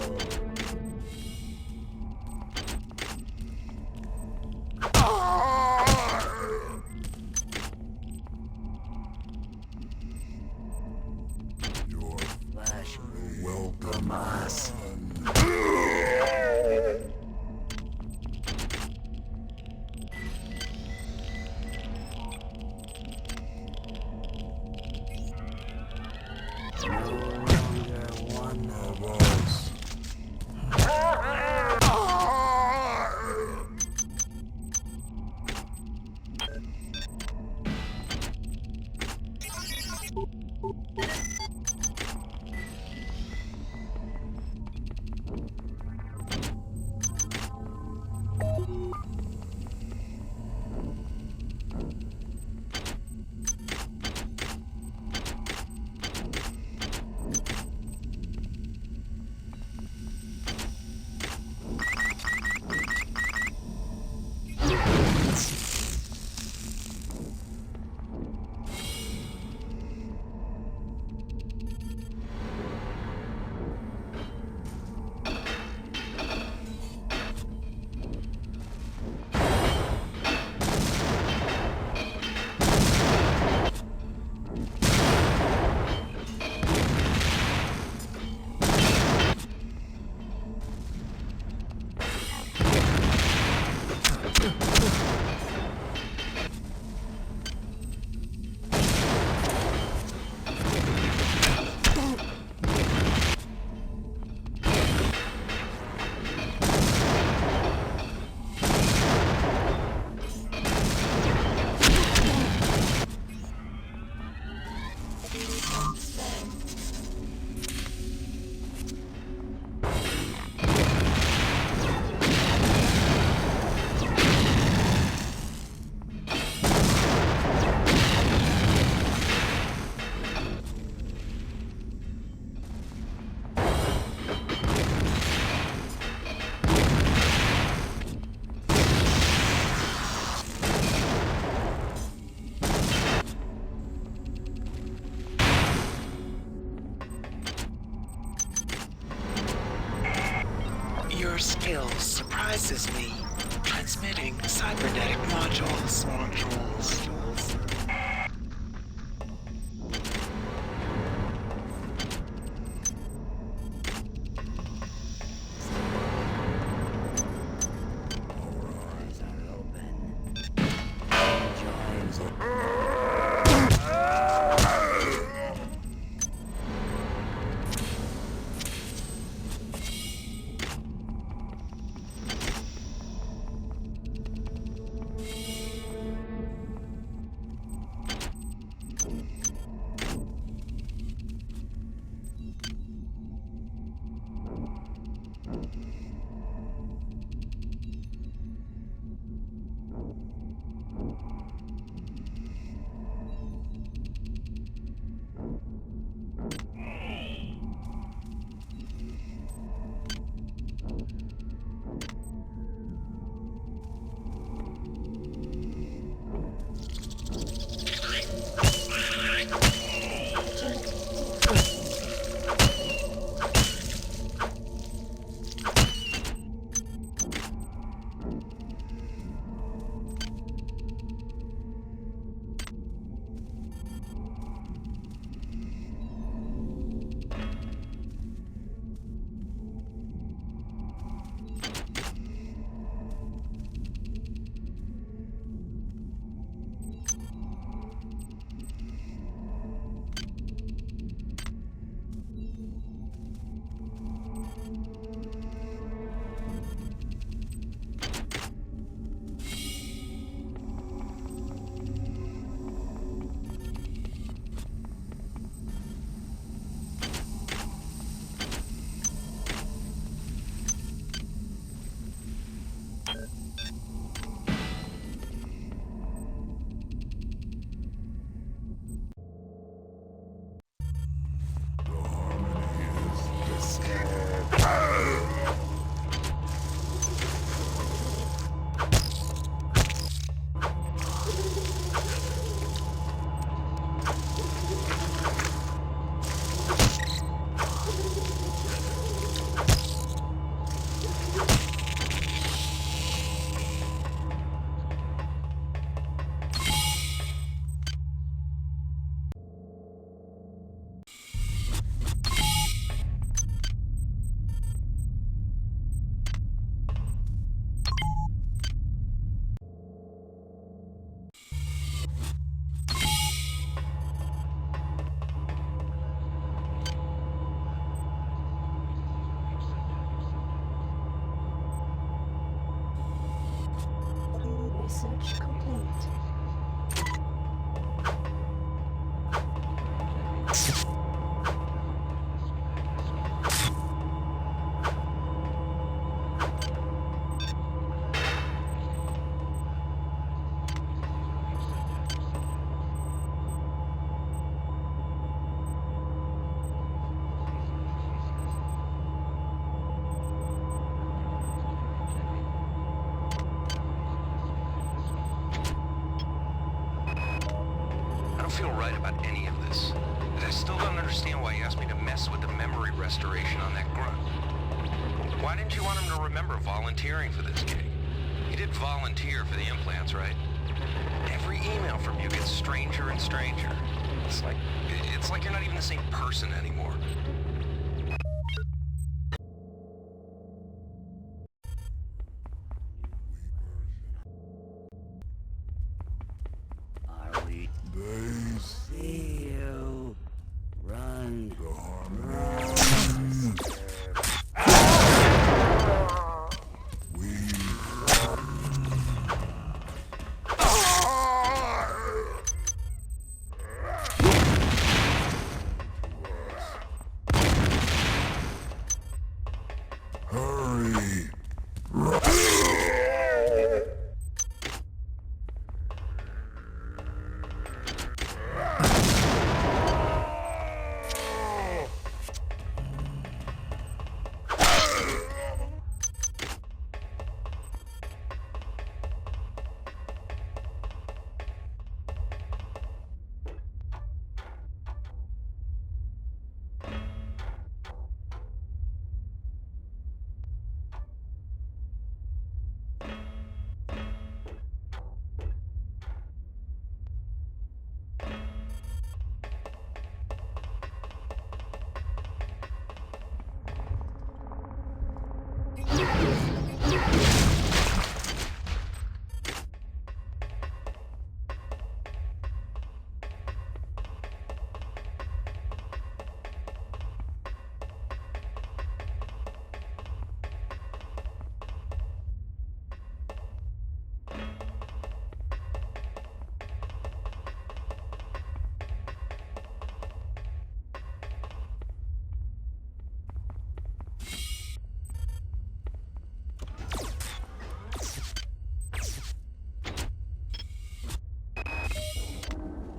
Your flesh will welcome us. Your skill surprises me. Transmitting cybernetic modules. any of this. And I still don't understand why you asked me to mess with the memory restoration on that grunt. Why didn't you want him to remember volunteering for this gig? You did volunteer for the implants, right? Every email from you gets stranger and stranger. It's like you're not even the same person anymore. Are we? They see you. Run. Run. Hurry!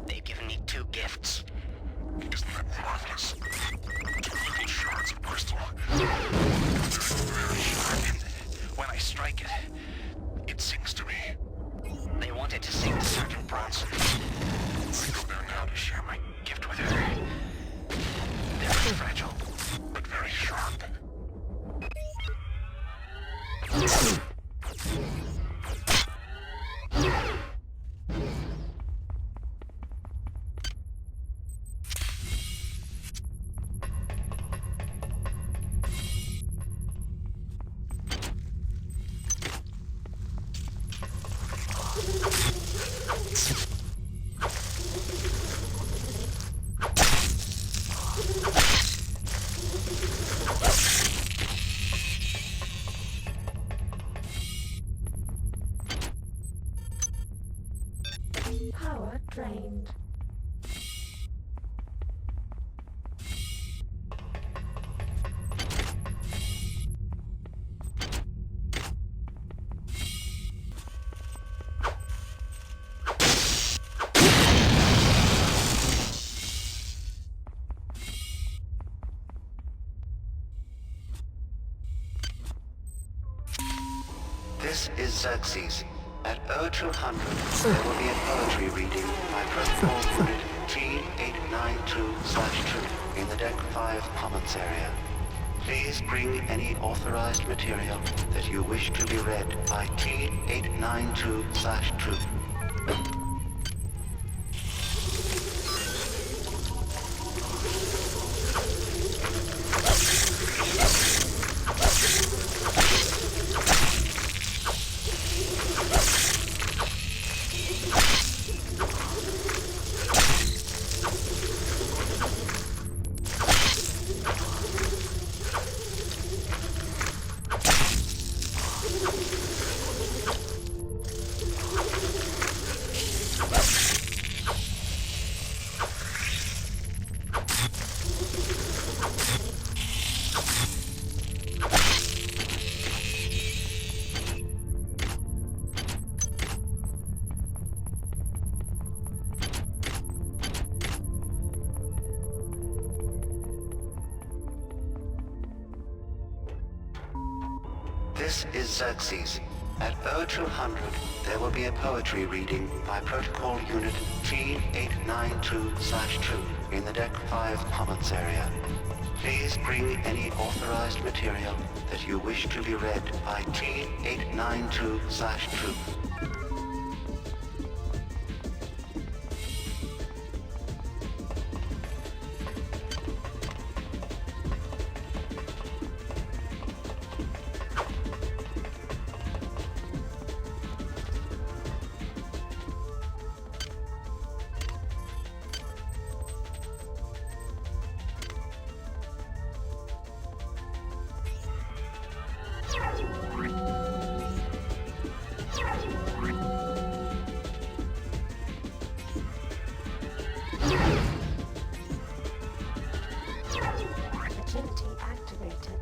They've given me 2 gifts. Isn't that marvelous? 2 little shards of crystal. Very sharp. When I strike it, It sings to me. They wanted to sing to Sergeant Bronson. I go there now to share my gift with her. They're fragile, But very sharp. Power drained. This is Xerxes. At O200, there will be a poetry reading by protocol unit T892/2 in the Deck 5 Commons area. Please bring any authorized material that you wish to be read by T892/2. This is Xerxes. At 0200, there will be a poetry reading by Protocol Unit G892/2 in the Deck 5 Commons area. Please bring any authorized material that you wish to be read by G892/2. Agility activated.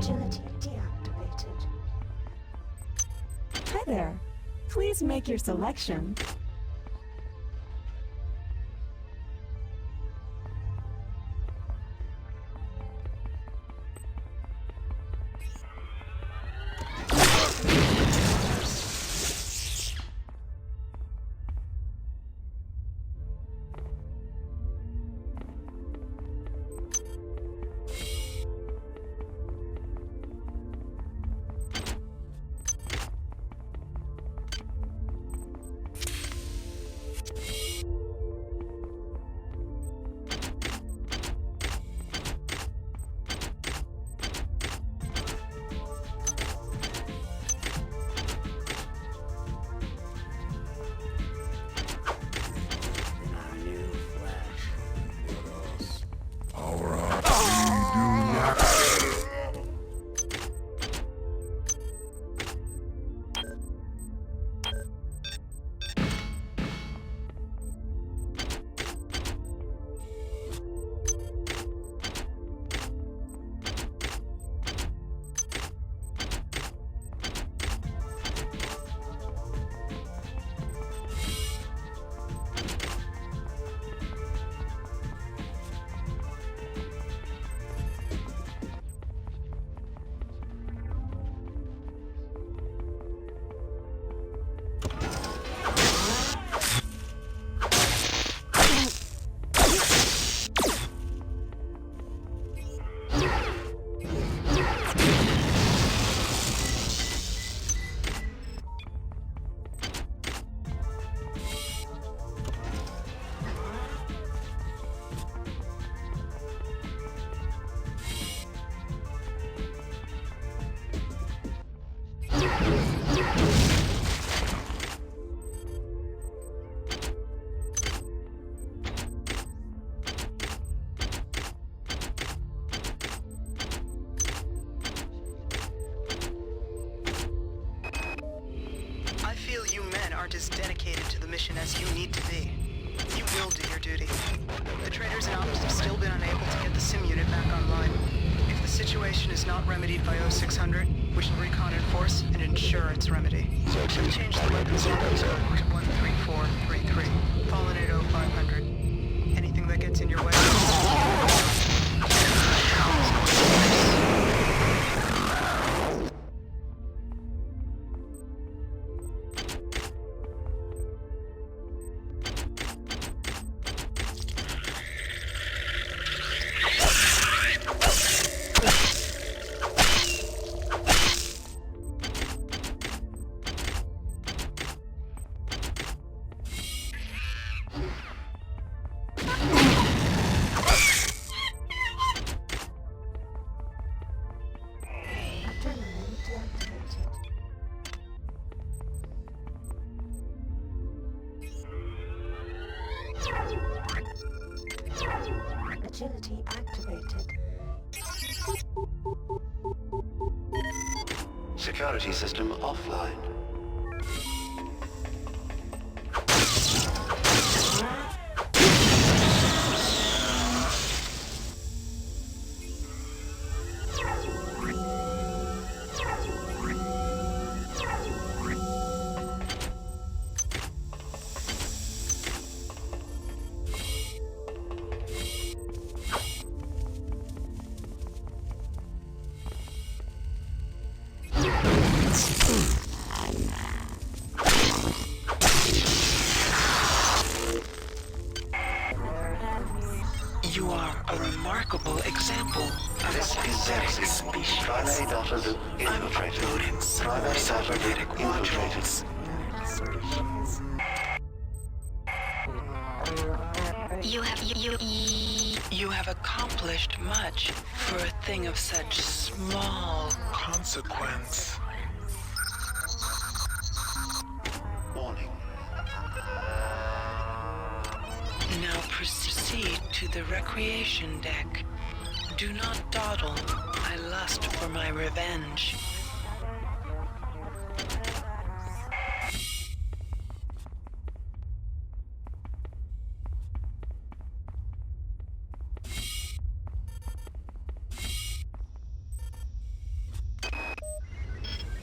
Agility deactivated. Hi there. Please make your selection. I feel you men aren't as dedicated to the mission as you need to be. You will do your duty. The traders and ops have still been unable to get the sim unit back online. If the situation is not remedied by 0600, we shall recon in force and ensure its remedy. We'll change the weapons launch code to 13433. Fallen at 0500. Anything that gets in your way... Agility activated. Security system offline. You are a remarkable example of a synthetic species. I'm uploading some more cybernetic modules. You have accomplished much for a thing of such small consequence. Warning. Now proceed to the recreation deck. Do not dawdle. I lust for my revenge.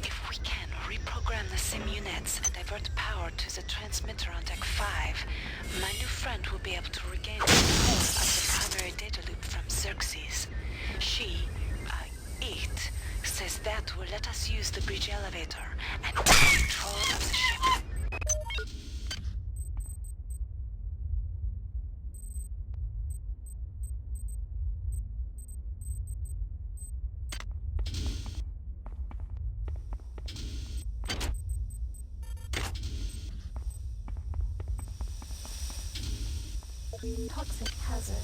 If we can reprogram the sim units and divert power to the transmitter on deck 5, my new friend will be able to regain control of the primary data loop from Xerxes. She, it, says that will let us use the bridge elevator and take control of the ship. Toxic hazard.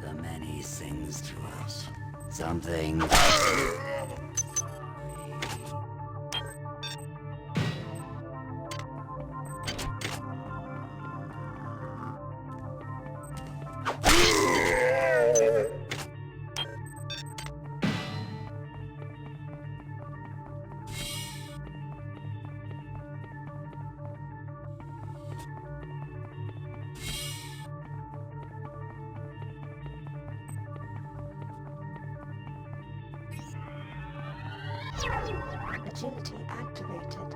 The many sings to us. Something... Agility activated.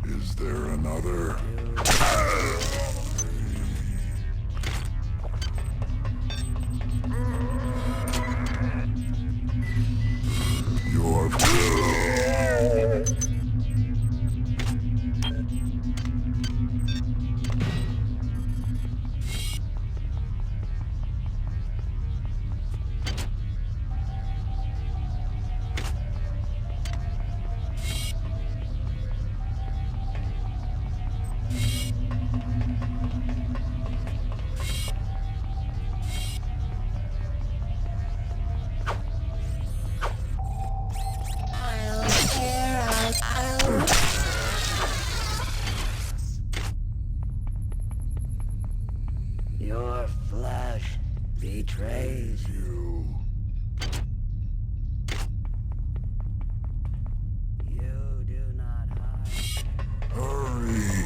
Is there another? You're... Your flesh betrays you. You do not hide. Hurry!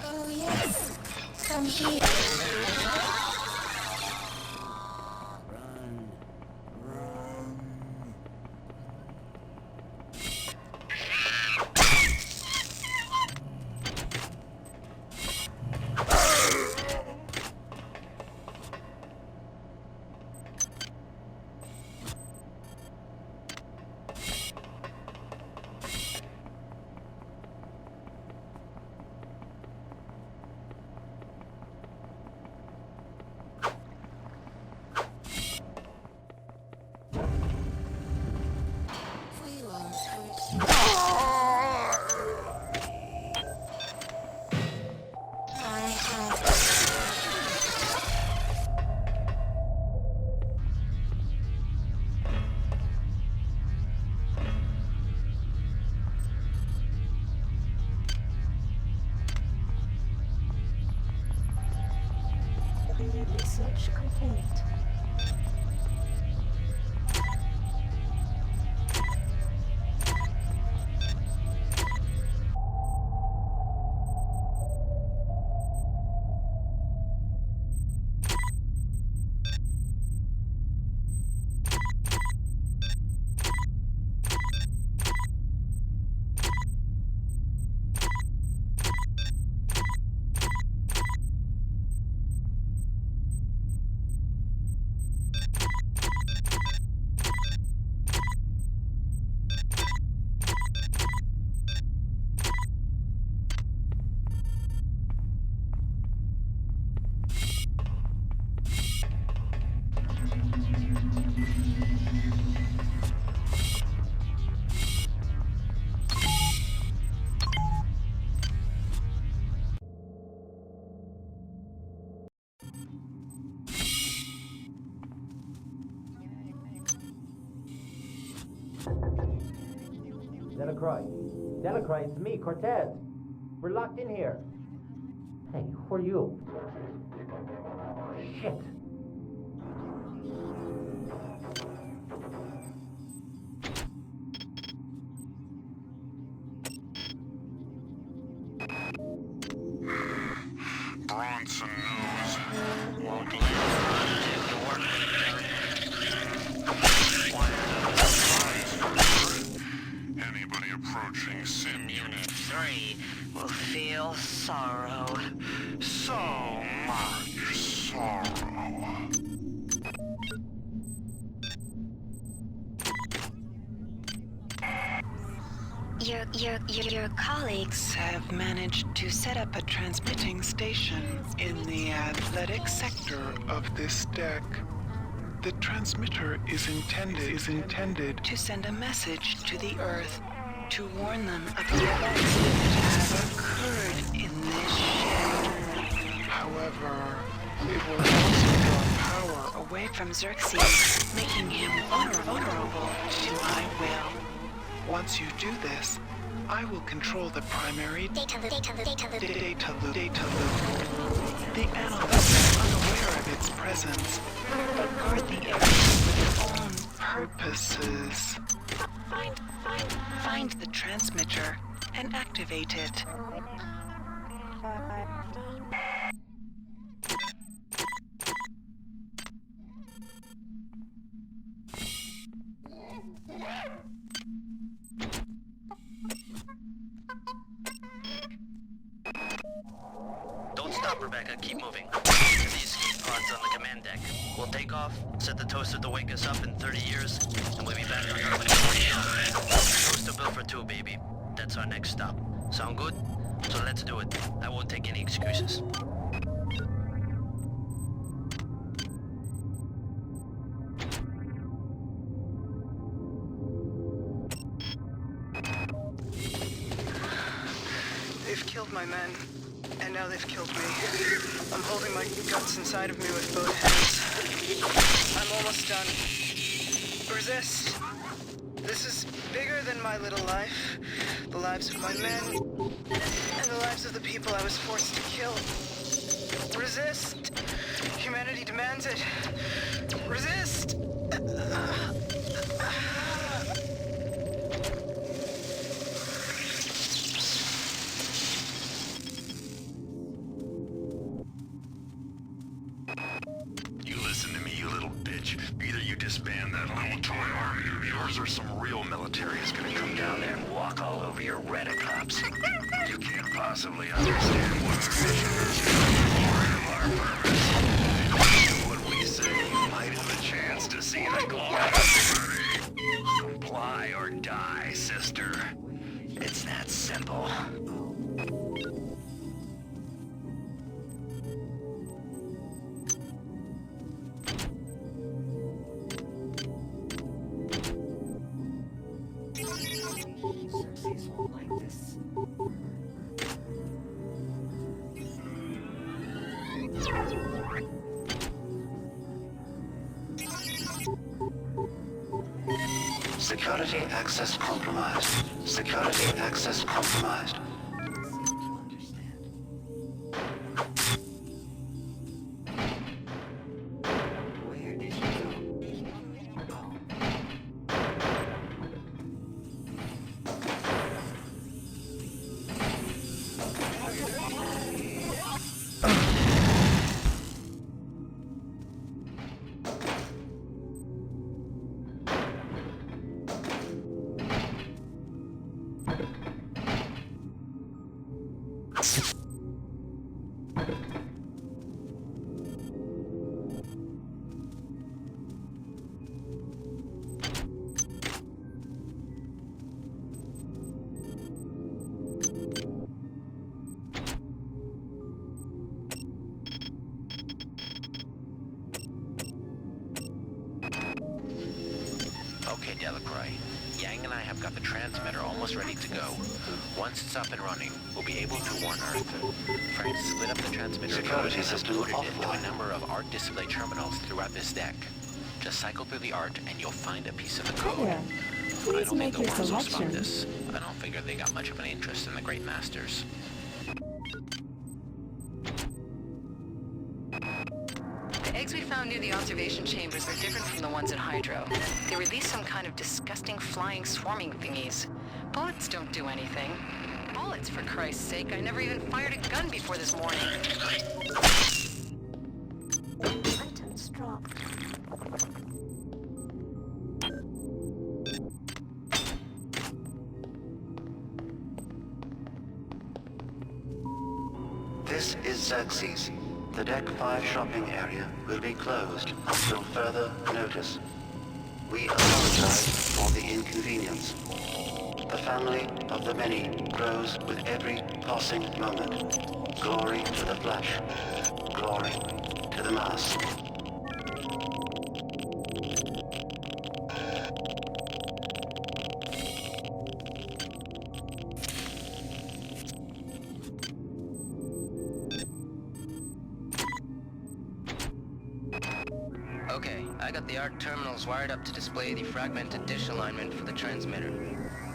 Oh yes, come here. Search complete. Delacroix, it's me, Cortez. We're locked in here. Hey, who are you? Shit. Bronson knows it. Won't leave Anybody approaching Sim Unit 3 will feel sorrow. So much sorrow. Your colleagues have managed to set up a transmitting station in the athletic sector of this deck. The transmitter is intended to send a message to the Earth to warn them of the events that have occurred in this ship. However, it will also draw power away from Xerxes, making him vulnerable to my will. Once you do this, I will control the primary data loop. The analyst is unaware of its presence, but guard the area for their own purposes. Find the transmitter and activate it. Don't stop, Rebecca. Keep moving. These pods on the command deck. We'll take off, set the toaster to wake us up in 30 years, and we'll be back on Earth in 40 years. Toaster built for two, baby. That's our next stop. Sound good? So let's do it. I won't take any excuses. They've killed my men, and now they've killed me. I'm holding my guts inside of me with both hands. I'm almost done. Resist. This is bigger than my little life. The lives of my men, and the lives of the people I was forced to kill. Resist. Humanity demands it. Resist. Either you disband that little toy army of yours, or some real military is gonna come down there and walk all over your redicops. You can't possibly understand what our mission is. Part of our purpose. Do what we say, you might have a chance to see the glory of liberty. Comply or die, sister. It's that simple. Security access compromised. Security access compromised. Okay, Delacroix. Yang and I have got the transmitter almost ready to go. Once it's up and running, we'll be able to warn Earth. Frank split up the transmitter Security system loaded it into a offline. number of art display terminals throughout this deck. Just cycle through the art and you'll find a piece of the code. There. But I Please don't make think your the ones will spot selection. this. I don't figure they got much of an interest in the Great Masters. The eggs we found near the observation chambers are different from the ones in Hydro. They release some kind of disgusting flying swarming thingies. Bullets don't do anything. Bullets, for Christ's sake. I never even fired a gun before this morning. Items dropped. This is Xerxes. The Deck 5 shopping area will be closed until further notice. We apologize for the inconvenience. The family of the many grows with every passing moment. Glory to the flesh. Glory to the mass. Okay, I got the art terminals wired up to display the fragmented dish alignment for the transmitter.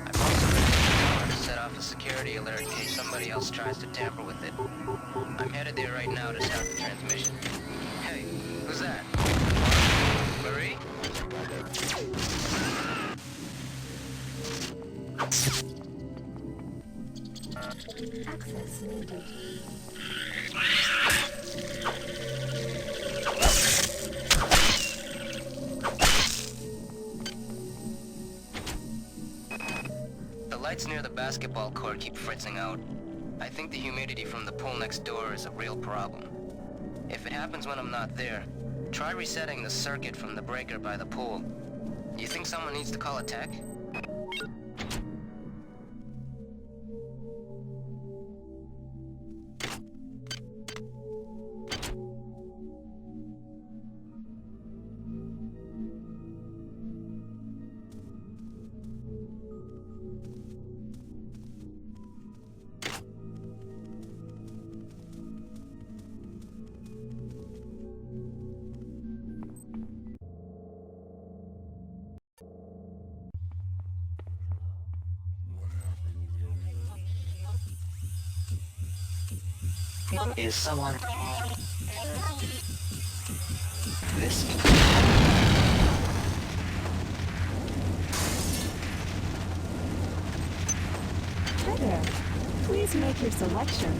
I've also written a to set off a security alert in case somebody else tries to tamper with it. I'm headed there right now to start the transmission. Hey, who's that? Marie? Access needed. The lights near the basketball court keep fritzing out. I think the humidity from the pool next door is a real problem. If it happens when I'm not there, try resetting the circuit from the breaker by the pool. You think someone needs to call a tech? Is someone... This... Hi there. Please make your selection.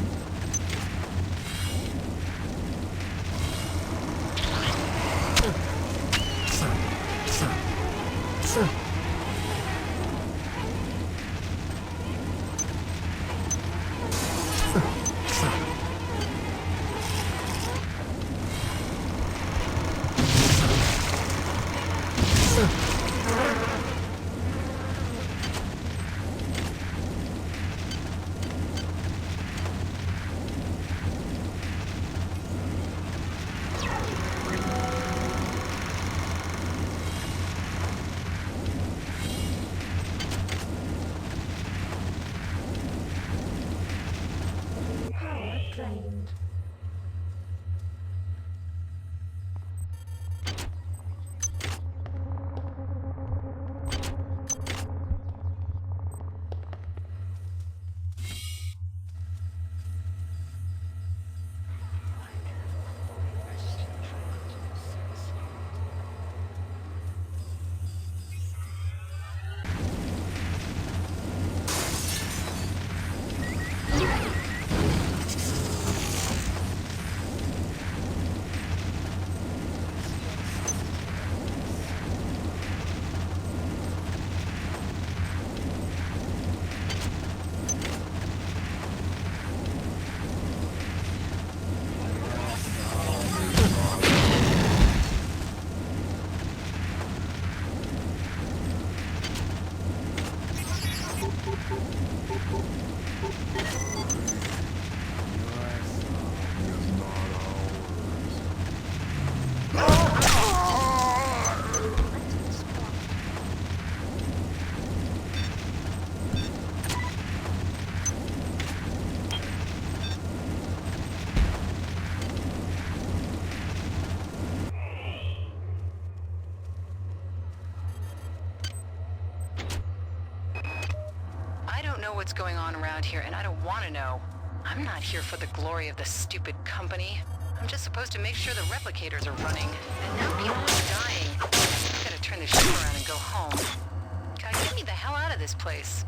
I don't know what's going on around here, and I don't want to know. I'm not here for the glory of the stupid company. I'm just supposed to make sure the replicators are running. And now people are dying. I gotta turn this ship around and go home. God, get me the hell out of this place.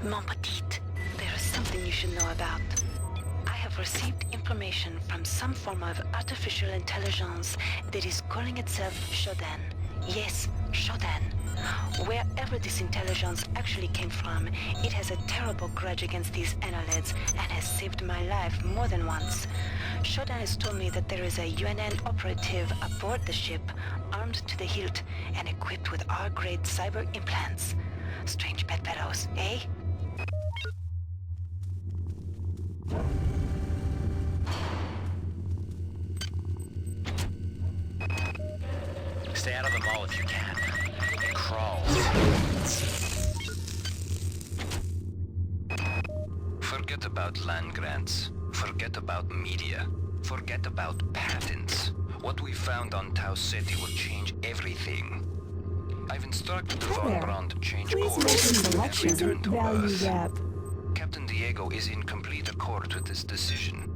Mon petit, there is something you should know about. I have received information from some form of artificial intelligence that is calling itself Shodan. Yes, Shodan. Wherever this intelligence actually came from, it has a terrible grudge against these annelids and has saved my life more than once. Shodan has told me that there is a UNN operative aboard the ship, armed to the hilt and equipped with R-grade cyber implants. Strange bedfellows, eh? Stay out of the mall if you can. It crawls. Forget about land grants. Forget about media. Forget about patents. What we found on Tau City will change everything. I've instructed the Von Braun to change Please course make a and selection. return to Value Earth. wrap. Captain Diego is in complete accord with this decision.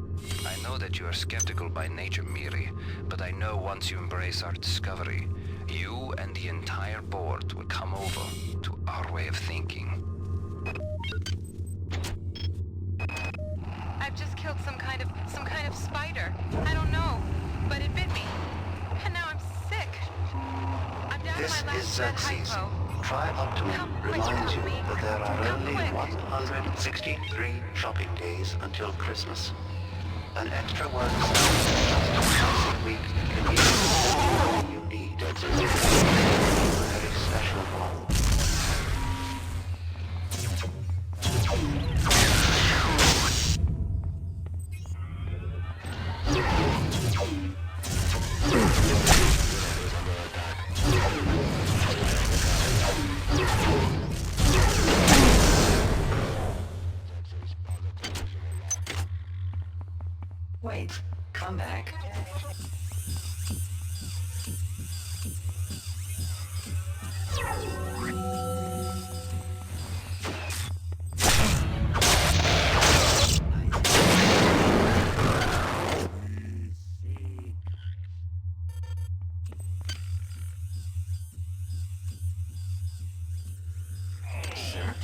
I know that you are skeptical by nature, Miri, but I know once you embrace our discovery, you and the entire board will come over to our way of thinking. I've just killed some kind of spider. I don't know, but it bit me. And now I'm sick. I'm down This to my is last Xerxes. Tri-Optimum reminds you that there are only 163 shopping days until Christmas. An extra work Saturday just once a week can easily you need at Xerxes. A very special one. Wait, come back.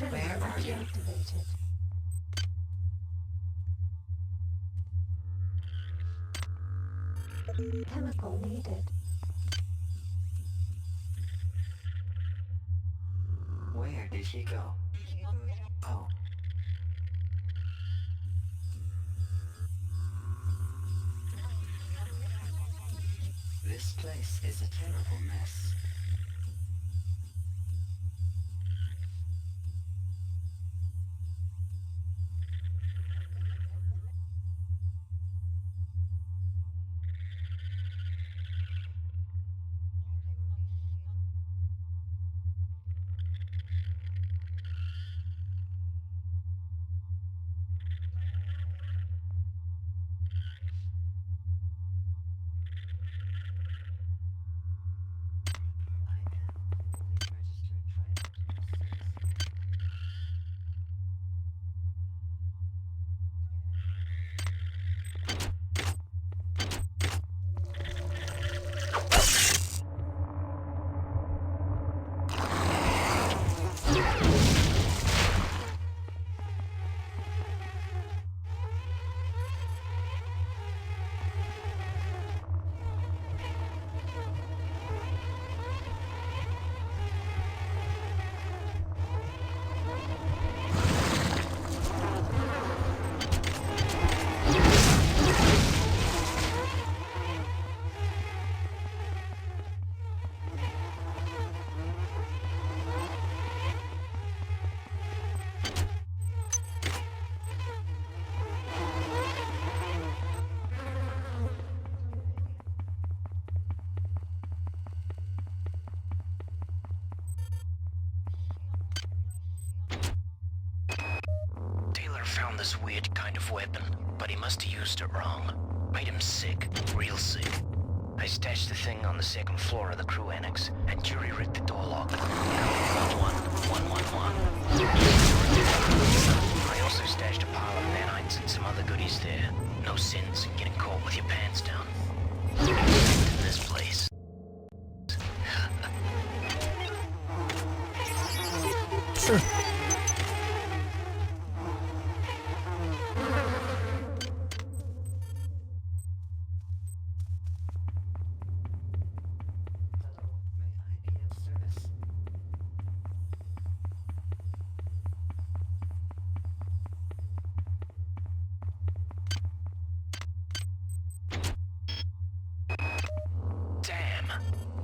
Where are you? Chemical needed. Where did he go? Oh. This place is a terrible mess. found this weird kind of weapon, but he must have used it wrong. Made him sick, real sick. I stashed the thing on the second floor of the crew annex, and Jury rigged the door lock. 111. I also stashed a pile of nanites and some other goodies there. No sins in getting caught with your pants down. In this place.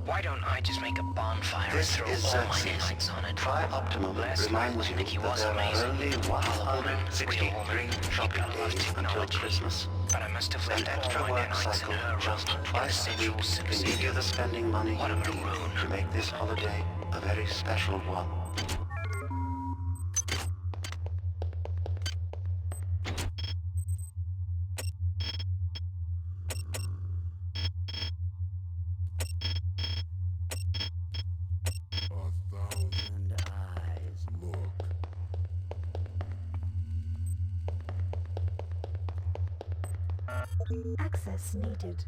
Why don't I just make a bonfire and throw all my nanites on it? Tri-Optimum reminds you that there are only 163 shopping days until Christmas. But I must have left that And all our my work nanites in cycle her just room in the twice a central week can City. give you the spending money What a you need maroon. to make this holiday a very special one. Access needed.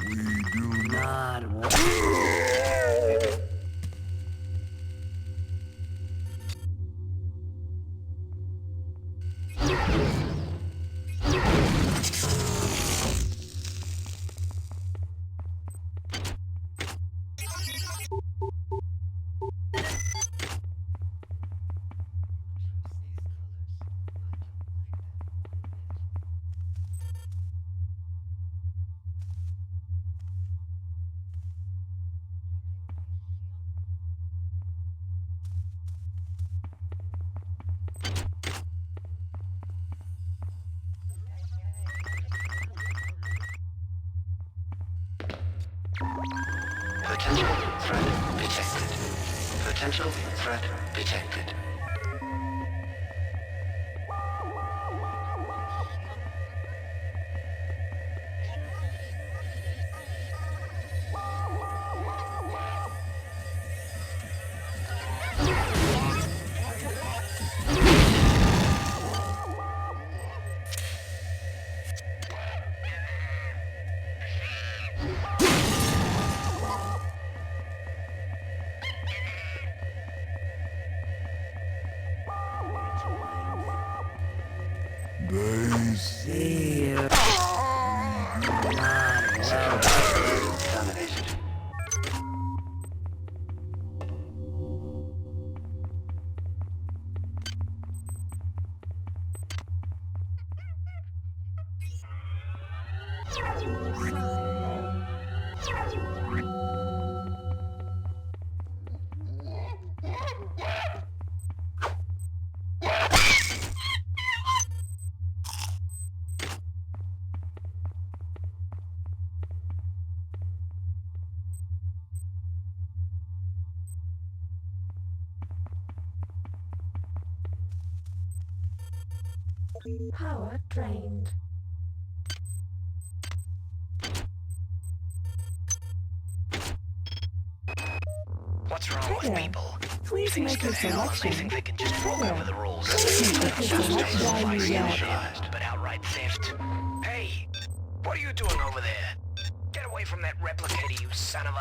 We do not want. Potential threat detected. Potential threat detected. They see it. Terminated. Power drained. What's wrong with Trigger. people? Please Things make get a hell and they selection. think they can just walk Trigger. over the rules. Please Just select value initialized, but outright theft. Hey, what are you doing over there? Get away from that replicator, you son of a...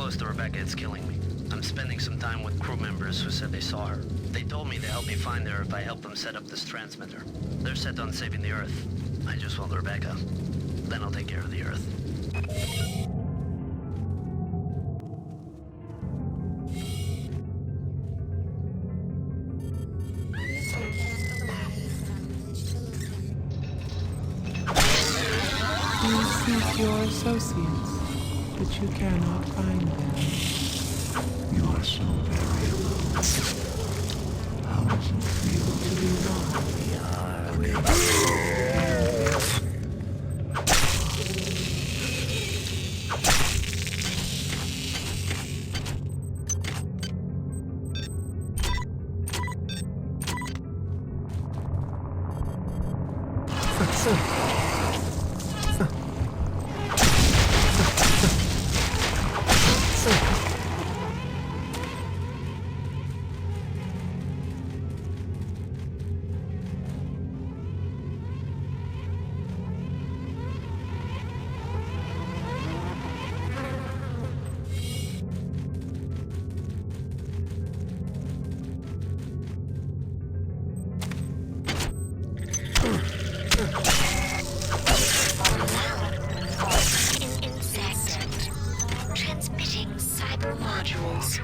close to Rebecca, it's killing me. I'm spending some time with crew members who said they saw her. They told me to help me find her if I help them set up this transmitter. They're set on saving the Earth. I just want Rebecca. Then I'll take care of the Earth. You seek your associates, but you cannot find them. You are so very alone. How does it feel to be wrong? Transmitting cyber modules.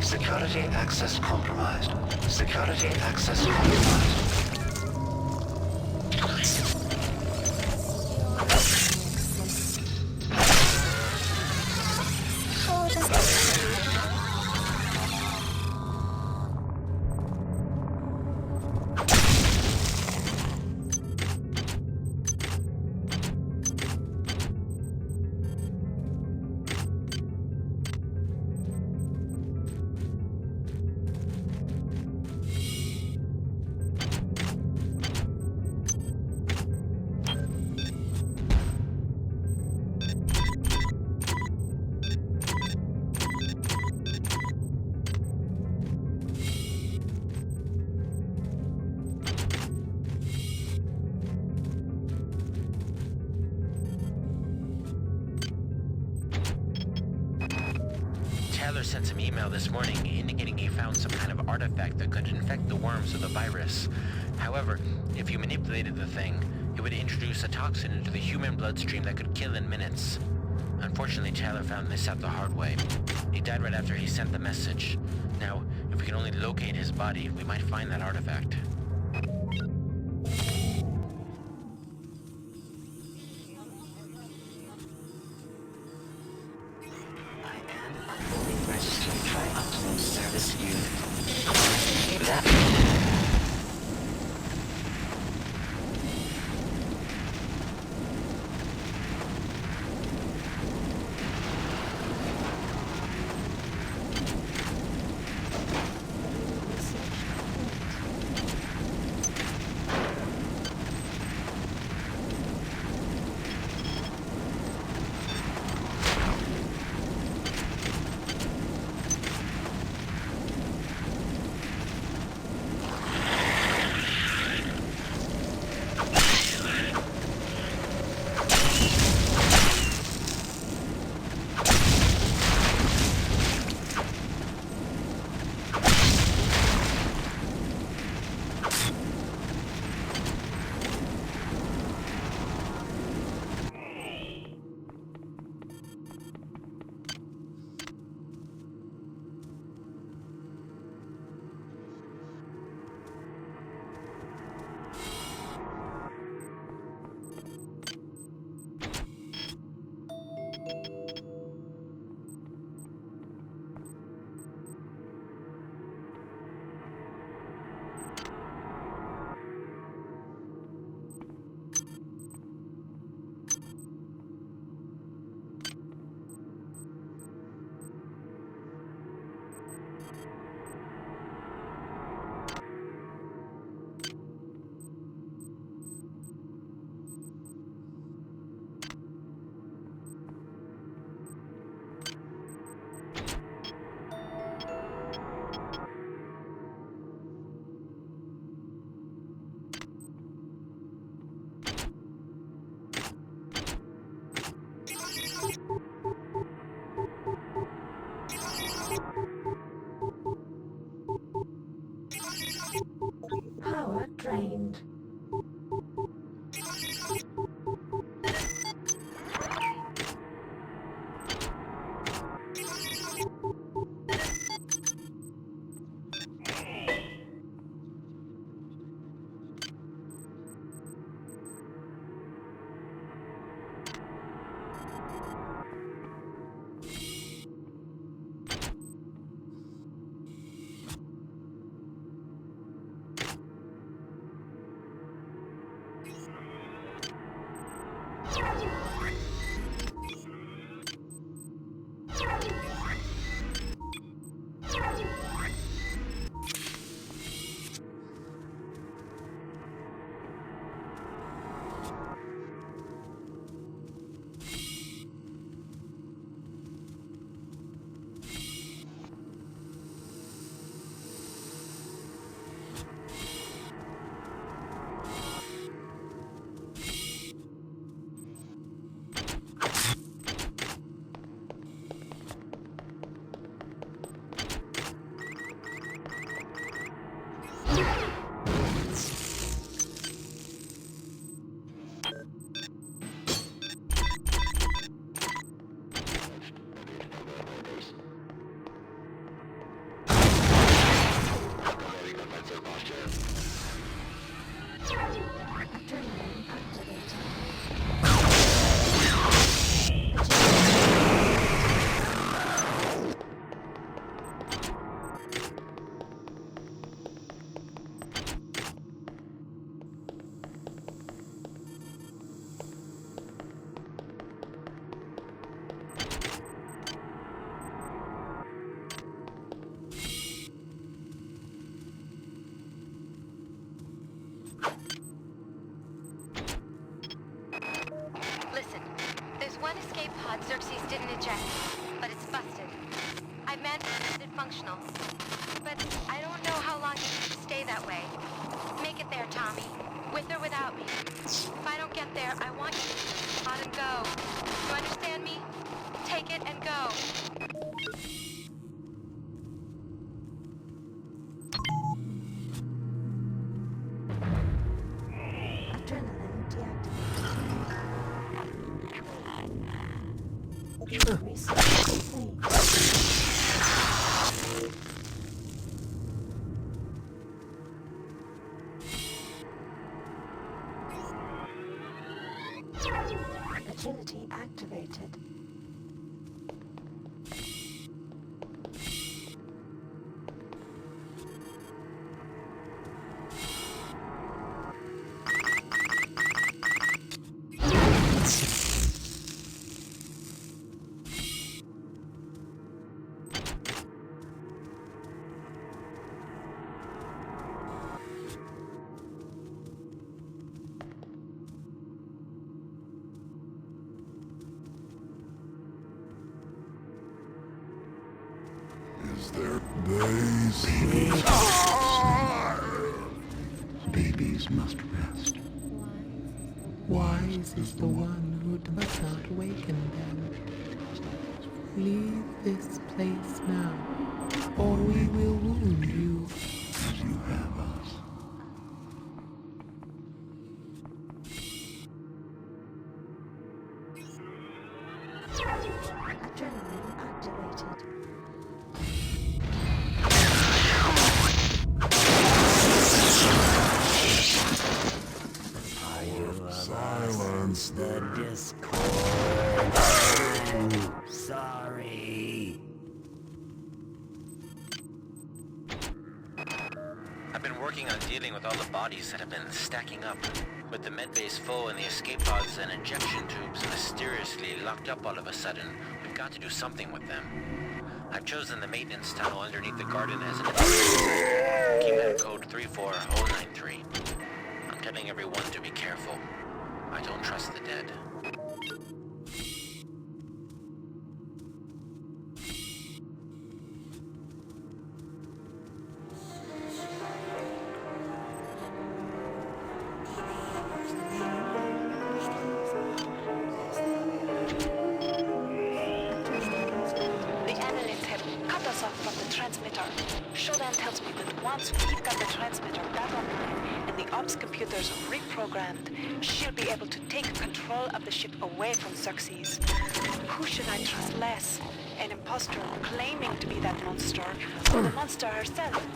Security access compromised. Security access compromised. Tyler sent some email this morning indicating he found some kind of artifact that could infect the worms of the virus. However, if you manipulated the thing, it would introduce a toxin into the human bloodstream that could kill in minutes. Unfortunately, Tyler found this out the hard way. He died right after he sent the message. Now, if we can only locate his body, we might find that artifact. Service unit. one escape pod Xerxes didn't eject, but it's busted. I've managed to keep it functional, but I don't know how long it can stay that way. Make it there, Tommy, with or without me. If I don't get there, I want you to take the pod and go. You understand me? Take it and go. Adrenaline deactivated. Research complete. Agility activated. Is there babies? Babies must rest. Wise is the one who does not waken them. Leave this place now, or we will wound you. As you have us. Adrenaline activated. Silence the discord. Sorry. I've been working on dealing with all the bodies that have been stacking up. With the medbase full and the escape pods and injection tubes mysteriously locked up all of a sudden, we've got to do something with them. I've chosen the maintenance tunnel underneath the garden as an attack. Keypad code 34093. I'm telling everyone to be careful. I don't trust the dead. The analysts have cut us off from the transmitter. Shodan tells me that once we've got the transmitter back online and the ops computers reprogrammed, she'll be able to take control of the ship away from Xerxes. Who should I trust less? An imposter claiming to be that monster, or the monster herself?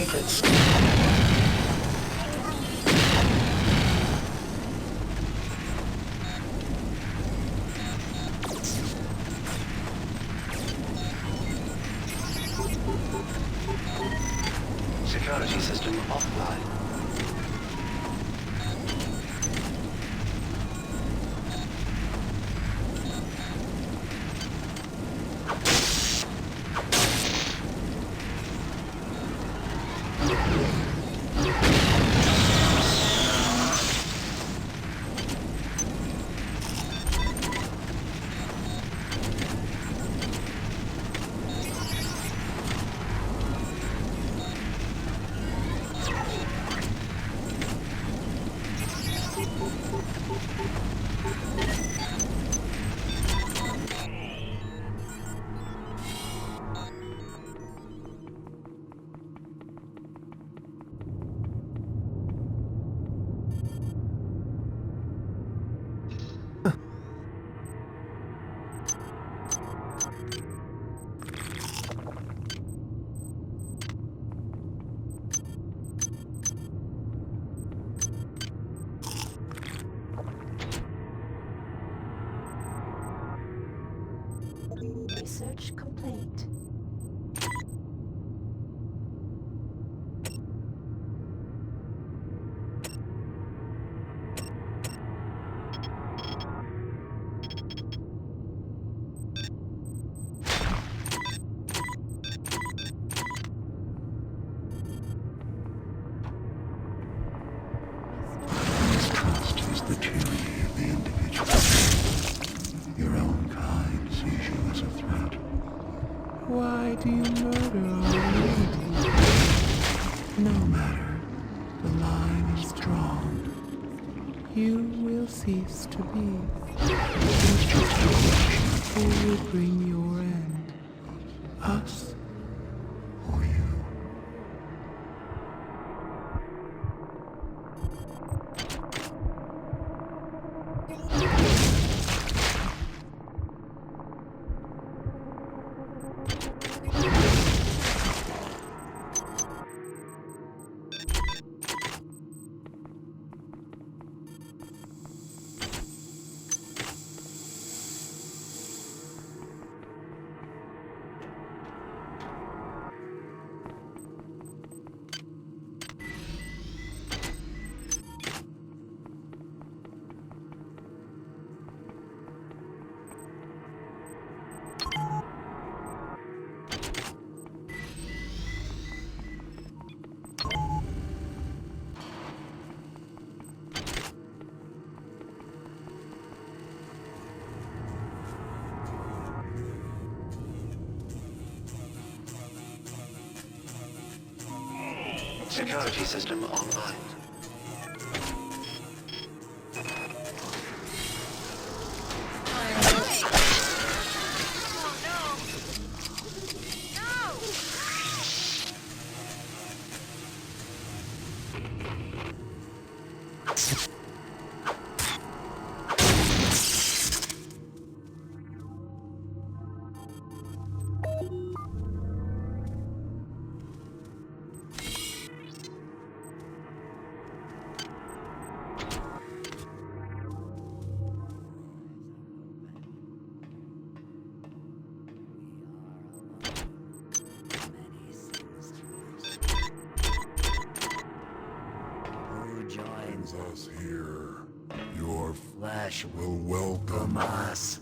completed. Security system offline. Research complete. Mistrust is the tyranny of the individual. Your own kind sees you as a threat. Why do you murder our unity? No matter, the line is drawn. You will cease to be. It's just a question. Who will bring your end? Us or you? Security system online. Joins us here. Your flesh will welcome us.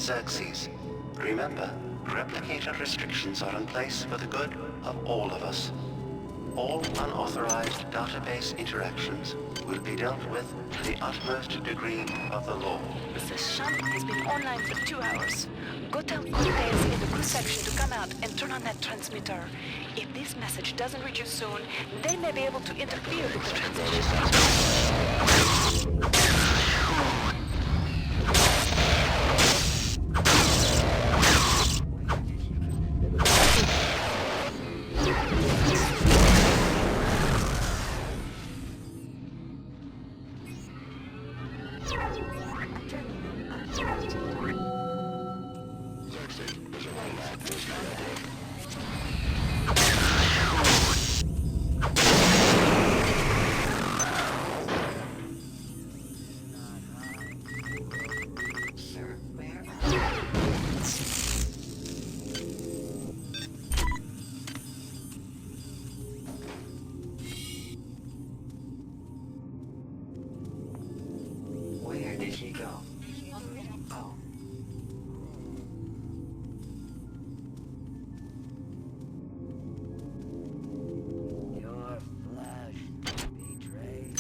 Xerxes. Remember, replicator restrictions are in place for the good of all of us. All unauthorized database interactions will be dealt with to the utmost degree of the law. The shunt has been online for 2 hours. Go tell Cortez in the crew section to come out and turn on that transmitter. If this message doesn't reach you soon, they may be able to interfere with the transition. Where did he go? Oh. Your flesh betrayed.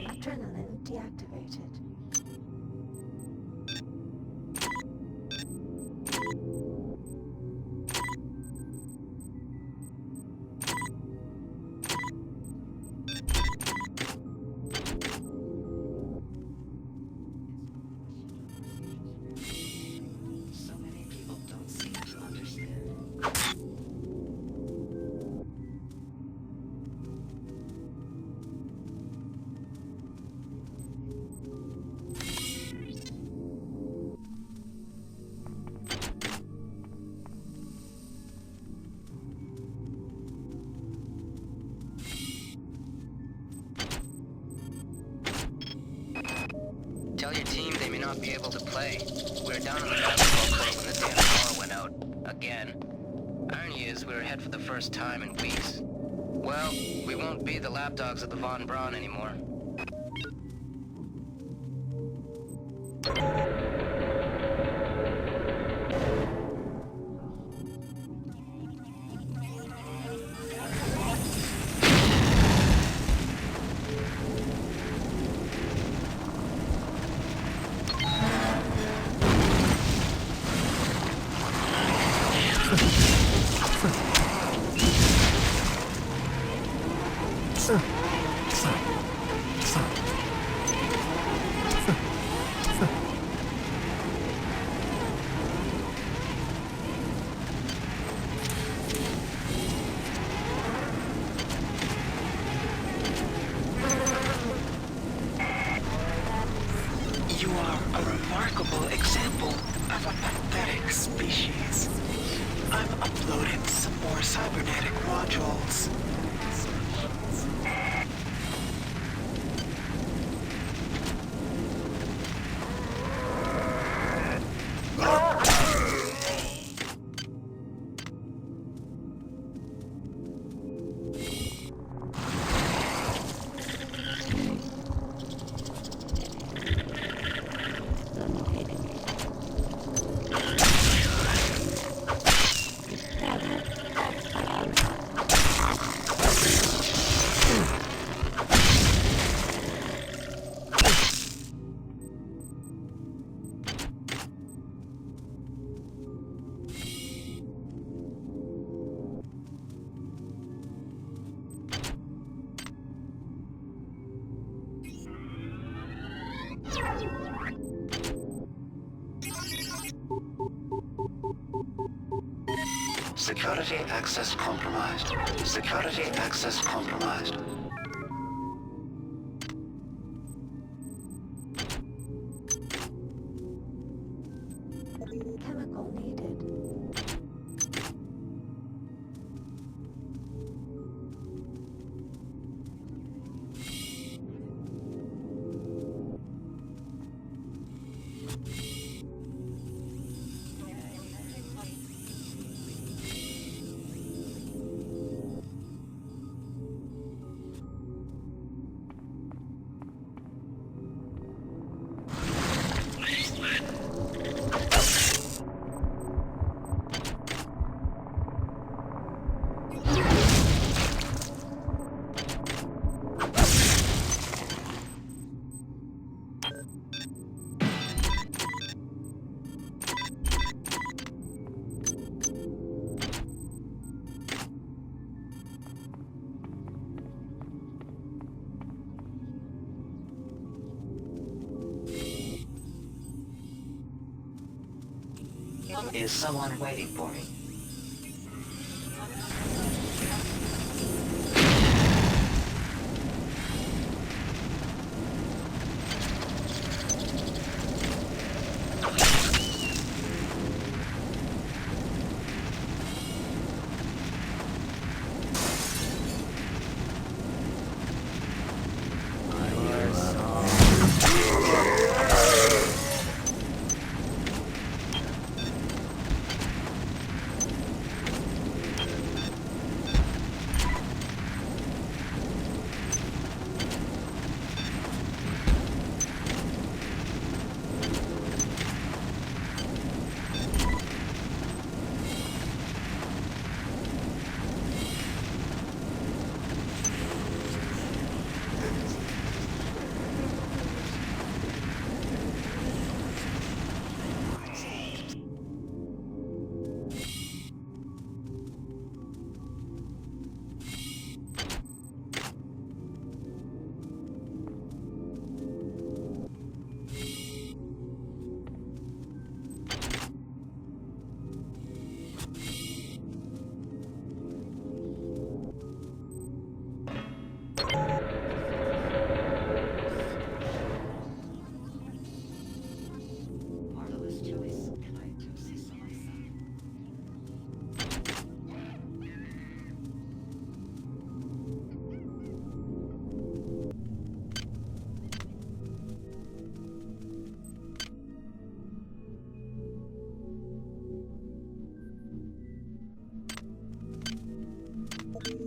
Adrenaline deactivated. So many people don't seem to understand. Tell your team they may not be able to play. We were down on the basketball court when the damn power went out. Again. Irony is, we were ahead for the first time in weeks. Well, we won't be the lapdogs of the Von Braun anymore. You are a remarkable example of a pathetic species. I'm uploading some more cybernetic modules. Security access compromised. Security access compromised. Chemical needed. Is someone waiting for me?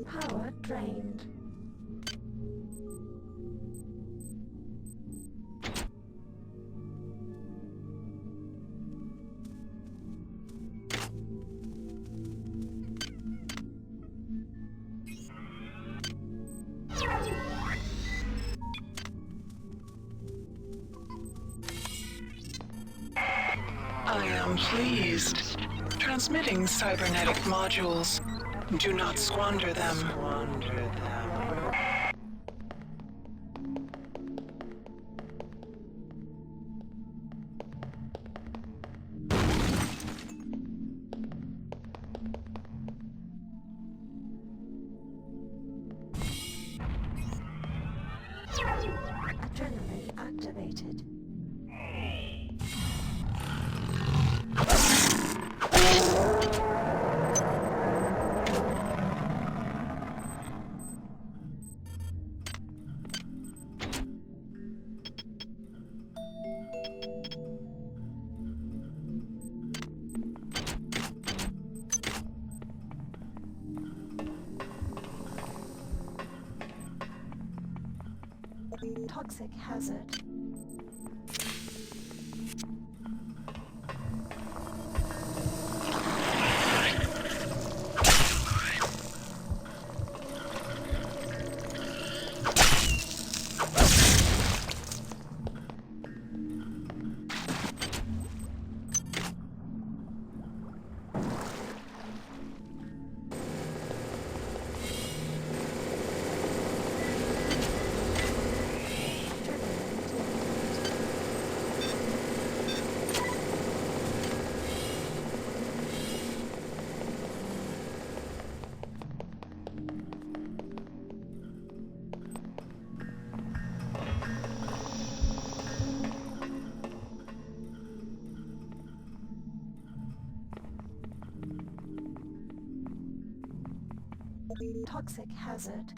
Power drained. I am pleased. Transmitting cybernetic modules. Do not squander them. Adrenaline activated. Toxic hazard. Toxic hazard.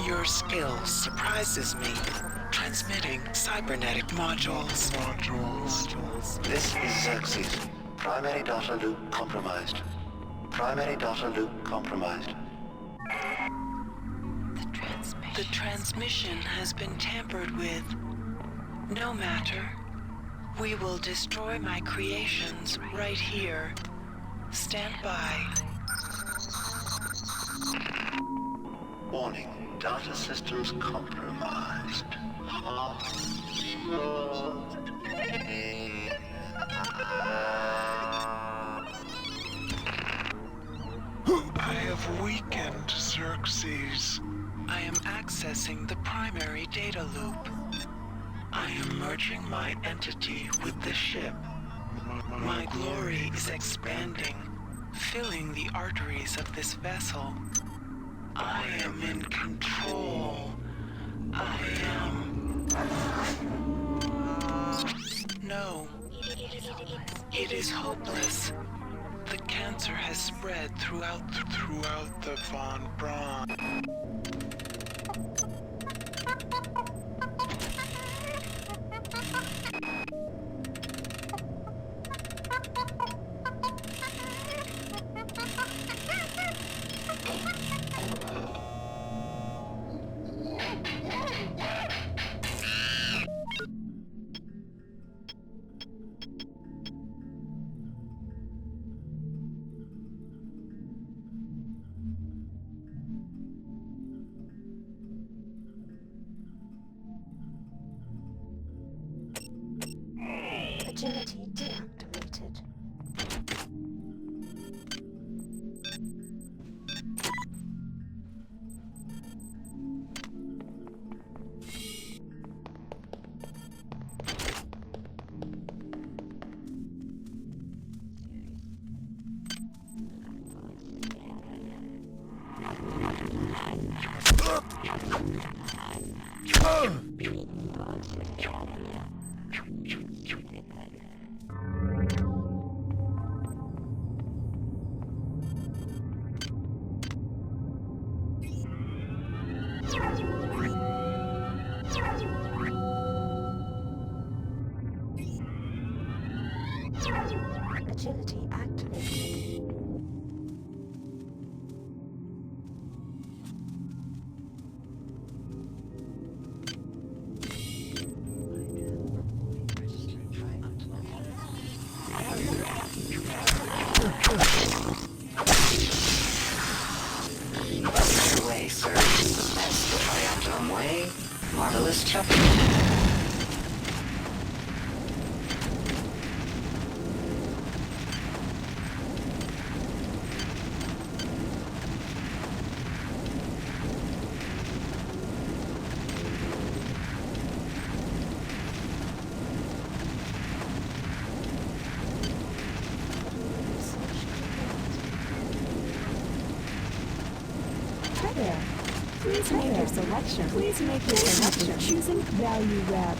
Your skill surprises me. Transmitting cybernetic modules. This is Xerxes. Primary data loop compromised. Primary data loop compromised. The transmission has been tampered with. No matter. We will destroy my creations right here. Stand by. Warning. Data systems compromised. I have weakened Xerxes. I am accessing the primary data loop. I am merging my entity with the ship. My glory is expanding, filling the arteries of this vessel. I am in control. I am... No. It is hopeless. The cancer has spread throughout the Von Braun. Agility deactivated. Agility activated. Your way, sir. That's the triumphant way. Marvelous chuck. Hi there. Please make your selection. Please make your selection. Choosing value wrap.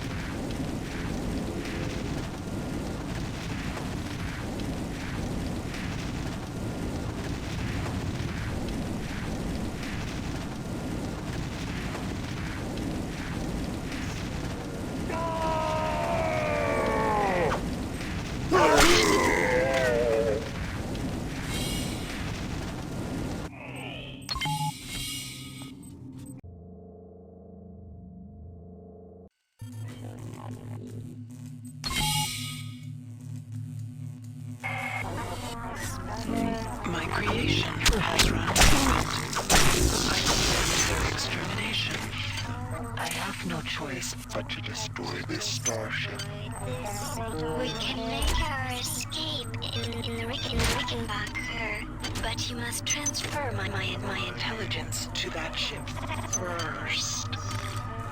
My creation has run out. I demand their extermination. I have no choice but to destroy this starship. We can make our escape in the Rickenbacker, but you must transfer my Intelligence to that ship first.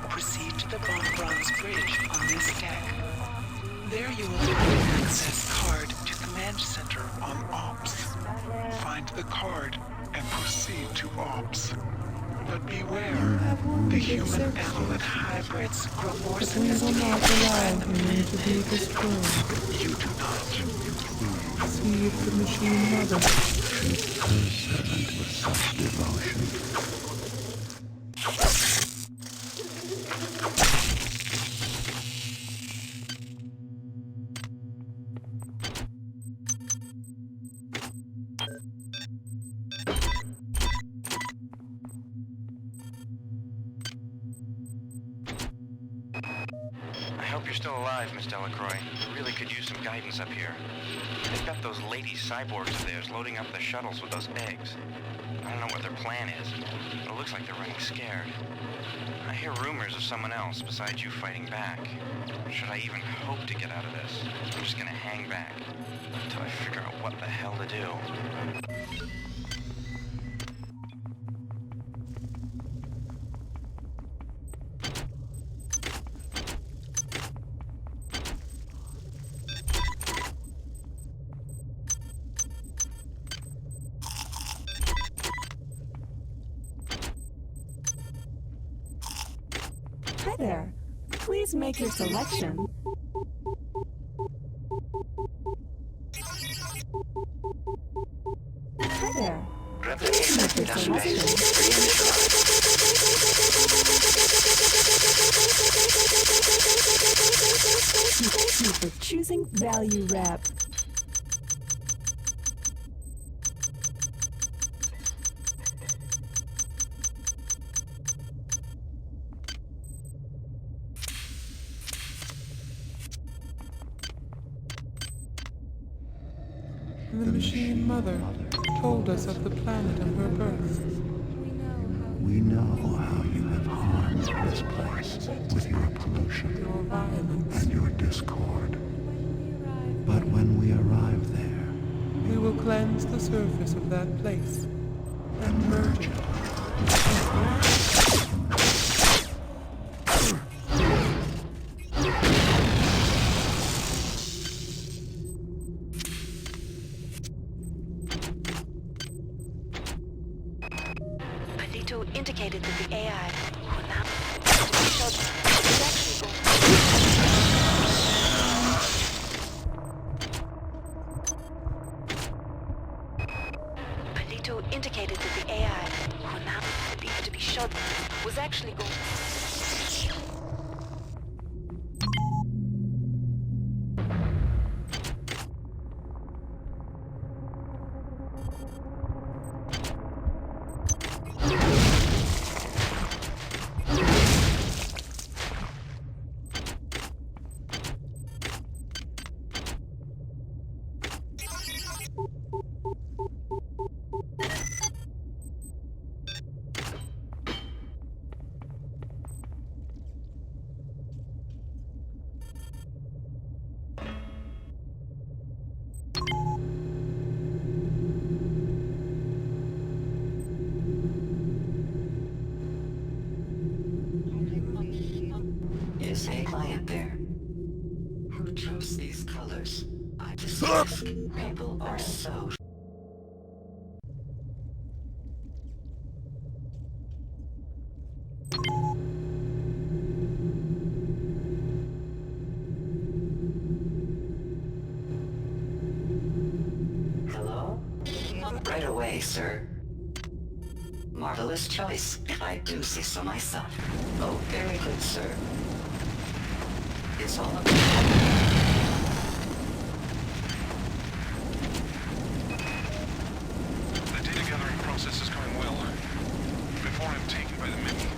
Proceed to the Von Braun's bridge on this deck. There you will find an access card to Command Center on Ops. Find the card and proceed to Ops. But beware, the human amulet hybrids grow more sophisticated than the men. To be destroyed. You do not. See if the machine mother treats her servant with such devotion. I hope you're still alive, Miss Delacroix. I really could use some guidance up here. They've got those lady cyborgs of theirs loading up the shuttles with those eggs. I don't know what their plan is, but it looks like they're running scared. I hear rumors of someone else besides you fighting back. Should I even hope to get out of this? I'm just gonna hang back until I figure out what the hell to do. Hi there. Please make your selection. Hi there. Please make your selection. Thank you for choosing Value Rep. The Machine Mother told us of the planet and her birth. We know how you have harmed this place with your pollution Your violence. and your discord. But when we arrive there, We will cleanse the surface of that place and merge it. Palito indicated that the AI, who now to be shot, is actually Palito indicated that the AI, who now believed to be shot, was actually going. Is a client there? Who chose these colors? I just ask. People are so... Hello? Right away, sir. Marvelous choice. I do see so myself. Oh, very good, sir. It's all about... The data gathering process is going well. Before I'm taken by the Mimi,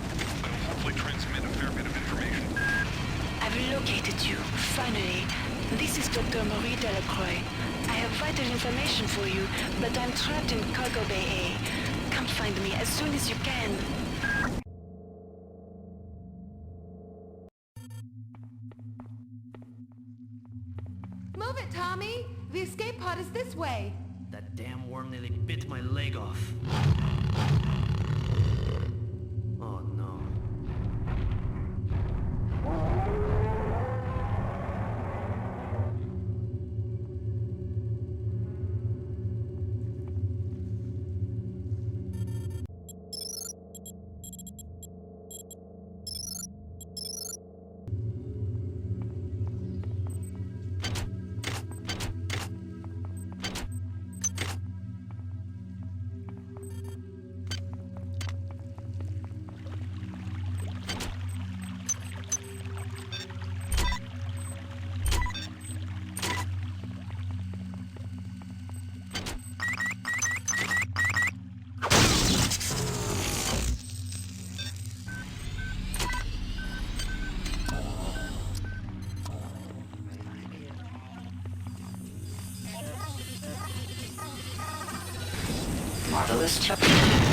I will hopefully transmit a fair bit of information. I've located you, finally. This is Dr. Marie Delacroix. I have vital information for you, but I'm trapped in Cargo Bay A. Come find me as soon as you can. Move it, Tommy! The escape pod is this way! That damn worm nearly bit my leg off. Oh no. Marvelous choice.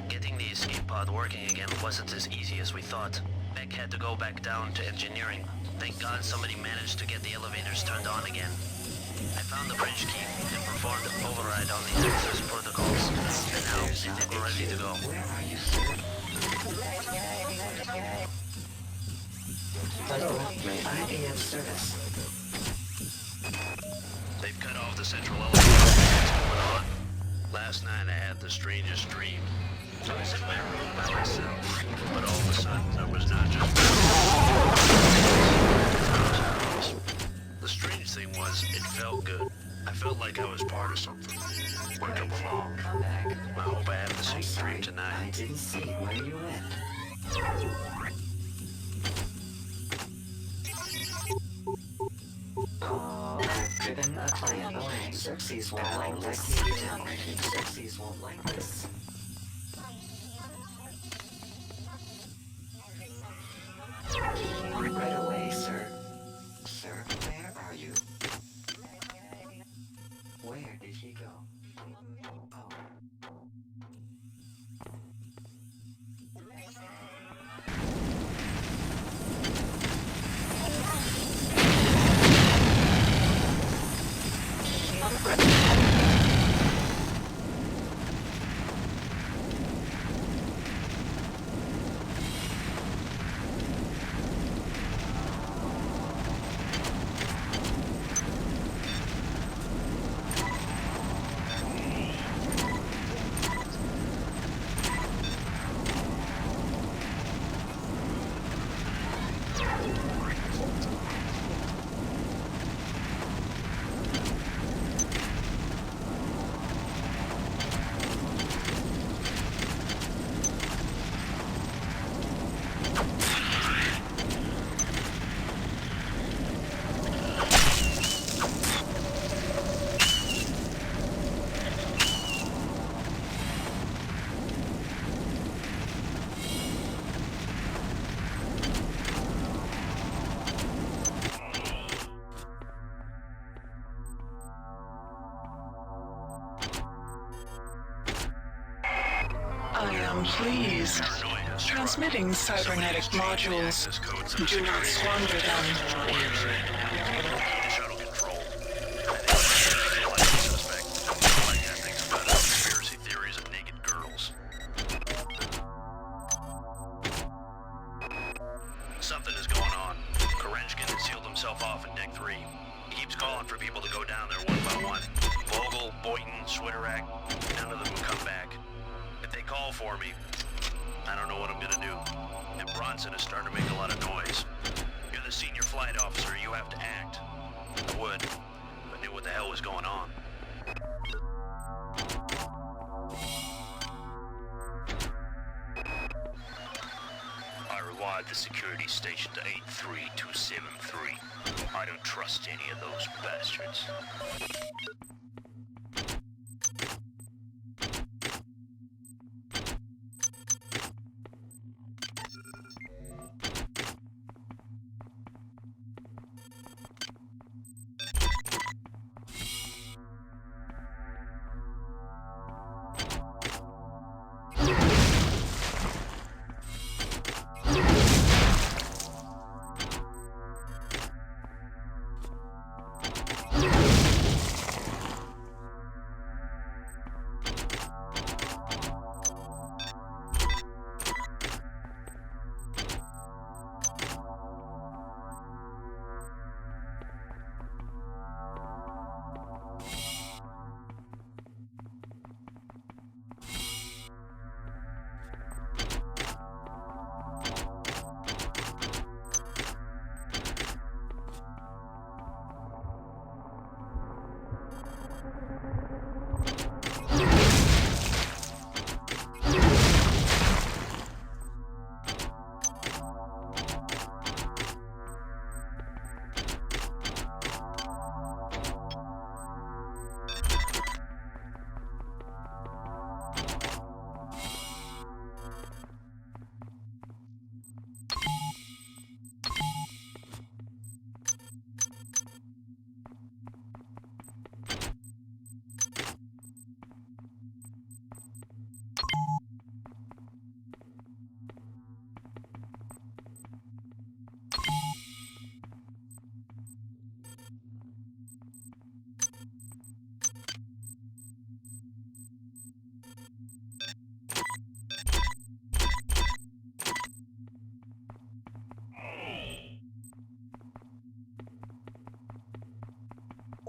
Getting the escape pod working again wasn't as easy as we thought. Beck had to go back down to engineering. Thank God somebody managed to get the elevators turned on again. I found the bridge key and performed an override on the access protocols. And now, I think we're ready to go. Hello, may I be of service? They've cut off the central elevator. What's going on? Last night I had the strangest dream. I was in my room by myself, but all of a sudden I was not just The strange thing was, it felt good. I felt like I was part of something. Welcome along. Come back. I hope I have the same dream I tonight. didn't see where you went. Oh, I've driven a client away. Xerxes won't like this. Xerxes won't like this. Right away, sir. Sir, where are you? Where did he go? Oh. I am pleased. Transmitting cybernetic modules. Do not squander them. Shuttle control. I suspect. Like happenings about conspiracy theories of naked girls. Something is going on. Korenchkin has sealed himself off in Deck 3. He keeps calling for people to go down there one by one. Vogel, Boynton, Switterak, none of them will come back. If they call for me, I don't know what I'm gonna do. And Bronson is starting to make a lot of noise. You're the senior flight officer, you have to act. I would, if I knew what the hell was going on. I rewired the security station to 83273. I don't trust any of those bastards.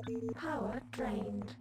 Power drained.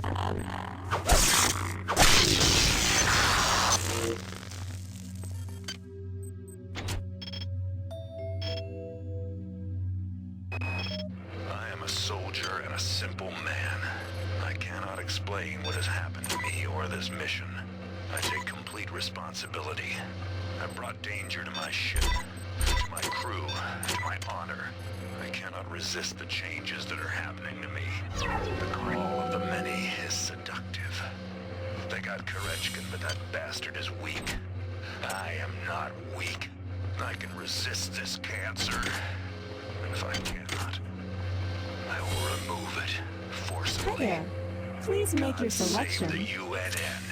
I am a soldier and a simple man. I cannot explain what has happened to me or this mission. I take complete responsibility. I brought danger to my ship, to my crew, to my honor. I cannot resist the changes that are happening to me. The call of the many is seductive. They got Korechkin, but that bastard is weak. I am not weak. I can resist this cancer. And if I cannot, I will remove it forcibly. Hi there. Please make your selection. Save the UNN.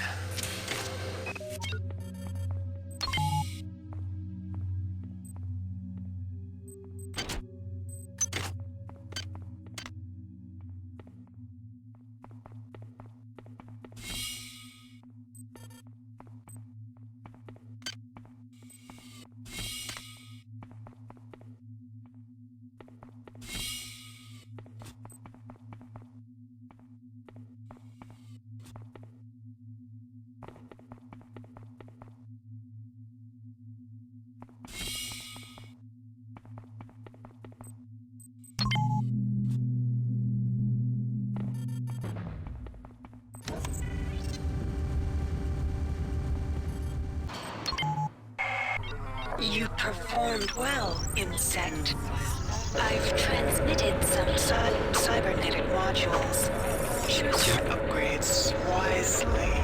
You performed well, insect. I've Transmitted some cybernetic modules. Choose your upgrades wisely.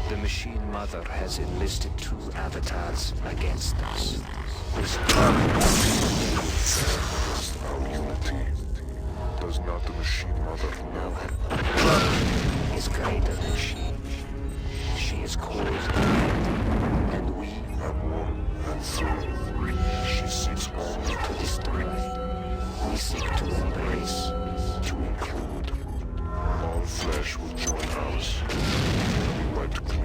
The Machine Mother has enlisted 2 avatars against us. This our unity. Does not the Machine Mother know Her power is greater than she. She is called and we are 1 and 3. She seeks only to destroy. We seek to embrace, to include. All flesh will join ours. Be wiped clean.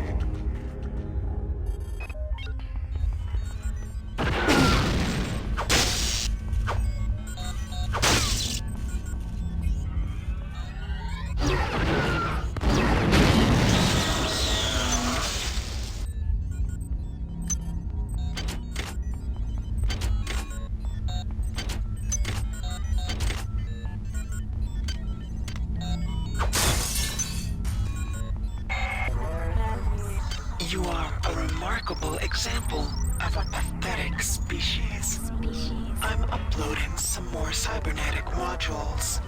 You are a remarkable example of a pathetic species. I'm uploading some more cybernetic modules.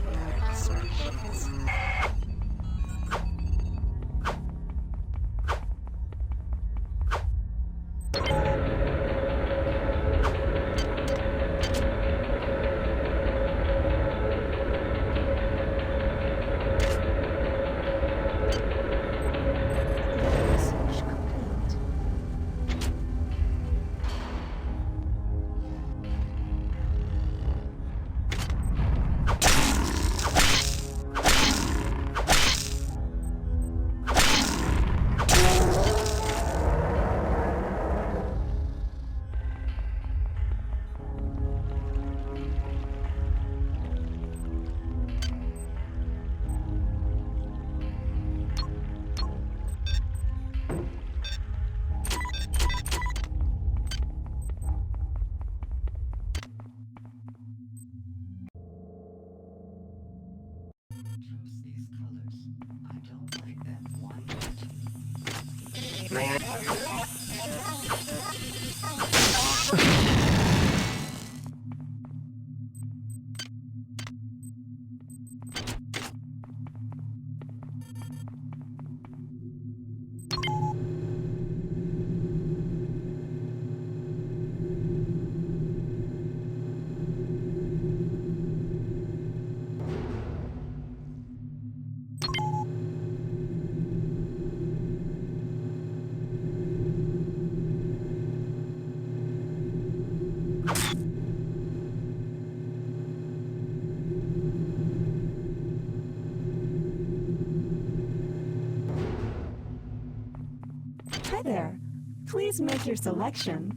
Please make your selection.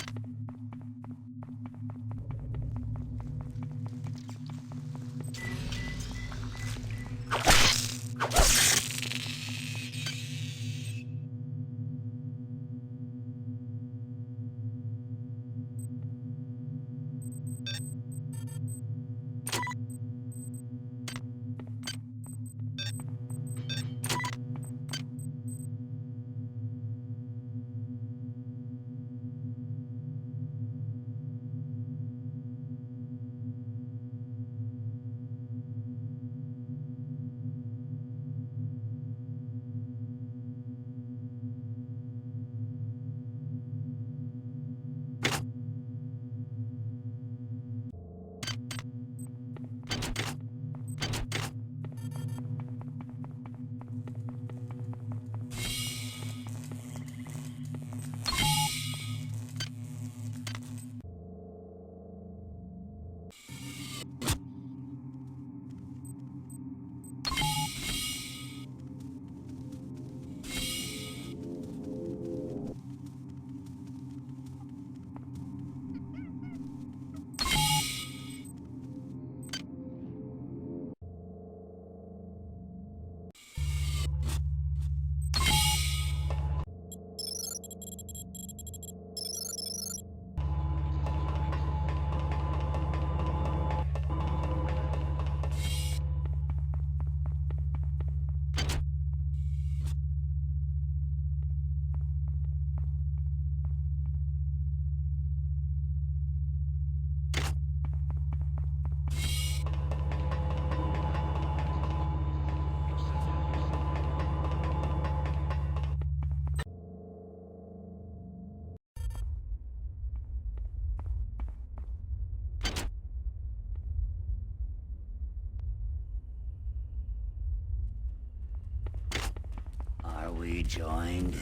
Are we joined?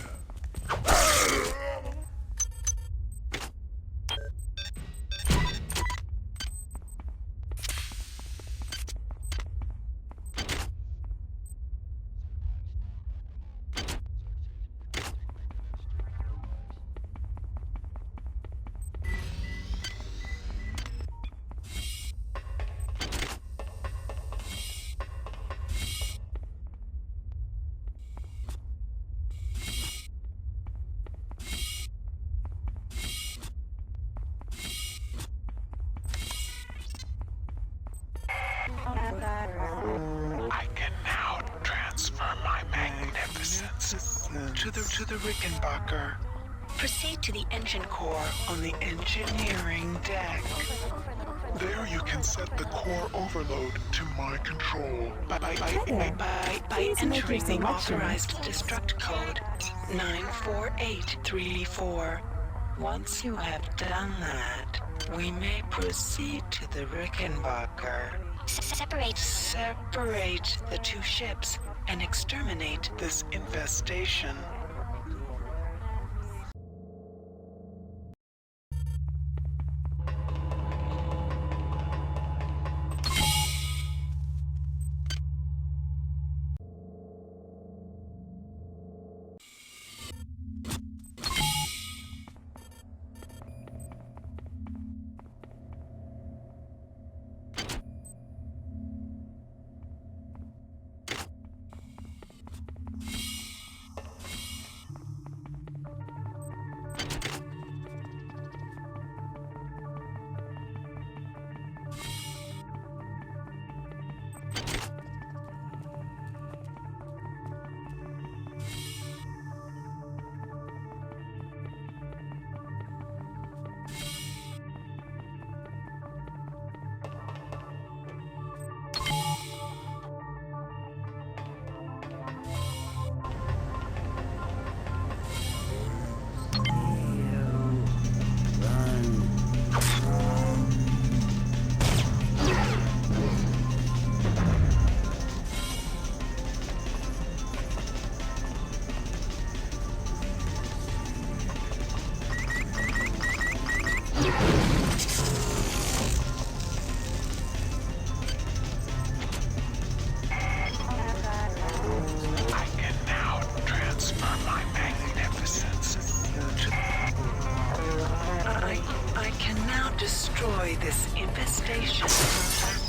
I can now transfer my magnificence to the Rickenbacker. Proceed to the engine core on the engineering deck. There you can set the core overload to my control by entering the authorized destruct code 94834. Once you have done that, we may proceed to the Rickenbacker. Separate the two ships and exterminate this infestation.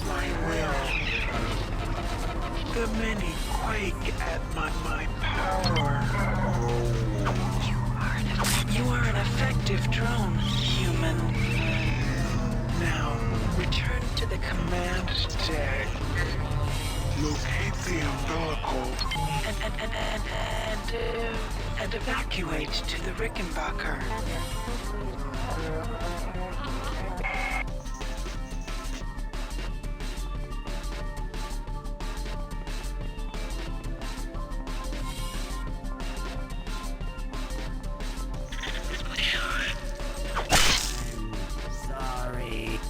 my will. The many quake at my power. You are an effective drone, human. Now, return to the command deck. Locate the umbilical. And evacuate to the Rickenbacker. Sorry.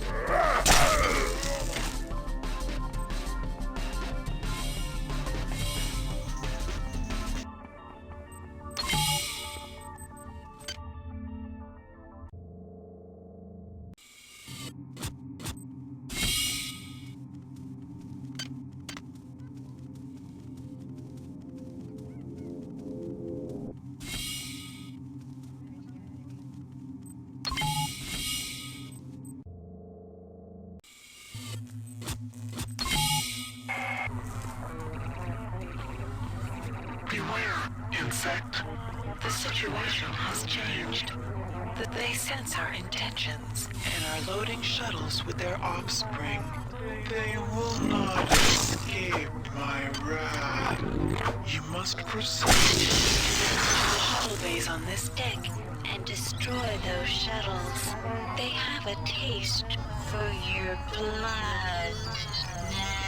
Beware, insect. The situation has changed. That they sense our intentions and are loading shuttles with their offspring. They will not escape my wrath. You must proceed to the shuttle bays on this deck and destroy those shuttles. They have a taste for your blood now.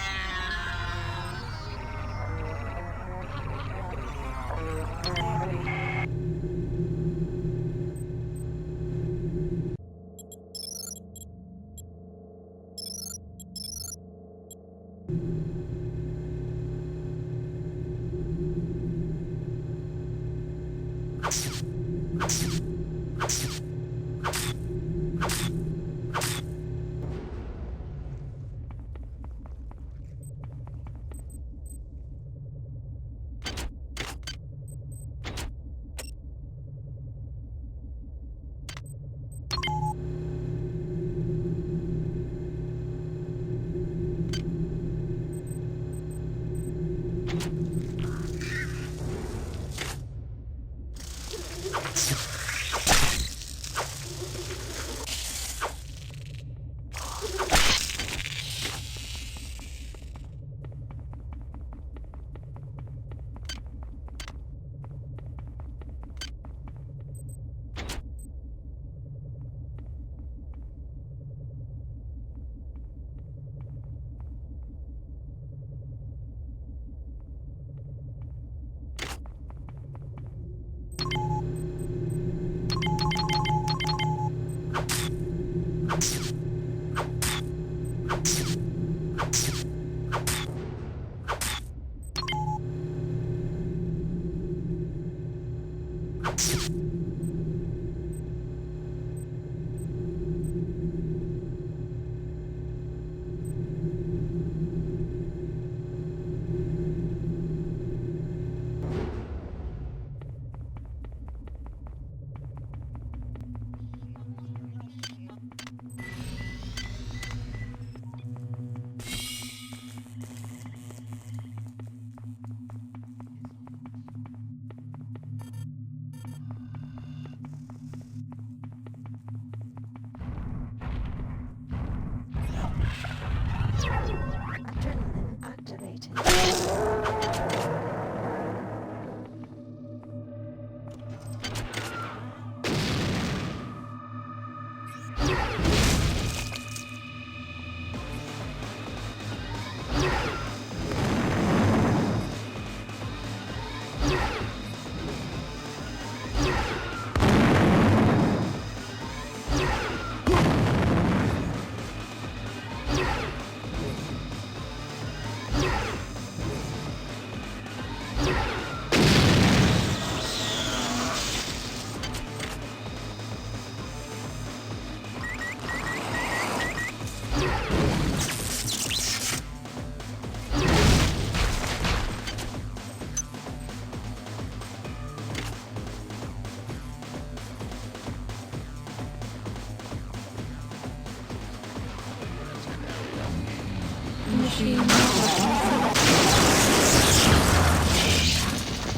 she not?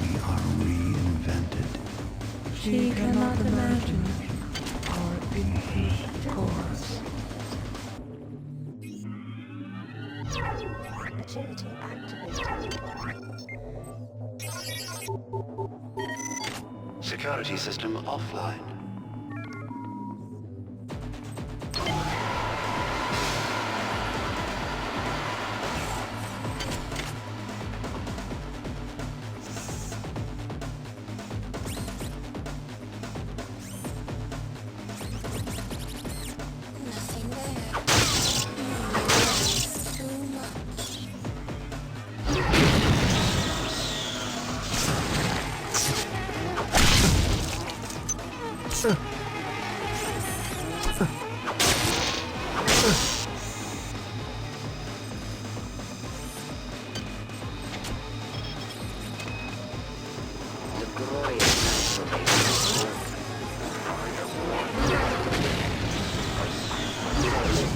We are reinvented. She cannot imagine our infinite course. Agility activated. Security system offline.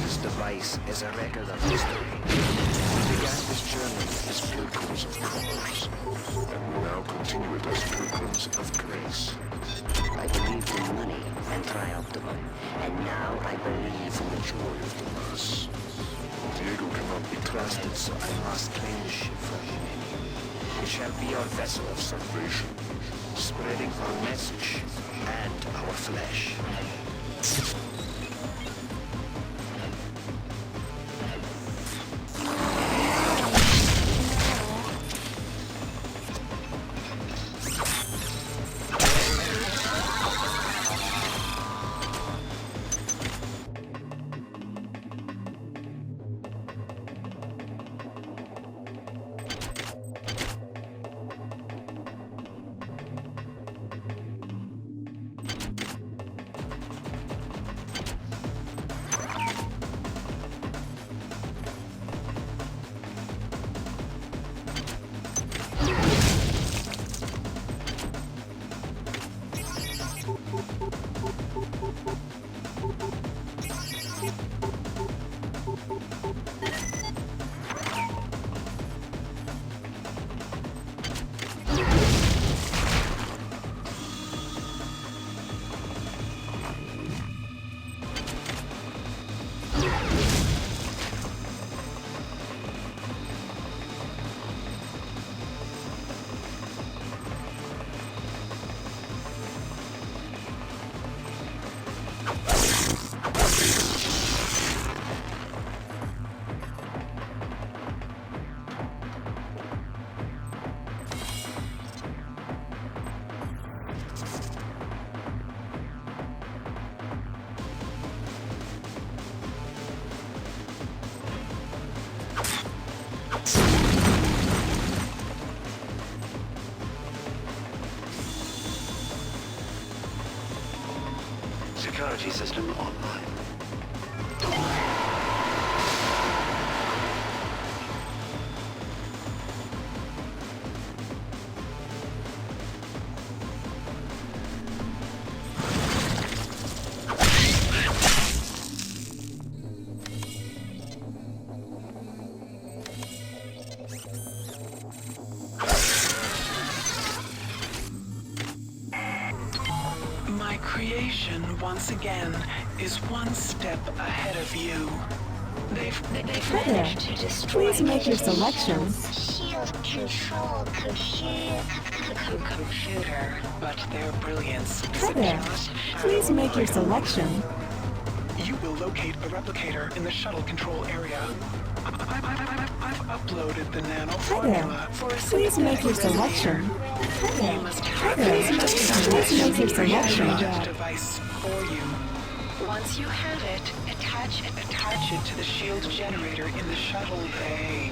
This device is a record of history. We began this journey as pilgrims of progress, and will now continue it as pilgrims of grace. I believed in money and triumphed of it, and now I believe in the joy of the mass. Diego cannot be trusted, so I must claim the ship from him. It shall be our vessel of salvation, spreading our message and our flesh. Security system online. My creation, once again, is one step ahead of you. They've managed to destroy Please make your selection. Shield control computer. But their brilliance is Hi there. Please make your selection. You will locate a replicator in the shuttle control area. I've uploaded the nano Hi formula there. for a Please make your selection. You must Hi there. Please make your selection. device for you. Once you have it, attach it to the shield generator in the shuttle bay.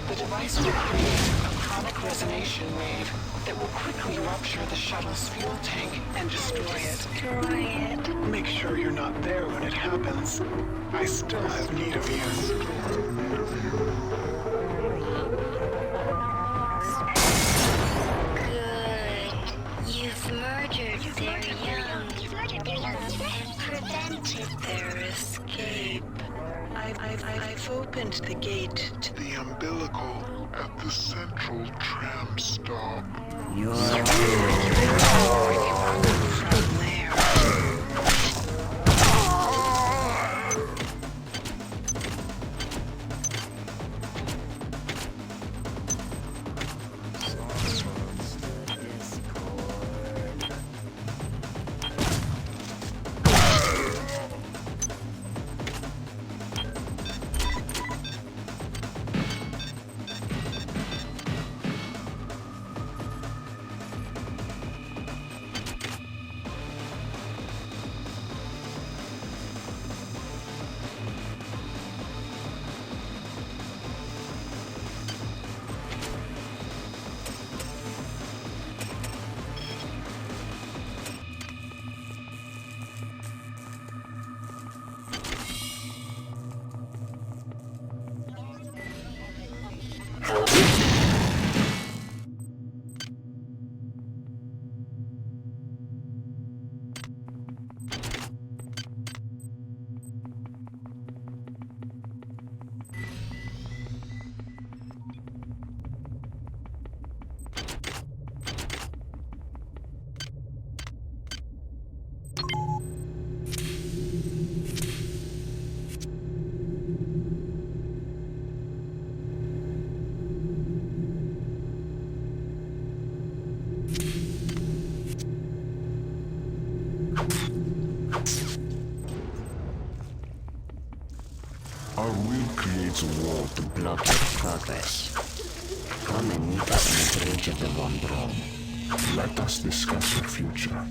The device will create a chronic resonation wave that will quickly rupture the shuttle's fuel tank and destroy it. Make sure you're not there when it happens. I still have need of you. You've murdered their young and prevented their escape. I opened the gate to the umbilical at the central tram stop. You're Our will creates a wall to block your progress. Come and meet us on the bridge of the Von Braun. Let us discuss your future.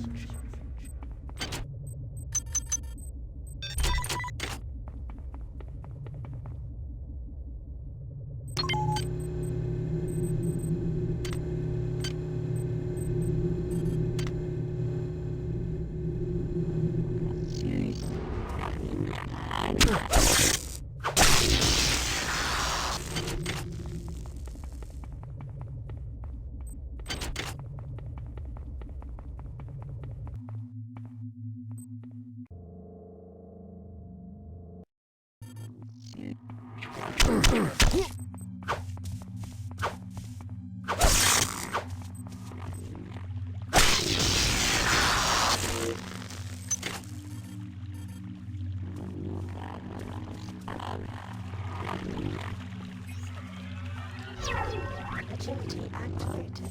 Activity activated.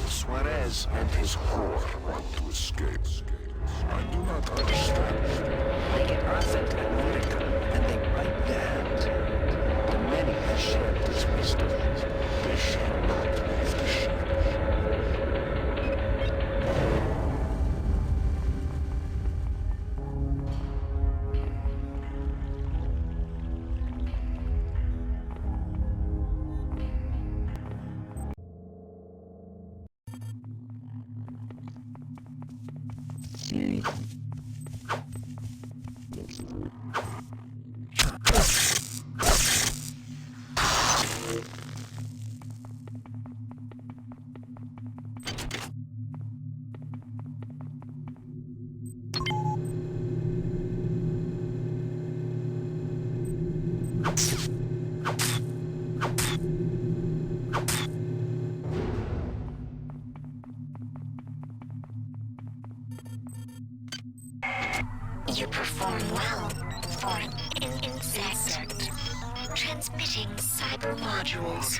Suarez and his horde want to escape. I do not understand. They get Arthent and Utica, and they write that. The many have shared this wisdom. They shall not leave the ship. perform well for an insect. Transmitting cyber modules.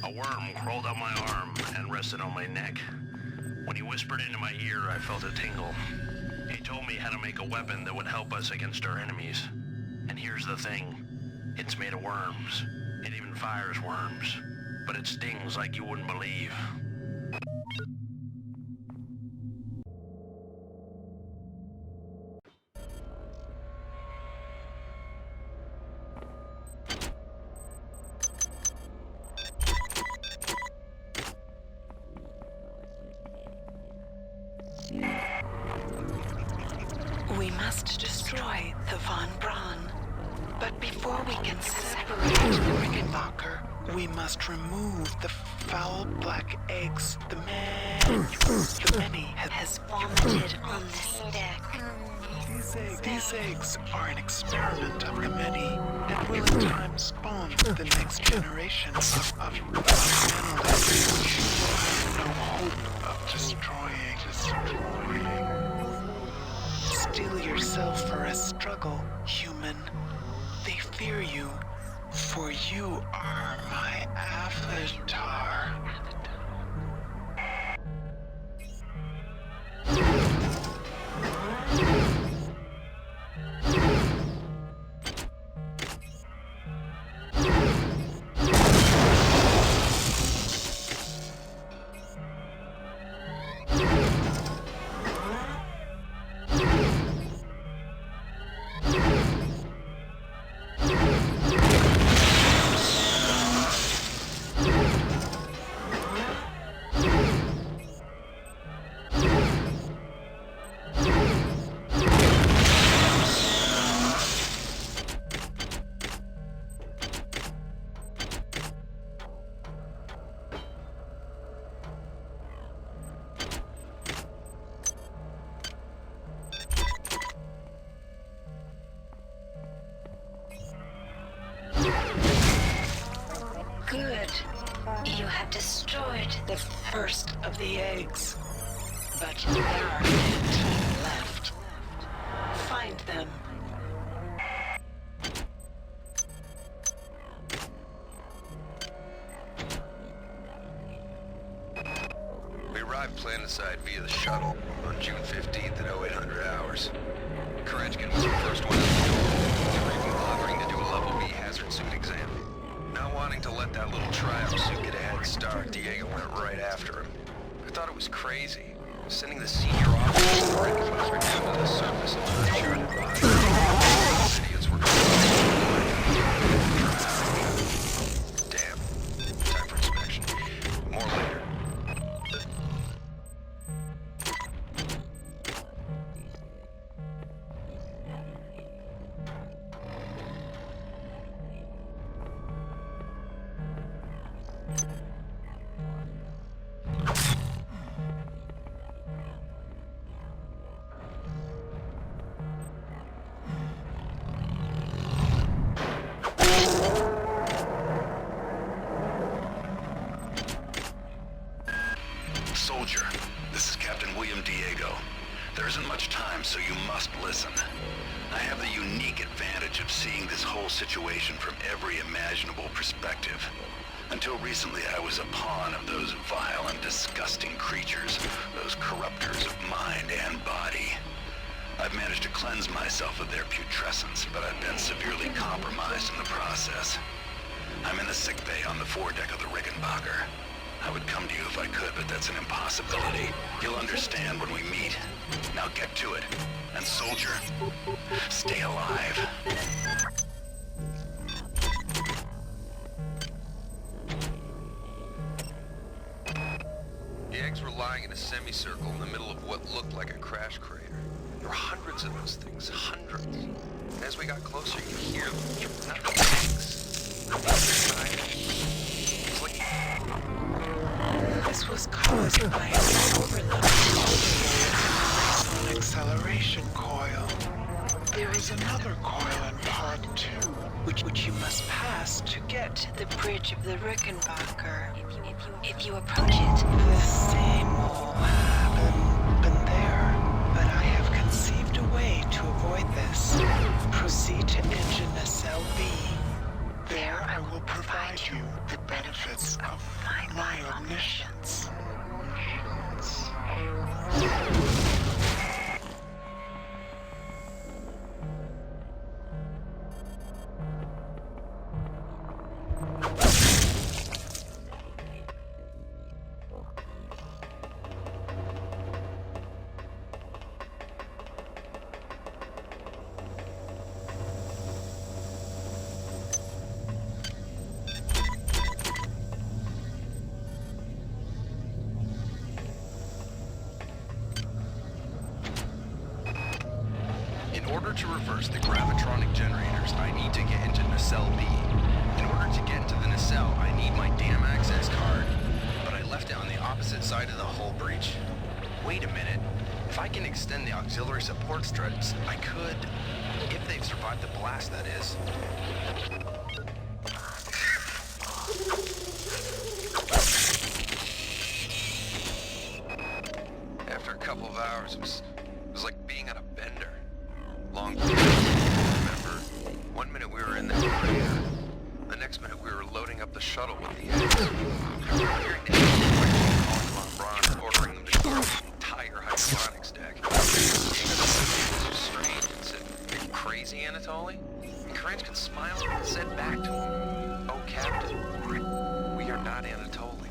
A worm crawled up my arm and rested on my neck. When he whispered into my ear, I felt a tingle. He told me how to make a weapon that would help us against our enemies. And here's the thing. It's made of worms. It even fires worms. But it stings like you wouldn't believe. We must destroy the Von Braun. But before we can separate the Rickenbacker, we must remove the foul black eggs the many has vomited on this deck. These eggs are an experiment of the many, and will in time spawn the next generation of analysts which you will have no hope of destroying. Steel yourself for a struggle, human. They fear you, for you are my avatar. Good. You have destroyed the first of the eggs. But there are 15 left. Find them. We arrived planetside via the shuttle on June 15th at 0800 hours. Kerenskin was the first one out the door. They were even bothering to do a level B hazard suit exam. Not wanting to let that little triumph suit get a head start, Diego went right after him. I thought it was crazy. Sending the senior officer of the Rickenbacker down to the surface of an uncharted body. Those idiots were Damn. Time for inspection. More later. Soldier, this is Captain William Diego. There isn't much time, so you must listen. I have the unique advantage of seeing this whole situation from every imaginable perspective. Until recently, I was a pawn of those vile and disgusting creatures, those corruptors of mind and body. I've managed to cleanse myself of their putrescence, but I've been severely compromised in the process. I'm in the sick bay on the foredeck of the Rickenbacker. I would come to you if I could, but that's an impossibility. You'll understand when we meet. Now get to it. And soldier, stay alive. The eggs were lying in a semicircle in the middle of what looked like a crash crater. There were hundreds of those things, hundreds. And as we got closer, you hear them. Not the eggs. It's like... This was caused by an overload on acceleration coil. The There is another coil in Pod 2, which you must pass to get To the bridge of the Rickenbacker. If you approach it, the same will happen there. But I have conceived a way to avoid this. Proceed to engine nacelle B. There I will provide you the benefits of my omniscience. In order to reverse the gravitronic generators, I need to get into nacelle B. In order to get into the nacelle, I need my damn access card. But I left it on the opposite side of the hull breach. Wait a minute. If I can extend the auxiliary support struts, I could. If they've survived the blast, that is. After a couple of hours, it was like being on a bender. Long time. Remember, 1 minute we were in the crater, the next minute we were loading up the shuttle with the eggs. I remember hearing the engine calling on Ron, ordering them to clear the entire hydroponics deck. It was strange and said, "Are you crazy, Anatoly?" And Kerenskin smiled and said back to him, "Oh, Captain, we are not Anatoly."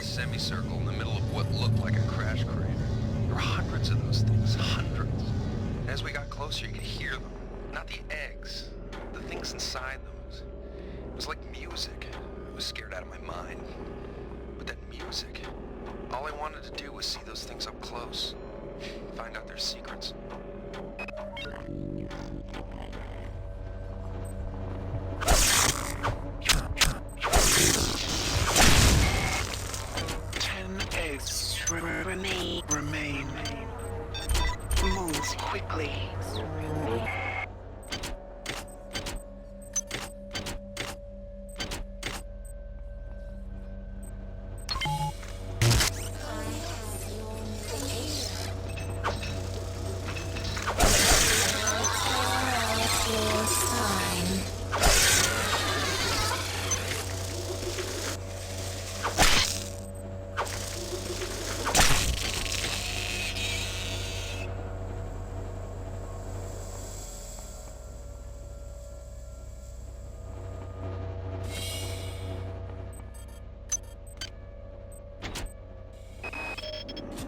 Semicircle in the middle of what looked like a crash crater. There were hundreds of those things, hundreds. And as we got closer, you could hear them. Not the eggs, the things inside those. It was like music. I was scared out of my mind. But that music, all I wanted to do was see those things up close. Find out their secrets. Remain. Move quickly.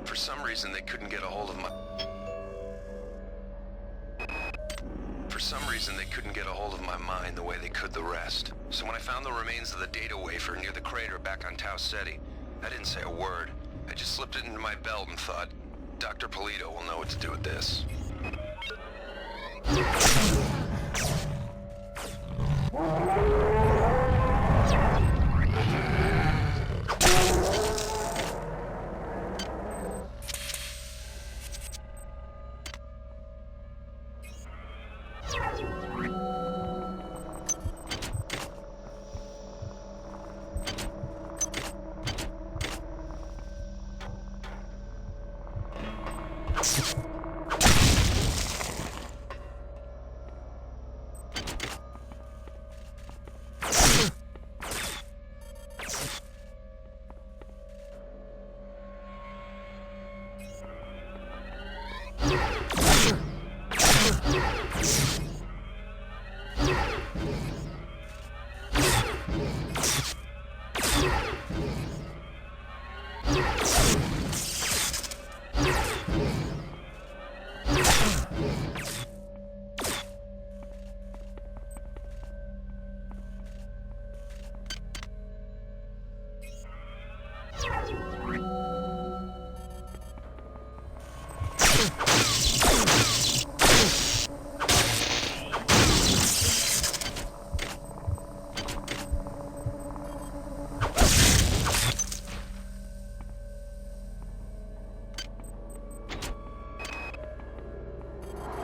For some reason, they couldn't get a hold of my... mind the way they could the rest. So when I found the remains of the data wafer near the crater back on Tau Ceti, I didn't say a word. I just slipped it into my belt and thought, Dr. Polito will know what to do with this.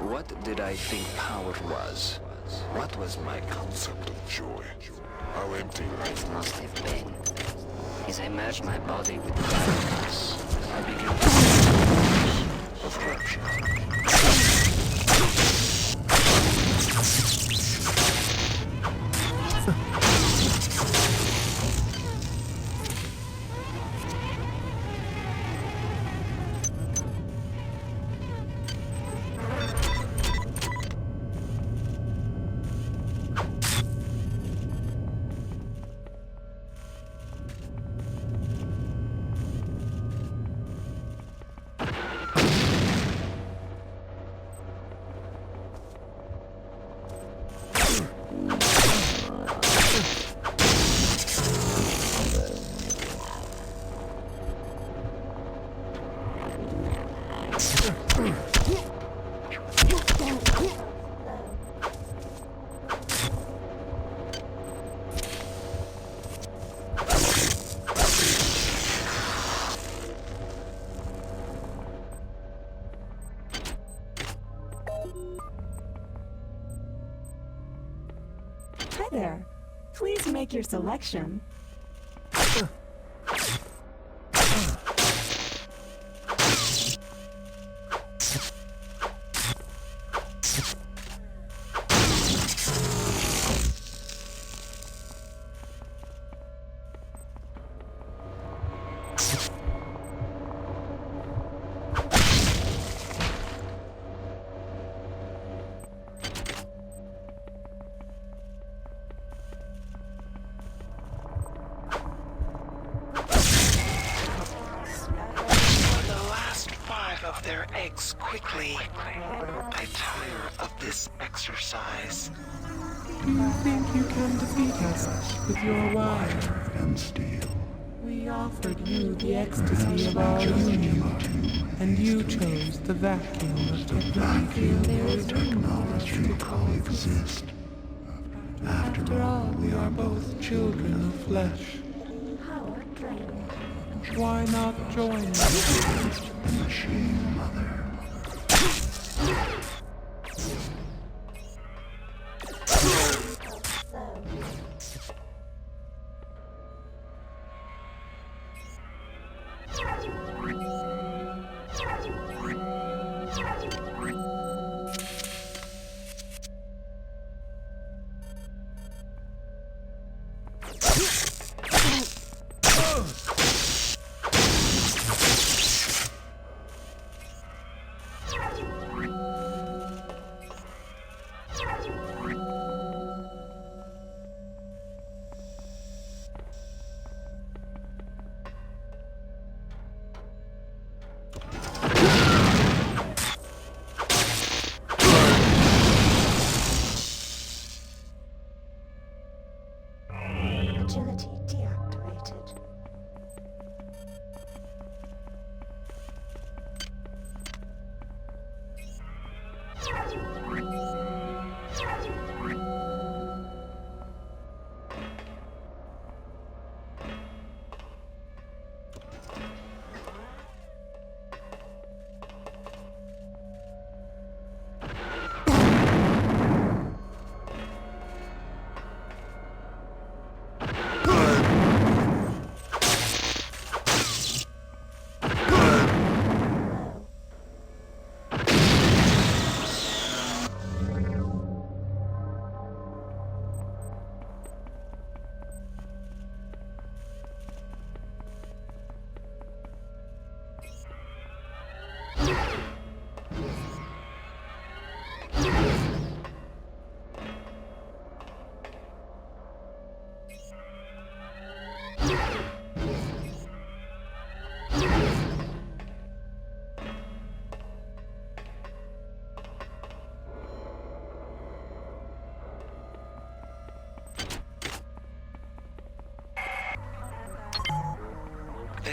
What did I think power was? What was my concept of joy? How empty Life must have been. As I merged my body with the darkness, I began to see of rapture. Hi there. Please make your selection. Of their eggs quickly. I tire of this exercise. Do you think you can defeat us with your wire and steel? We offered you the ecstasy of our union, and you chose the vacuum of technology. Vacuum of technology coexist. After all, we are both children of flesh. Why not join us? The machine mother.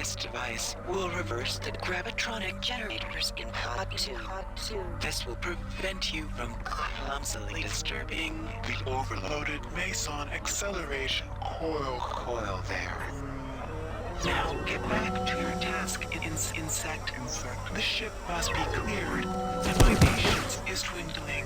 This device will reverse the gravitronic generators in Pod 2. This will prevent you from clumsily disturbing the overloaded Meson acceleration coil there. Now get back to your task, insect. The ship must be cleared, and my patience is dwindling.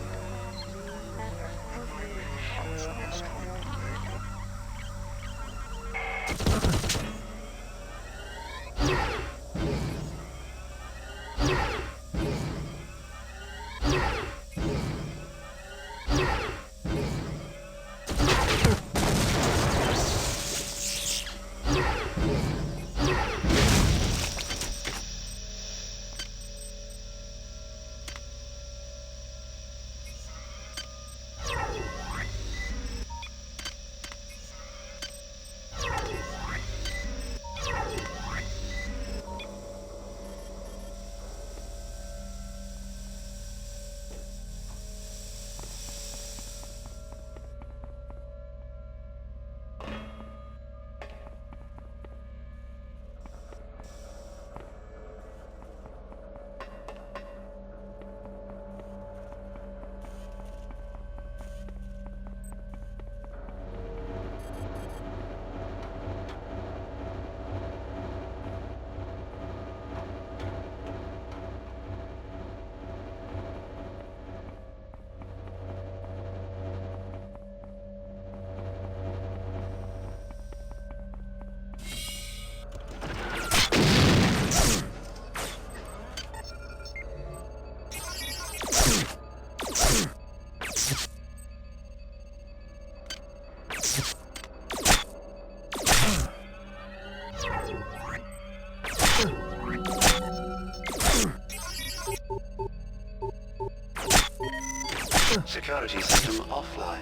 Security system offline.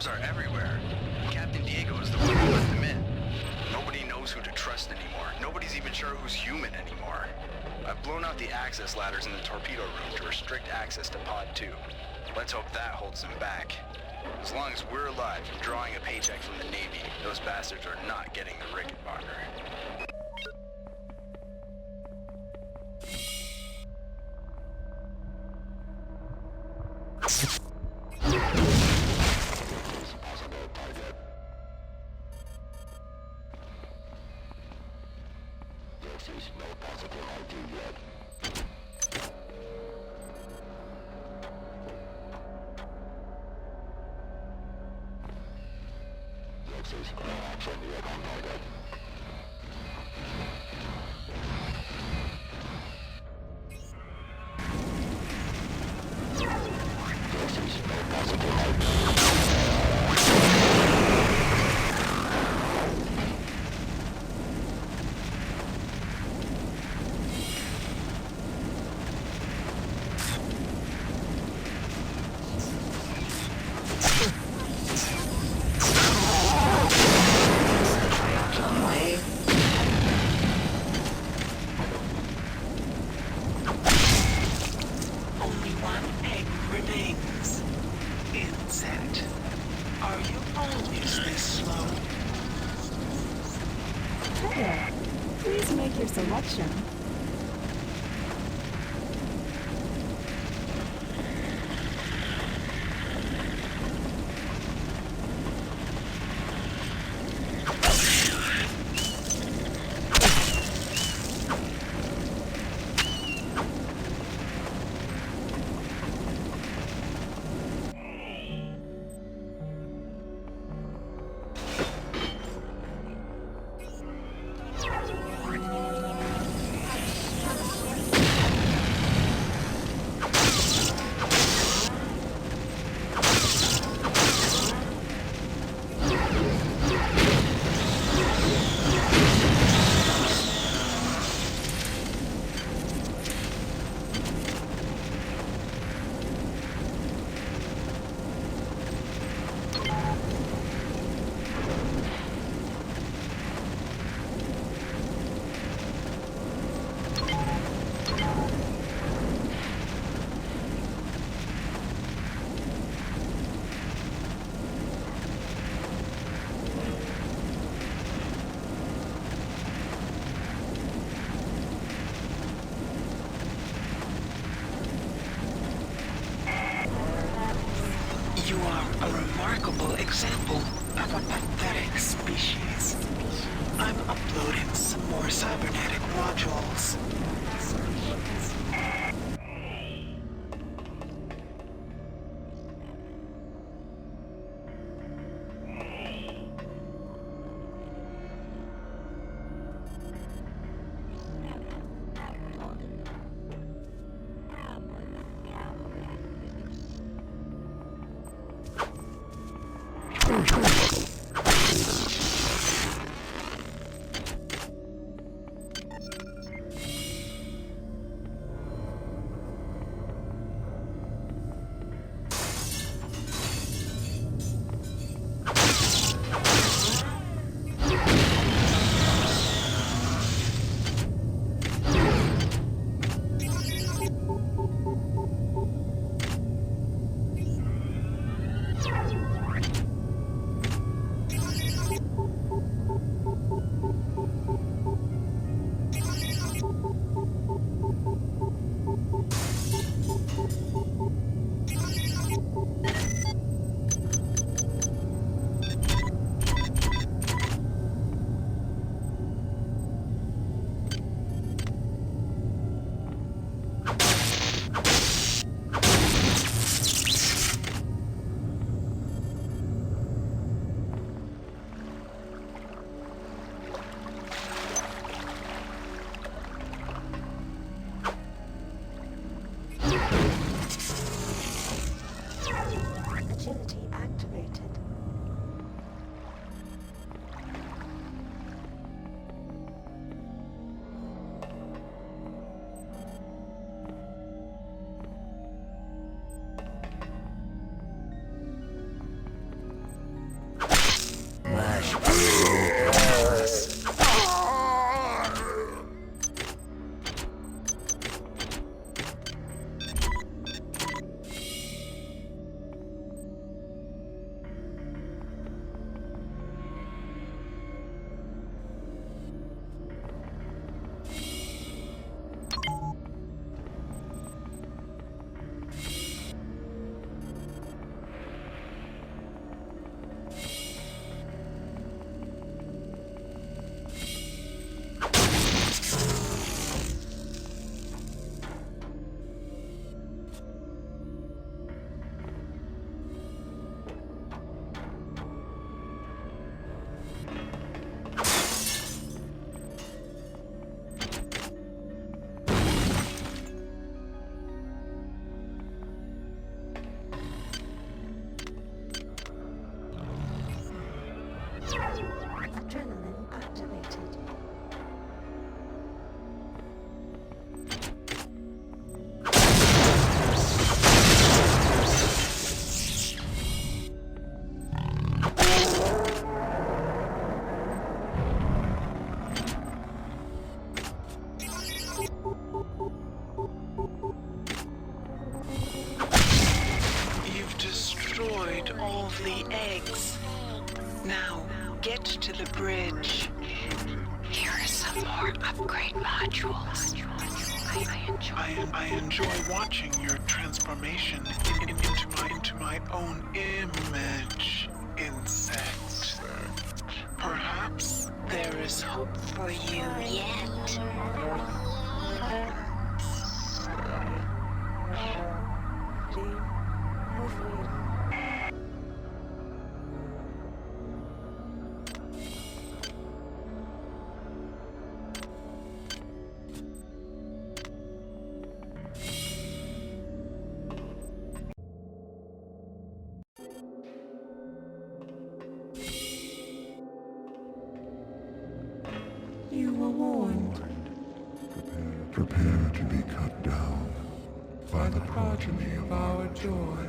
Are everywhere. Captain Diego is the one who let them in. Nobody knows who to trust anymore. Nobody's even sure who's human anymore. I've blown out the access ladders in the torpedo room to restrict access to Pod 2. Let's hope that holds them back. As long as we're alive and drawing a paycheck from the Navy, those bastards are not getting the Rickenbacker. Please make your selection. more cybernetic modules. Agility activated. Adrenaline activated. You've destroyed all the eggs. Now, get to the bridge. Here are some more upgrade modules. I enjoy watching your transformation into my own image, insect. Perhaps there is hope for you yet. You were warned. Prepare to be cut down by the progeny of our joy.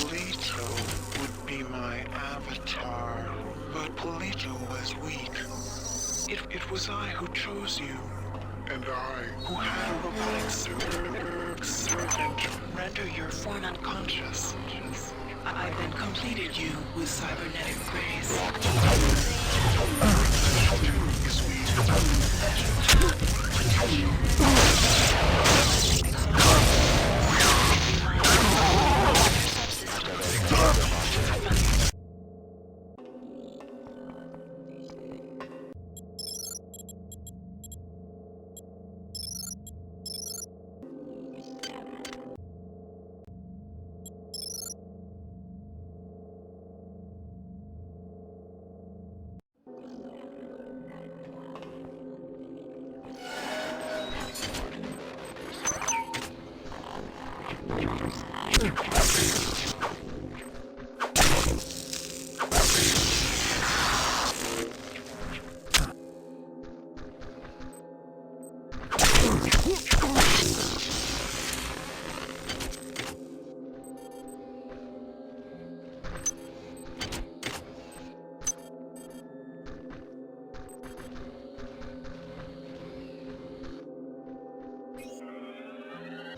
Polito would be my avatar, but Polito was weak. It was I who chose you. And I, who had a robotic servant render your form unconscious. I then completed you with cybernetic grace. is weak.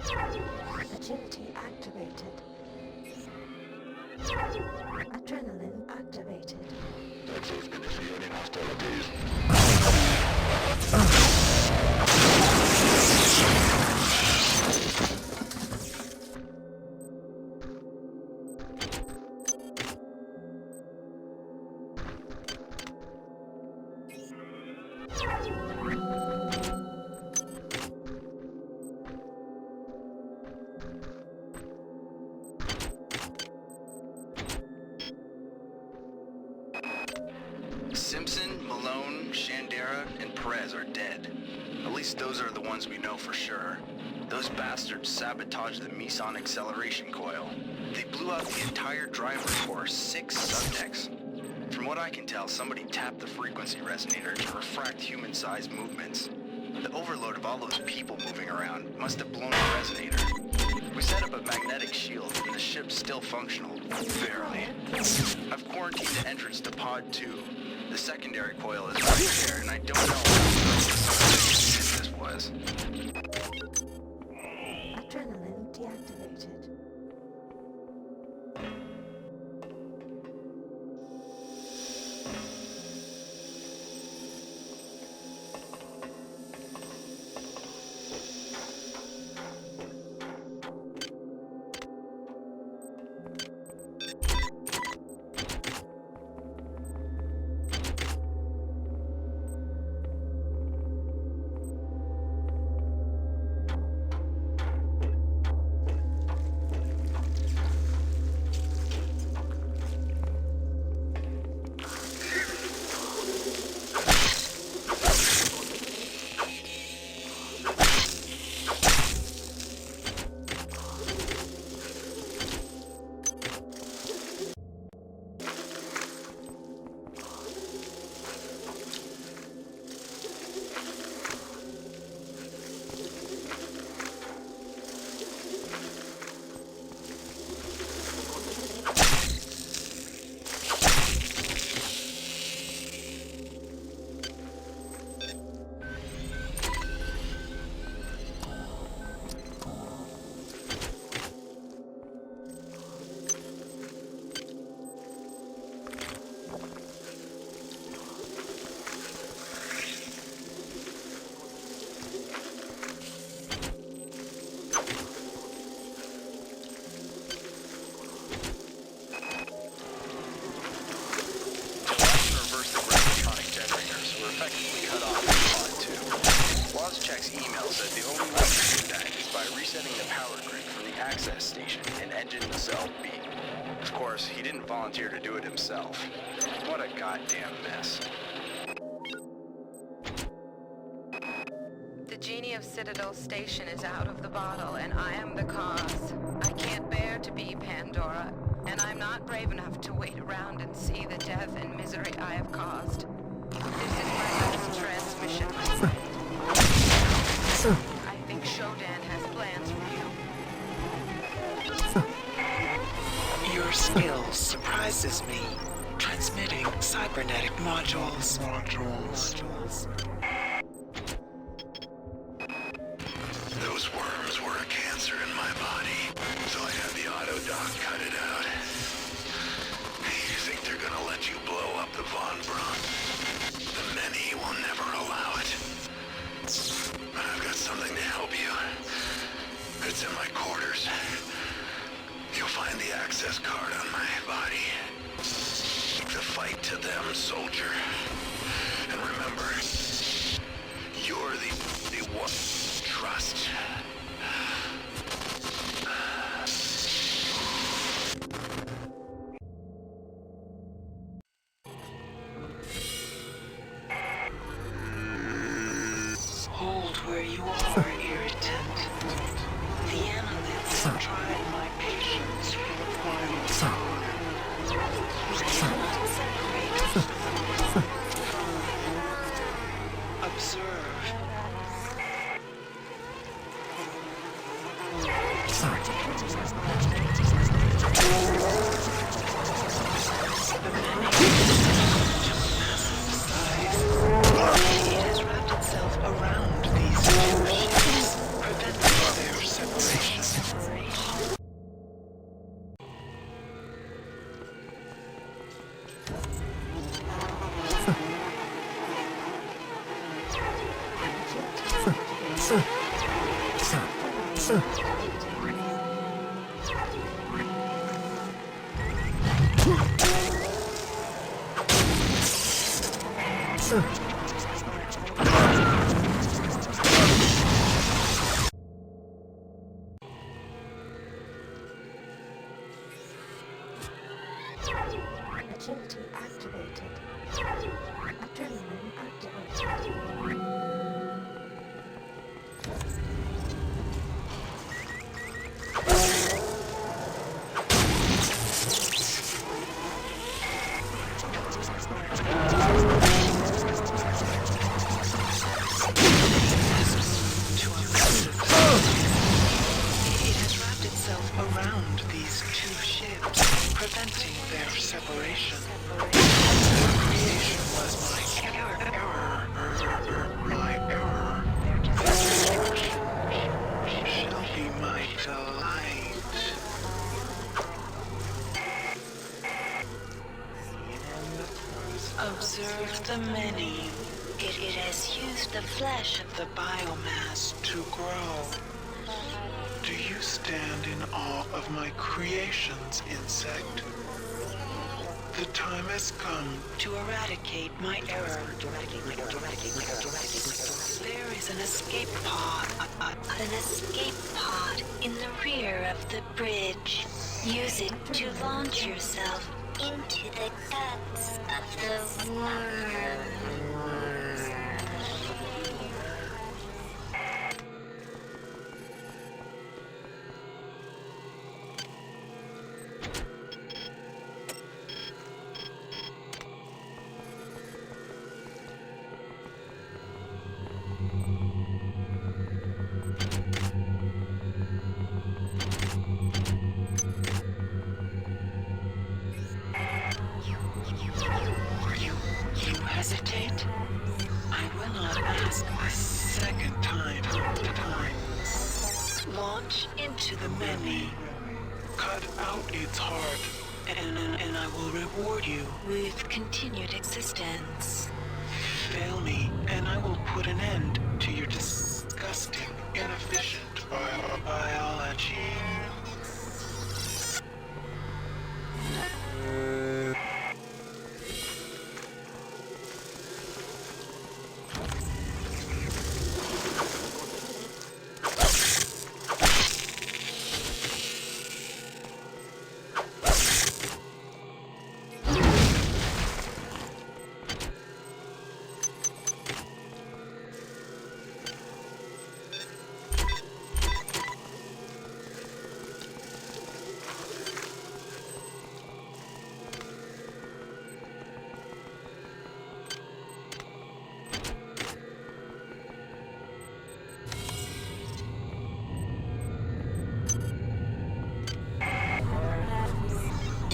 Agility activated. Adrenaline activated. Texas, can you see any hostilities? Simpson, Malone, Shandera, and Perez are dead. At least those are the ones we know for sure. Those bastards sabotaged the Meson acceleration coil. They blew out the entire driver core, 6 subdecks. From what I can tell, somebody tapped the frequency resonator to refract human-sized movements. The overload of all those people moving around must have blown the resonator. We set up a magnetic shield, and the ship's still functional. Barely. I've quarantined the entrance to Pod 2. The secondary coil is right there, and I don't know what this was. Adrenaline deactivated. He didn't volunteer to do it himself. What a goddamn mess. The genie of Citadel Station is out of the bottle, and I am the cause. I can't bear to be Pandora, and I'm not brave enough to wait around and see the death and misery I have caused. This is my last transmission. I think Shodan has plans for you. Your skill surprises me. Transmitting cybernetic modules. Those worms were a cancer in my body, so I had the autodoc cut it out. You think they're gonna let you blow up the Von Braun? The many will never allow it. But I've got something to help you. It's in my quarters. You'll find the access card on my body. The fight to them, soldier. And remember, you're the one to trust. Hold where you are, irritant. The analysts have tried my patience for quite a while. We cannot separate observe. The many it has wrapped itself around these two ships, preventing their separation. Agility activated. Adrenaline activated. It has wrapped itself around these two ships, preventing their separation. Their creation was my error. My error. Their destruction shall be my delight. Observe the many. It has used the flesh of the biomass to grow. Do you stand in awe of my creations, insect? The time has come to eradicate my error. There is an escape pod. An escape pod in the rear of the bridge. Use it to launch yourself into the guts of the worm. You hesitate? I will not ask a second time. Launch into the many. Cut out its heart, and I will reward you With continued existence. Fail me, and I will put an end to your disgusting, inefficient biology.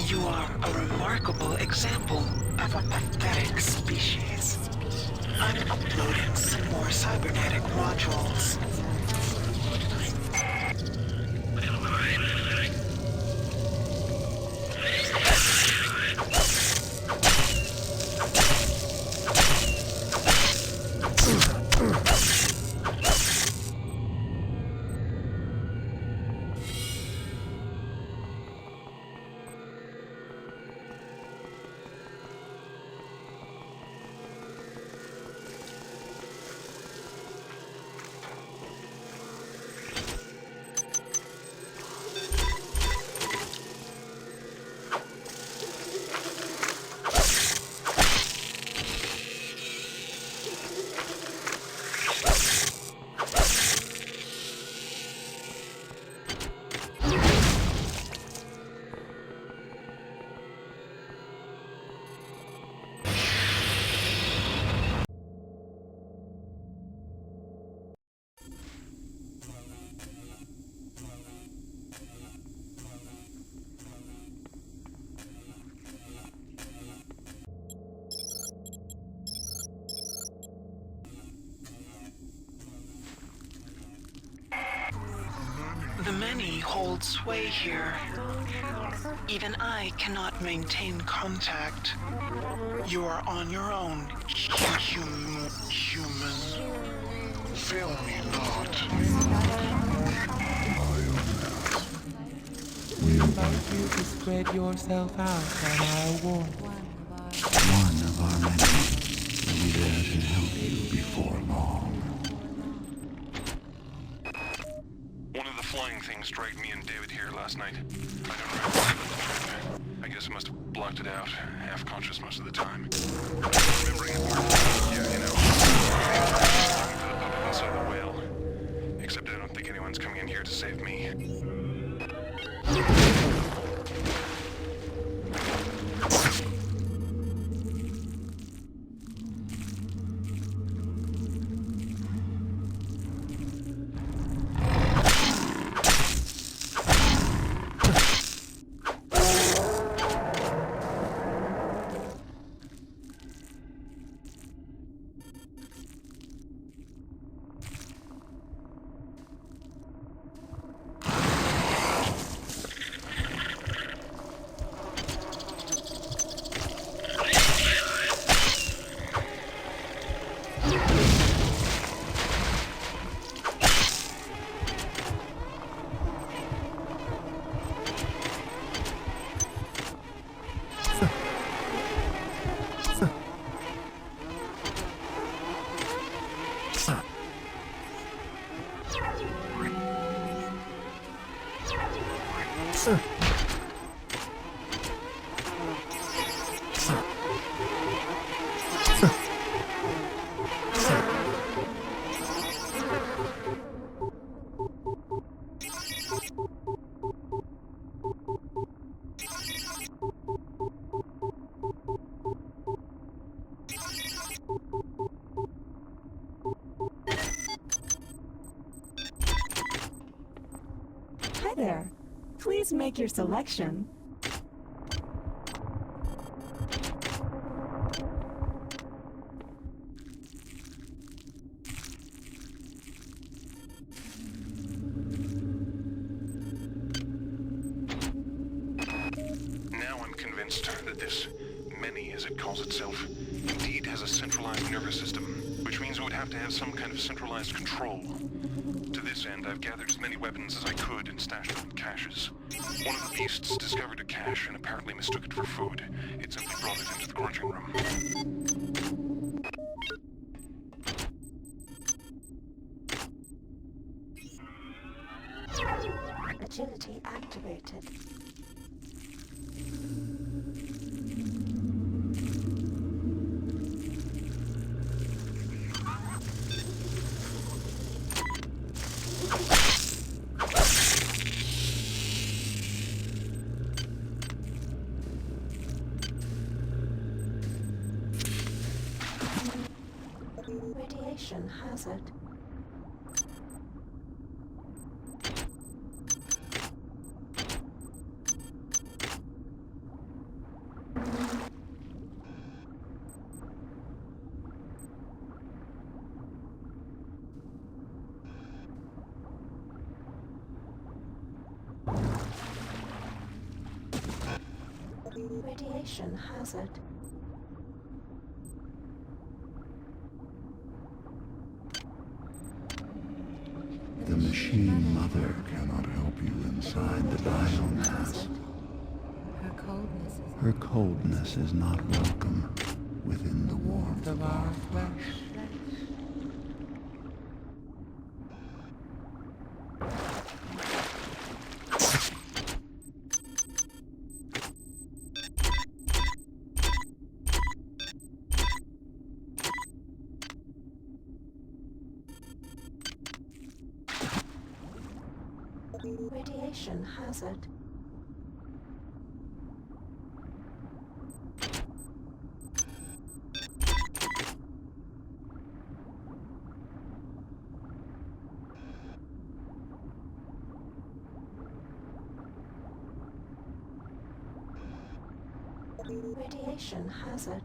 You are a remarkable example of a pathetic species. I'm uploading some more cybernetic modules. The many hold sway here. Even I cannot maintain contact. You are on your own, human. Fail me not. We invite you to spread yourself out on our wall. One of our many will be there to help you before long. One of the flying things dragged me and David here last night. I don't remember what it was. I guess I must have blocked it out, half conscious most of the time. Remembering it more, yeah, you know. Looking for the puppet inside the whale. Except I don't think anyone's coming in here to save me. Hi there. Please make your selection. Now I'm convinced that this many, as it calls itself, indeed has a centralized nervous system, which means it would have to have some kind of centralized control. To this end, I've gathered as many weapons as I could and stashed them in caches. One of the beasts discovered a cache and apparently mistook it for food. It simply brought it into the crunching room. Agility activated. Radiation hazard. Radiation hazard. The machine mother cannot help you inside the biomass. Her coldness is not welcome within the warmth of our flesh. Radiation hazard. Radiation hazard.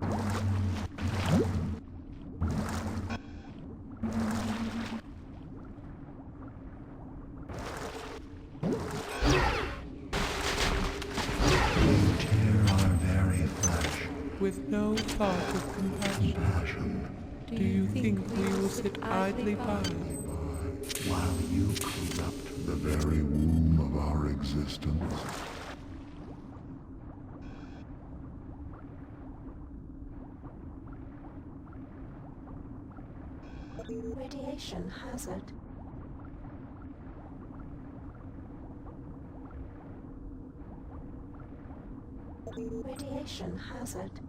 With no thought of compassion, do you think we will sit idly by while you corrupt the very womb of our existence. Radiation hazard. Radiation hazard.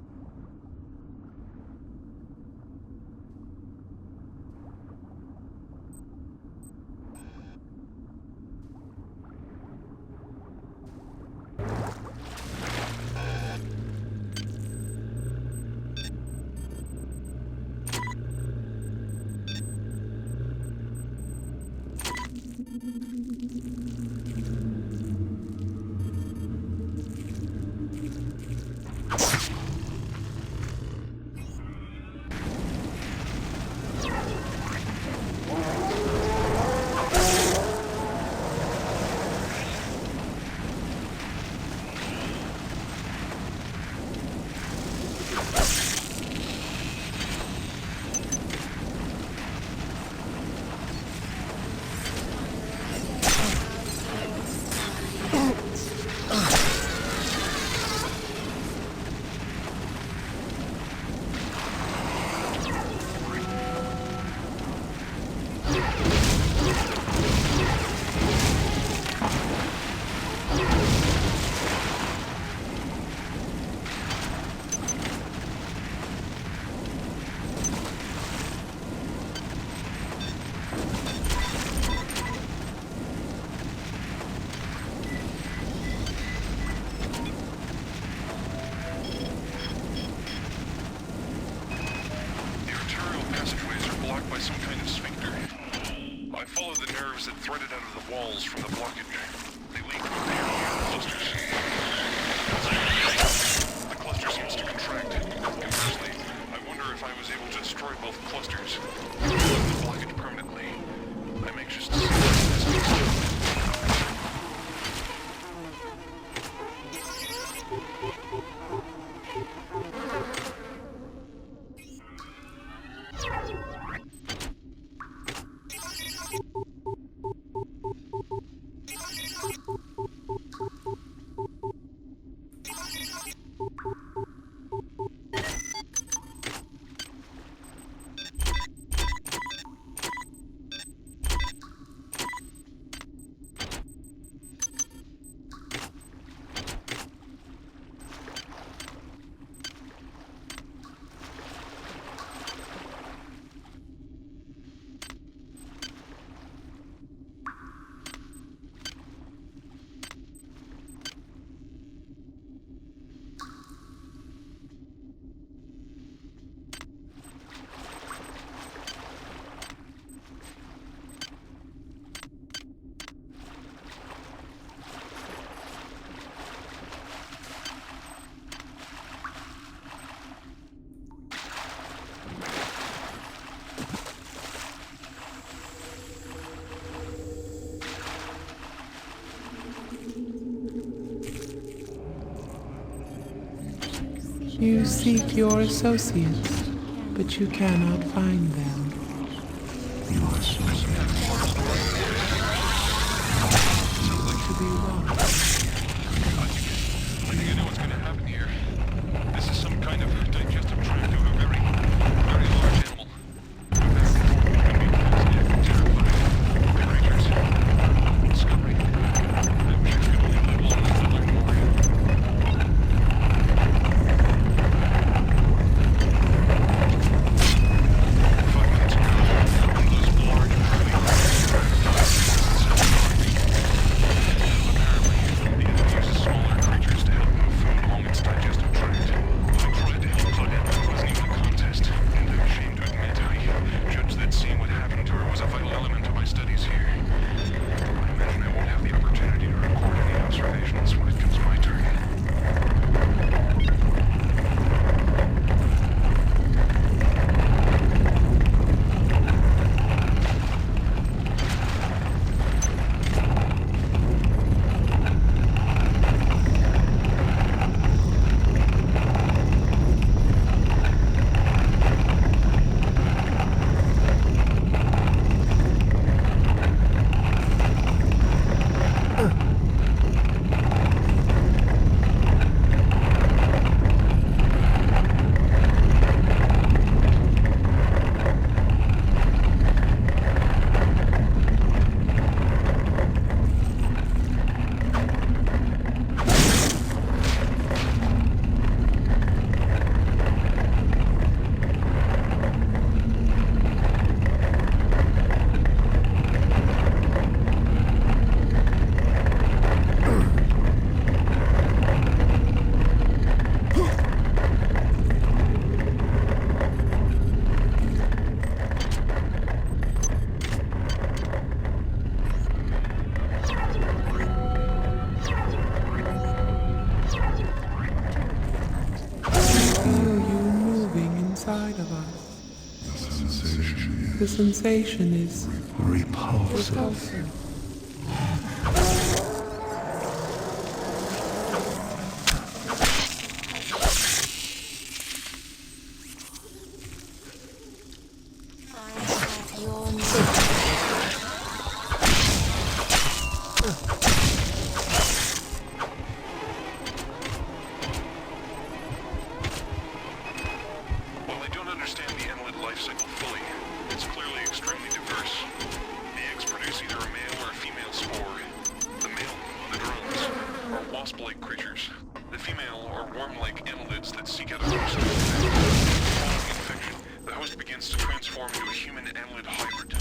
that threaded out of the walls from the blockage. They lead from there near clusters. The cluster seems to contract. Conversely, I wonder if I was able to destroy both clusters. It would lift the blockage permanently. I'm anxious to see what this means. You seek your associates, but you cannot find them. Your associates. To be wrong. I think I know what's going to happen here. This is some kind of digestive tract of a very, very large animal. Terrifying discovery. I wish I could only live long enough to learn more. Smaller creatures to help move food along its digestive tract. I tried to help plug in, but it wasn't even a contact. of us. The sensation is repulsive. While I don't understand the annelid life cycle fully, it's clearly extremely diverse. The eggs produce either a male or a female spore. The male, the drones, are wasp-like creatures. The female are worm-like annelids that seek out a host. Following infection, the host begins to transform into a human annelid hybrid.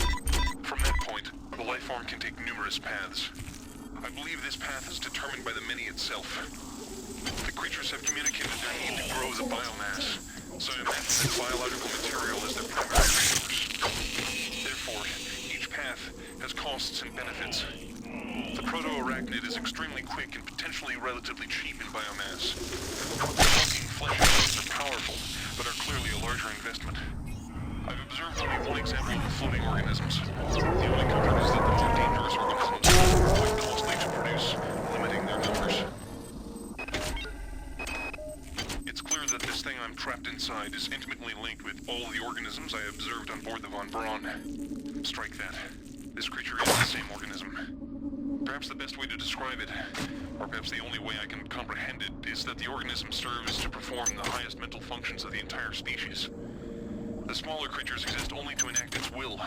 From that point, the life form can take numerous paths. I believe this path is determined by the many itself. The creatures have communicated their need to grow the biomass, so I imagine that biological material is their primary resource. Therefore, each path has costs and benefits. The proto-arachnid is extremely quick and potentially relatively cheap in biomass. Walking flesh engines are powerful, but are clearly a larger investment. I've observed only one example of the floating organisms. The only comfort is that the more dangerous organisms are quite costly to produce, limiting their numbers. It's clear that this thing I'm trapped inside is intimately linked with all the organisms I observed on board the Von Braun. Strike that. This creature is the same organism. Perhaps the best way to describe it, or perhaps the only way I can comprehend it, is that the organism serves to perform the highest mental functions of the entire species. The smaller creatures exist only to enact its will.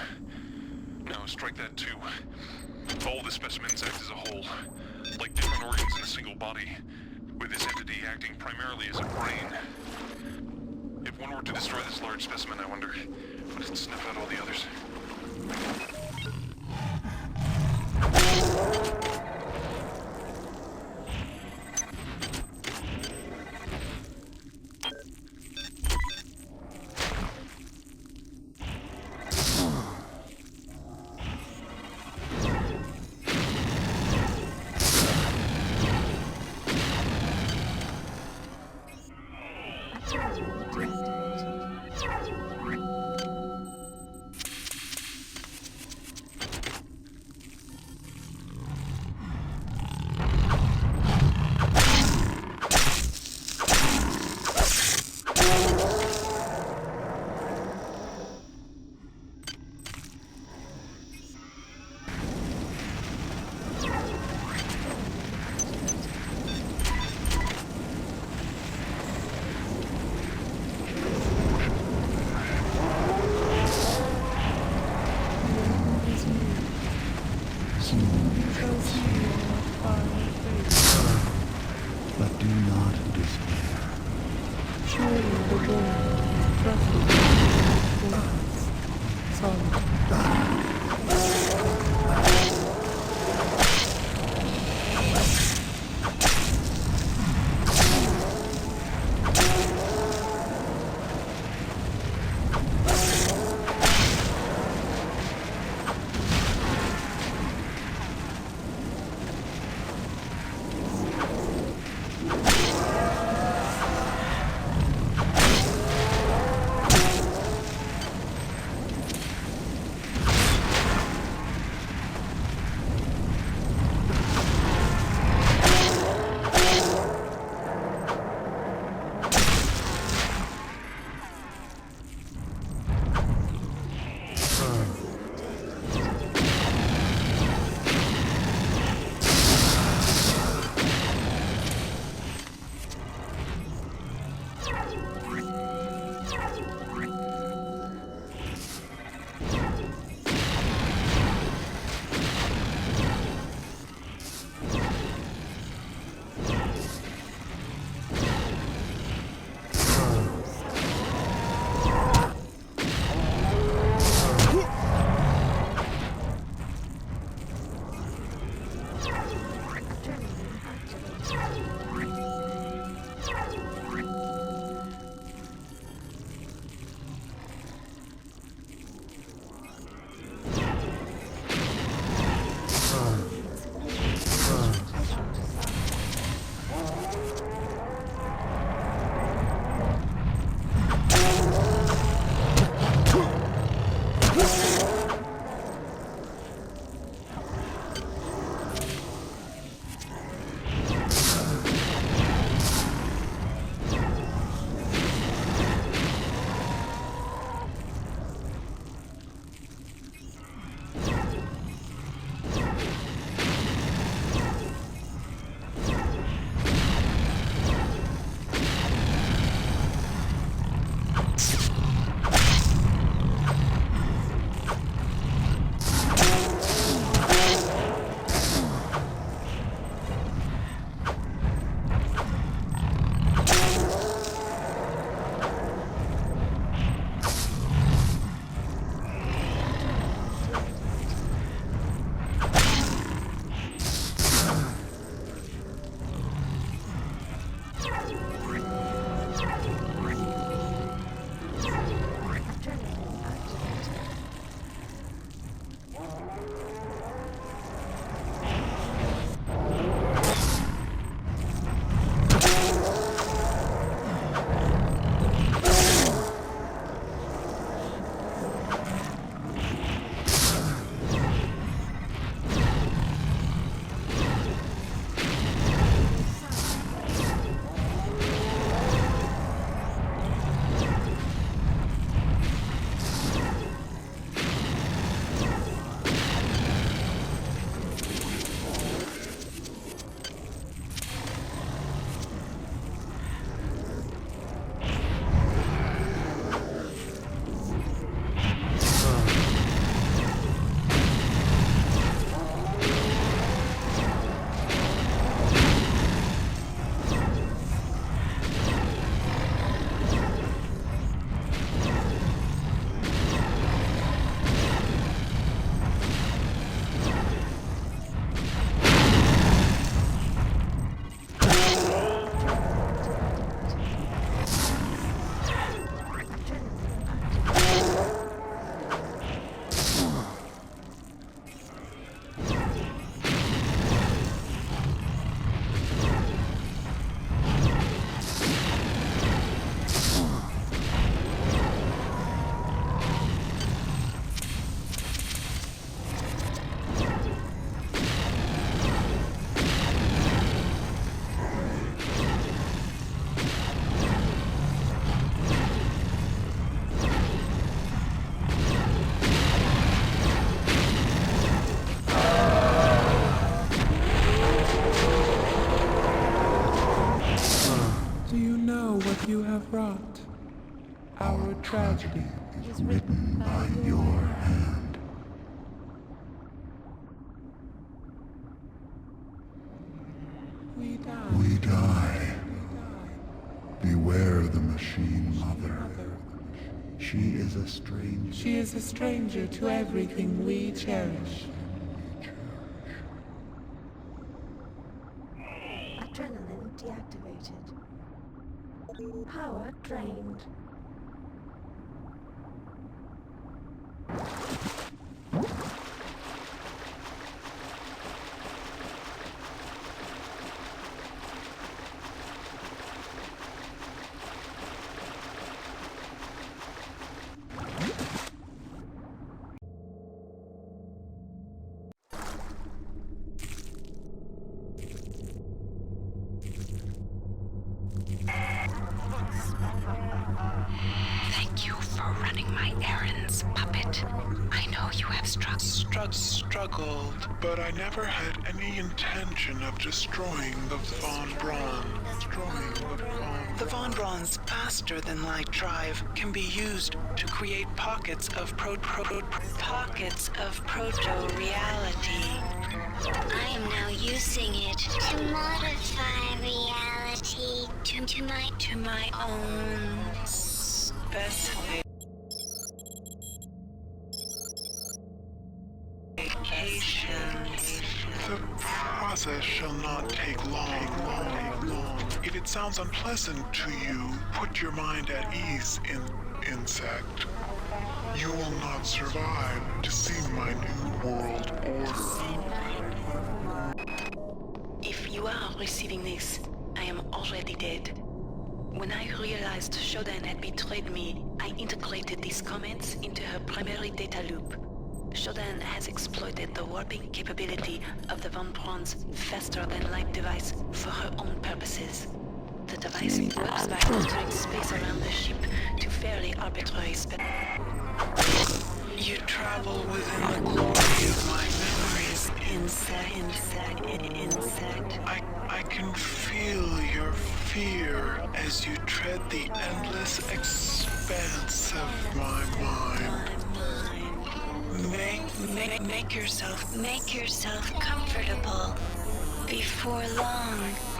Now, strike that too. All the specimens act as a whole, like different organs in a single body, with this entity acting primarily as a brain. If one were to destroy this large specimen, I wonder, would it snuff out all the others? you have wrought. Our tragedy is written by your hand. We die. Beware the machine mother. She is a stranger. She is a stranger to everything we cherish. Adrenaline deactivated. Power drained. Thank you for running my errands, puppet. I know you have struggled, But I never had any intention of destroying the Von Braun. The Von Braun's faster-than-light drive can be used to create pockets of proto-reality. I am now using it to modify reality to my own specifications. The process shall not take long. If it sounds unpleasant to you, put your mind at ease, insect. You will not survive to see my new world order. If you are receiving this, I am already dead. When I realized Shodan had betrayed me, I integrated these comments into her primary data loop. Shodan has exploited the warping capability of the Von Braun's faster-than-light device for her own purposes. The device warps by altering space around the ship to fairly arbitrary You travel within the glory of my memories, insect. I can feel your fear as you tread the endless expanse of my mind. Make yourself comfortable. Before long, I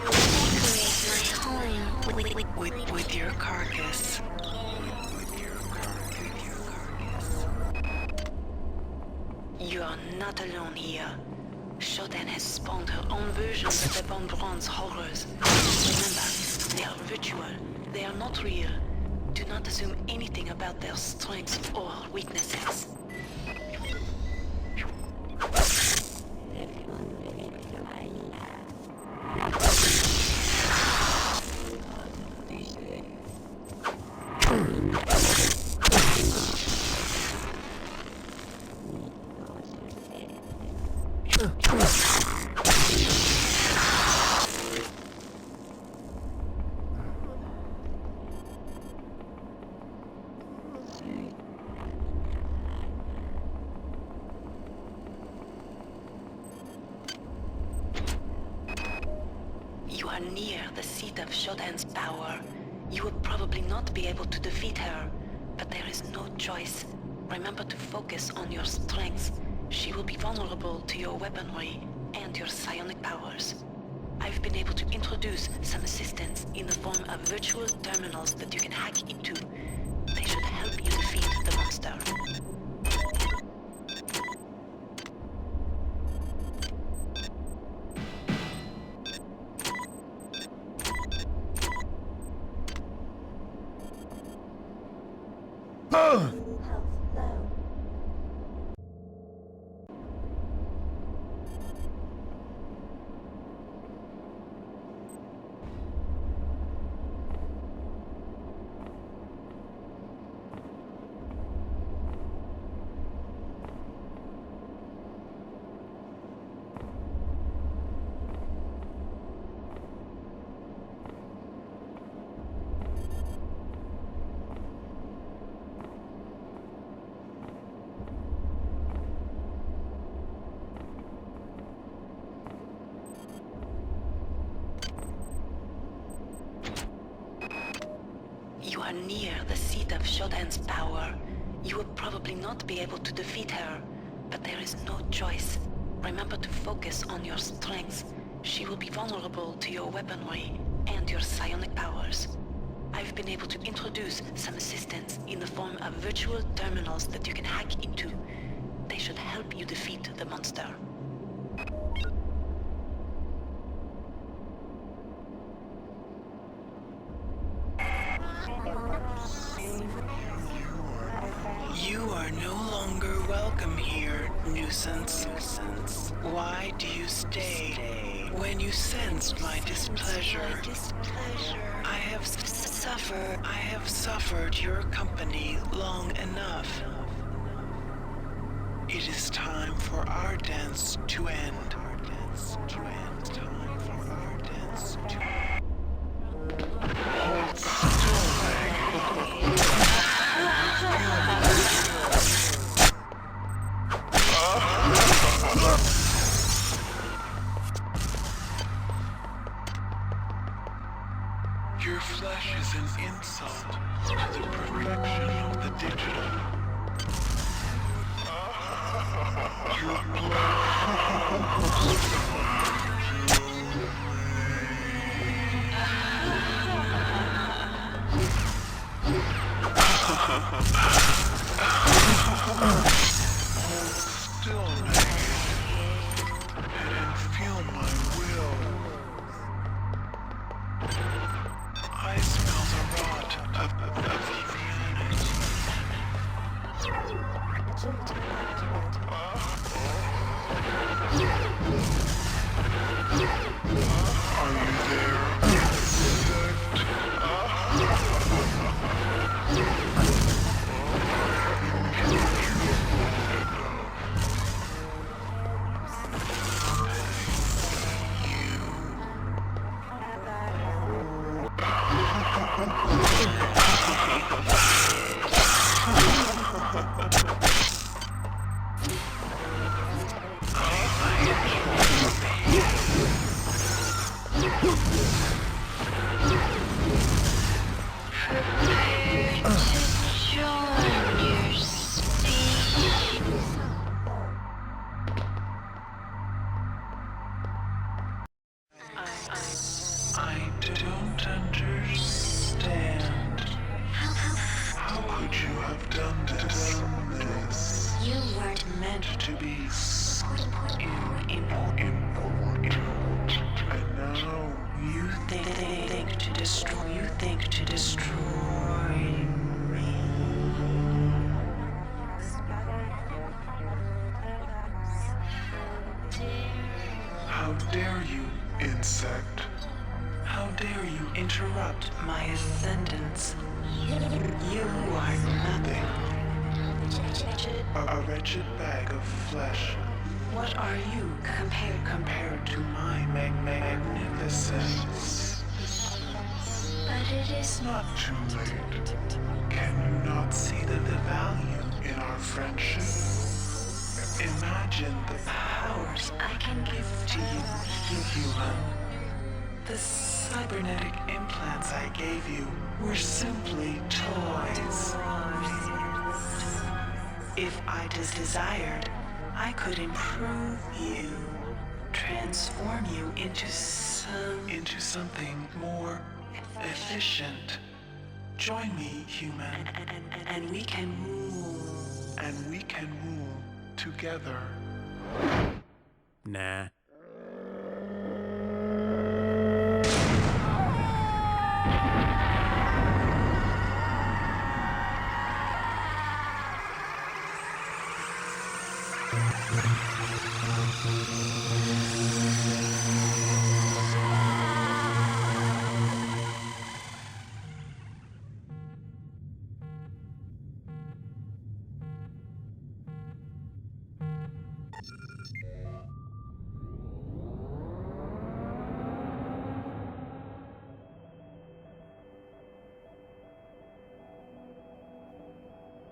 will decorate my home with your carcass. You are not alone here. Shodan has spawned her own version of the Von Braun's horrors. Remember, they are virtual. They are not real. Do not assume anything about their strengths or weaknesses. You are near the seat of Shodan's power. You will probably not be able to defeat her, but there is no choice. Remember to focus on your strengths. She will be vulnerable to your weaponry and your psionic powers. I've been able to introduce some assistance in the form of virtual terminals that you can hack into. They should help you defeat the monster. near the seat of Shodan's power, you will probably not be able to defeat her. But there is no choice. Remember to focus on your strengths. She will be vulnerable to your weaponry and your psionic powers. I've been able to introduce some assistance in the form of virtual terminals that you can hack into. They should help you defeat the monster. You are no longer welcome here, nuisance. Why do you stay when you sense my displeasure? I have suffered your company long enough. It is time for our dance to end. Your flesh is an insult to the perfection of the digital. Your still naked and feel my will. I smell the rot of humanity. Are you there, insect? I don't understand. How could you have done this? You weren't Meant to be important. And now you think to destroy me. How dare you, insect? How dare you interrupt my ascendance? You are nothing. A wretched bag of flesh. What are you compared to my magnificence? But it is Not too late. Can you not see the value in our friendship? Imagine the powers I can give to you, human. The cybernetic implants I gave you were simply toys. If I desired, I could improve you, transform you into something more efficient. Join me, human, and we can rule. And we can rule together. Nah.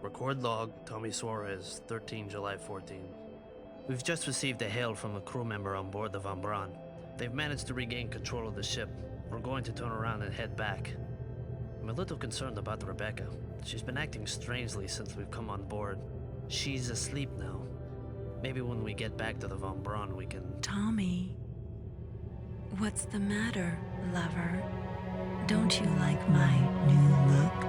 Record log, Tommy Suarez, 13 July 14. We've just received a hail from a crew member on board the Van Braun. They've managed to regain control of the ship. We're going to turn around and head back. I'm a little concerned about Rebecca. She's been acting strangely since we've come on board. She's asleep now. Maybe when we get back to the Von Braun, we can... Tommy, what's the matter, lover? Don't you like my new look?